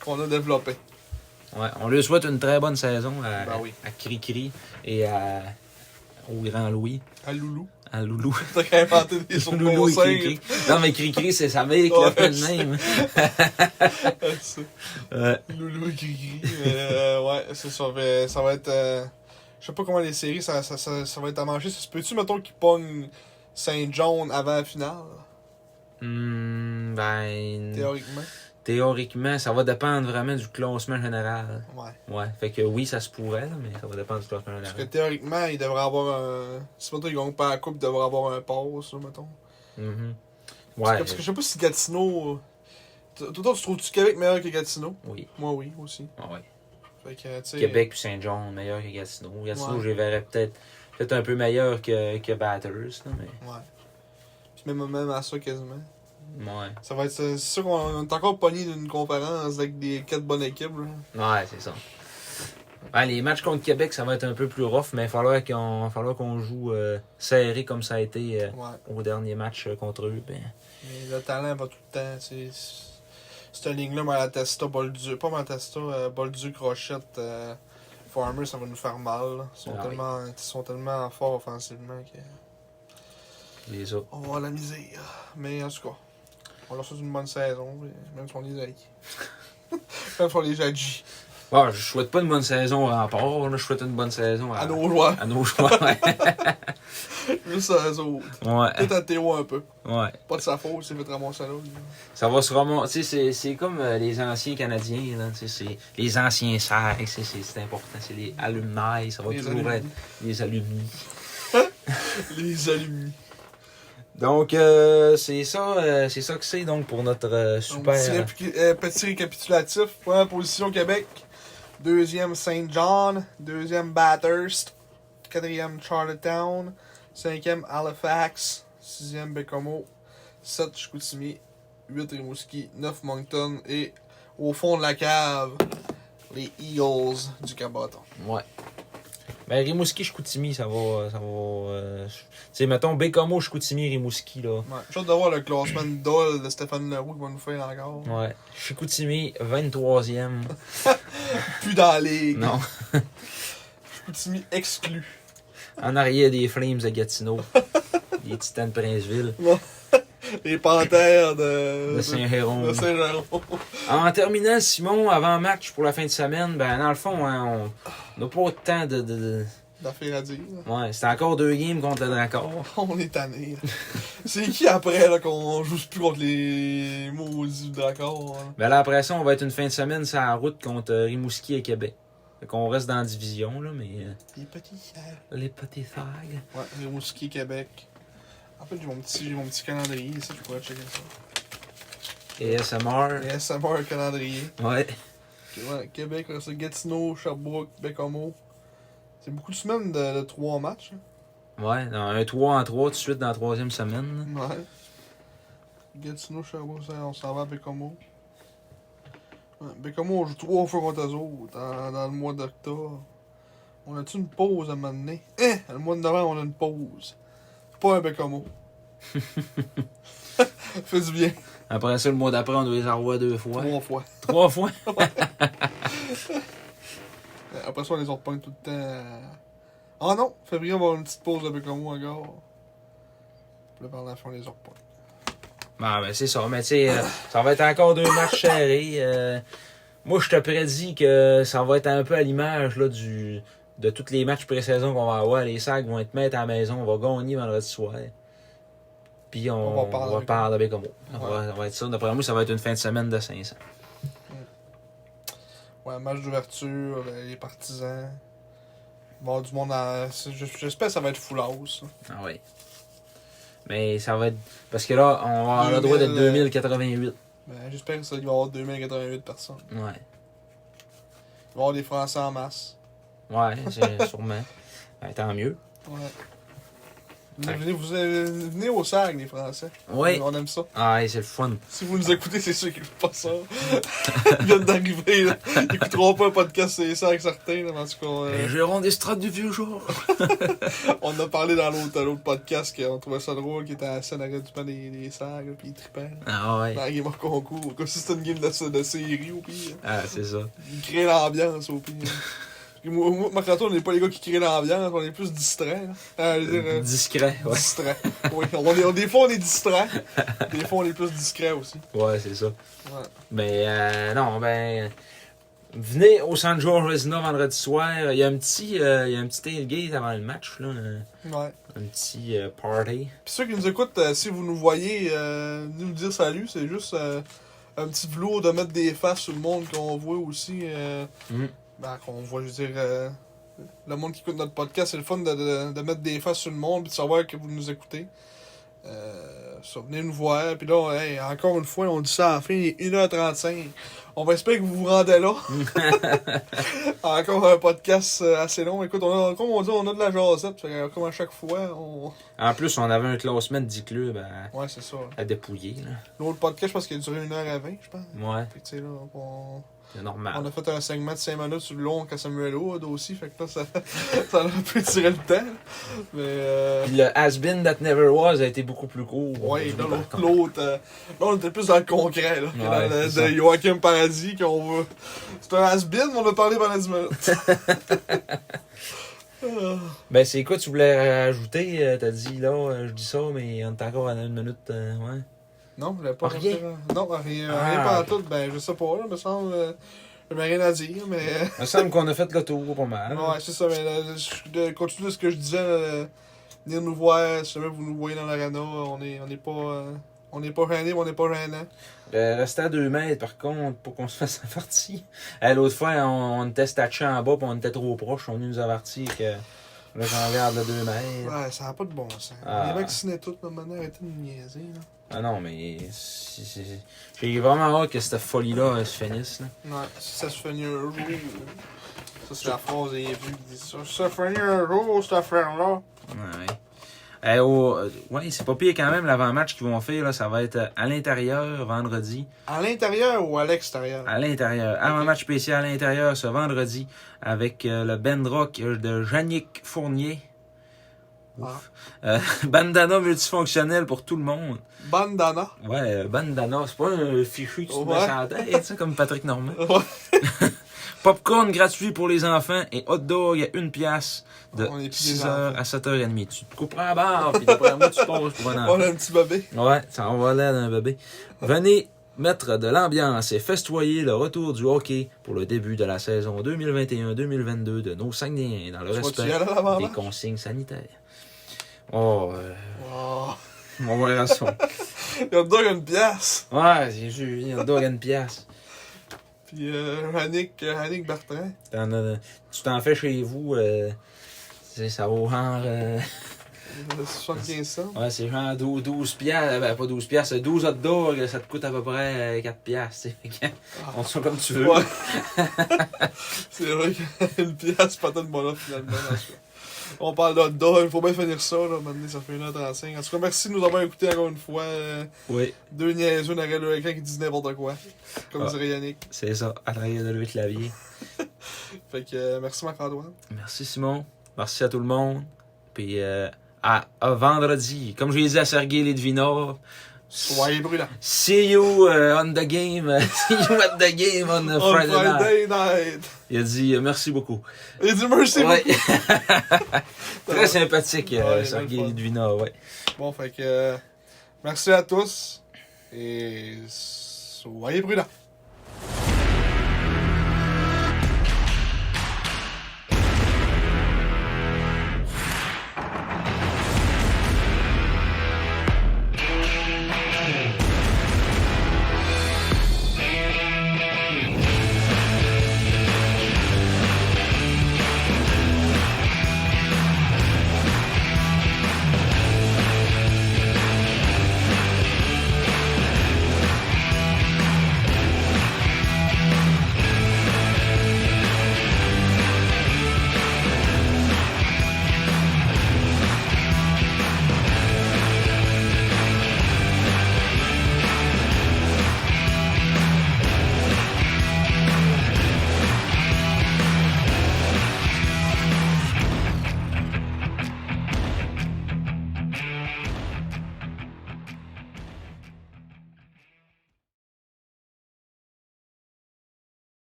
qu'on a développés. Ouais. On lui souhaite une très bonne saison Ben oui. à Cricri et au Grand Louis. À Loulou. À Loulou. T'as quand même inventé des sons Loulou et conseils. Cricri. Non, mais Cricri, c'est sa mère qui Ouais, l'a fait le même. Loulou et Gris. Ouais, c'est ça. Ça va être. Je sais pas comment les séries, ça va être à manger. Ça se peut-tu, mettons, qu'ils pognent Saint-John avant la finale? Ben. Théoriquement. Théoriquement, ça va dépendre vraiment du classement général. Ouais. Ouais. Fait que oui, ça se pourrait, là, mais ça va dépendre du classement Parce que général. théoriquement, il devrait avoir un. Si mettons, ils gagnent pas la coupe, il devrait avoir un pass, là, mettons. Mhm. Parce Ouais. que je sais pas si Gatineau. Toi, tu trouves-tu Québec meilleur que Gatineau? Oui. Moi, oui, aussi. Ah ouais. Fait que, tu sais. Québec puis Saint-John, meilleur que Gatineau. Gatineau, Ouais. je les verrais peut-être un peu meilleur que Batters, là, mais. Ouais. Puis même à ça, quasiment. Ouais. Ça va être. C'est sûr qu'on est encore pogné d'une conférence avec des 4 bonnes équipes, là. Ouais, c'est ça. Ouais, les matchs contre Québec, ça va être un peu plus rough, mais il va falloir qu'on joue serré comme ça a été Ouais. au dernier match contre eux. Ben. Mais le talent va tout le temps, tu sais. Cette ligne-là, Malatesta, Bolduc, pas Malatesta, Bolduc, Rochette, Farmer, ça va nous faire mal. Là. Ils sont tellement forts offensivement que. Les autres. On va avoir la misère. Mais en tout cas, on leur souhaite une bonne saison, même si on les haït. Même si on les jadit. Bon, je souhaite pas une bonne saison au rempart, là, je souhaite une bonne saison À nos joueurs. à nos joueurs. Ouais. Juste à eux autres. Ouais. Peut-être à Théo un peu. Ouais. Pas de sa faute, c'est fait ramasser là. Ça va se remonter. C'est comme les anciens Canadiens, là. C'est les anciens serres, c'est important. C'est les alumni, ça va Les toujours alumni. être les alumni. Les alumni. Donc, c'est ça que c'est donc pour notre super. Donc, petit récapitulatif. Première position Québec. Deuxième Saint John. Deuxième Bathurst. Quatrième Charlottetown. Cinquième Halifax. Sixième Bécomo. 7 Chicoutimi. 8 Rimouski. 9 Moncton. Et au fond de la cave, les Eagles du Cap-Breton. Ouais. Ben, Rimouski, Chicoutimi, ça va. Tu sais, mettons, Bécomo, Chicoutimi, Rimouski, là. Ouais. J'ai hâte de voir le classement de Dole de Stéphane Leroux qui va nous faire encore. Ouais. Chicoutimi, 23e. Plus dans la ligue. Non. Chicoutimi exclu. En arrière des Flames de Gatineau. Les Titans de Princeville. Les Panthères de Saint-Jérôme. de Saint-Jérôme. En terminant, Simon, avant match pour la fin de semaine, ben dans le fond, hein, on n'a pas autant de... D'affaires à dire. Là. Ouais, c'est encore 2 games contre le Dracor. On est tanné. C'est qui après là qu'on joue plus contre les maudits du Dracor? Là? Ben là, après ça, on va être une fin de semaine sur la route contre Rimouski et Québec. Fait qu'on reste dans la division, là, mais Les petits sags. les petits sags. Ouais, Rimouski, Québec. En fait, j'ai mon petit calendrier ici, je pourrais checker ça. Et SMR. Les SMR calendrier. Ouais. Ouais, Québec, là, c'est Gatineau, Sherbrooke, Bécomo. C'est beaucoup de semaines de 3 matchs. Hein. Ouais, dans un 3 en 3 tout de suite dans la 3e semaine. Là. Ouais. Gatineau, Sherbrooke, ça, on s'en va à Bécomo. Ouais, Bécomo, on joue 3 fois contre eux autres dans le mois d'octobre. On a-tu une pause à un moment donné? Le mois de novembre, on a une pause. Pas un Bécomo. Fait du bien. Après ça, le mois d'après, on doit les envoyer 2 fois. 3 fois. 3 fois? Après ça, on les repogne tout le temps. Ah non, février, on va avoir une petite pause de Bécomo encore. Puis là, par la fin, on les repogne. Ben, c'est ça. Mais tu sais, ça va être encore 2 matchs serrés. Moi, je te prédis que ça va être un peu à l'image là, de tous les matchs pré-saison qu'on va avoir. Les Sags vont être mettre à la maison. On va gagner vendredi soir. Puis on va parler avec Bécomo. Ça va être ça. D'après moi, ça va être une fin de semaine de 500. Ouais, match d'ouverture, les partisans. Il va y avoir du monde à... J'espère que ça va être full house. Ah oui. Mais ça va être... Parce que là, on va avoir le droit d'être 2088. Ben, j'espère que ça il va y avoir 2088 personnes. Ouais. Il va y avoir des Français en masse. Ouais, c'est sûrement. Ben, tant mieux. Ouais. Venez au SAG, les Français. Oui. On aime ça. Ah, c'est le fun. Si vous nous écoutez, c'est sûr qu'ils ne font pas ça. Ils viennent d'arriver, là. Ils n'écouteront pas un podcast, c'est SAG certain, là. En tout cas, Les gérants des strates du vieux jour. on a parlé dans l'autre podcast qu'on trouvait ça drôle, qui était à la scène arrêt du pan des SAG, là, pis ils trippaient. Ah ouais. Dans la game of concours. Comme si c'était une game de série, au pire. Ah, c'est ça. Ils créent l'ambiance, au pire. Moi, Marc-Antoine, on n'est pas les gars qui créent l'ambiance, on est plus distraits. Discret, ouais. Distrait. Oui, des fois on est distrait, des fois on est plus discret aussi. Ouais, c'est ça. Ouais. Mais non, ben... Venez au San George Vezina vendredi soir. Il y a un petit tailgate avant le match, là. Ouais. Un petit party. Puis ceux qui nous écoutent, si vous nous voyez, venez nous dire salut, c'est juste un petit velours de mettre des faces sur le monde qu'on voit aussi. Ben, qu'on voit, je veux dire, le monde qui écoute notre podcast, c'est le fun de mettre des faces sur le monde et de savoir que vous nous écoutez. Ça, venez nous voir. Puis là, hey, encore une fois, on dit ça à la fin, il est 1h35. On va espérer que vous vous rendez là. Encore un podcast assez long. Écoute, comme on dit, on a de la jasette. Comme à chaque fois, En plus, on avait un classement de 10 clubs ouais, c'est ça. à dépouiller. Là. L'autre podcast, je pense qu'il a duré 1h20, je pense. Ouais. Fait que, tu sais, là, c'est normal. on a fait un segment de 5 minutes sur le long à Samuel Wood aussi, fait que là, ça a un peu tiré le temps. Mais. Puis le Has-Been That Never Was a été beaucoup plus court. Ouais, là, l'autre. Là, on était plus dans le concret, là. Ouais, dans de Joachim Paradis, qu'on veut. C'est un has-been, mais on a parlé pendant 10 minutes. Ben, c'est quoi tu voulais rajouter? T'as dit, là, je dis ça, mais on est encore à 1 minute. Ouais. Non, je l'ai pas Rien. Non, rien pas à tout. Ben, je sais pas, là, me semble. J'avais rien à dire, mais. Il me semble qu'on a fait le tour pas mal. Ouais, c'est ça, mais de continuer ce que je disais, venir nous voir, si jamais vous nous voyez dans l'arena, on n'est pas. On n'est pas gênés, mais on n'est pas gênants. Rester à 2 mètres, par contre, pour qu'on se fasse avertir. L'autre fois, on était statché en bas, puis on était trop proche. On nous avertit que là, j'en regarde le 2 mètres. Ouais, ça n'a pas de bon sens. Ah. Les vaccinés tout, maintenant, arrêtez de nous niaiser, là. Ah non, mais j'ai vraiment hâte que cette folie-là se finisse. Là. Ouais, si ça se finit un jour. Ça, c'est la phrase des vues qui dit ça. Si ça finit un jour, cette affaire-là. Ouais. Ouais, c'est pas pire quand même l'avant-match qu'ils vont faire. Là, ça va être à l'intérieur vendredi. À l'intérieur ou à l'extérieur? À l'intérieur. Okay. Avant-match spécial à l'intérieur ce vendredi avec le band rock de Yannick Fournier. Bandana multifonctionnel pour tout le monde. Bandana? Ouais, bandana. C'est pas un fichu que tu te mets sur la tête, comme Patrick Normand. Ouais. Popcorn gratuit pour les enfants et hot dog à 1 piastre de 6h à 7h30. Tu te couperas la barre, puis d'après moi, tu passes pour un enfant. On a un petit bébé. Ouais, ça en va l'air d'un bébé. Venez mettre de l'ambiance et festoyer le retour du hockey pour le début de la saison 2021-2022 de nos Saguenayens dans le respect des consignes sanitaires. On verra ça. Il y a hot dog à 1 piastre. Ouais, j'ai vu, il y a hot dog à 1 piastre. Puis Annick Bertrand. Tu t'en fais chez vous, ça vaut genre... 75 cents. Ouais, c'est genre 12 piastres, ben pas 12 piastres, 12 hot dogs, ça te coûte à peu près 4 piastres, tu sais. On te fait comme tu veux. Ouais. C'est vrai qu'une pièce, pas tant de bon là, finalement. On parle d'hot dog, il faut bien finir ça, là. Maintenant, ça fait 1h35. En tout cas, merci de nous avoir écoutés encore une fois. Oui. Deux niaiseux derrière le écran qui disent n'importe quoi. Comme dirait Yannick. C'est ça, à l'arrière de le clavier. Fait que merci Marc-Antoine. Merci Simon. Merci à tout le monde. Puis à vendredi. Comme je l'ai dit à Sergei Litvinov. Soyez brûlants. See you on the game. See you at the game on Friday night. Il a dit merci beaucoup. Il dit merci beaucoup. Très sympathique, Ouais, Sergei Litvinov. Ouais. Bon, fait que merci à tous. Et soyez prudents.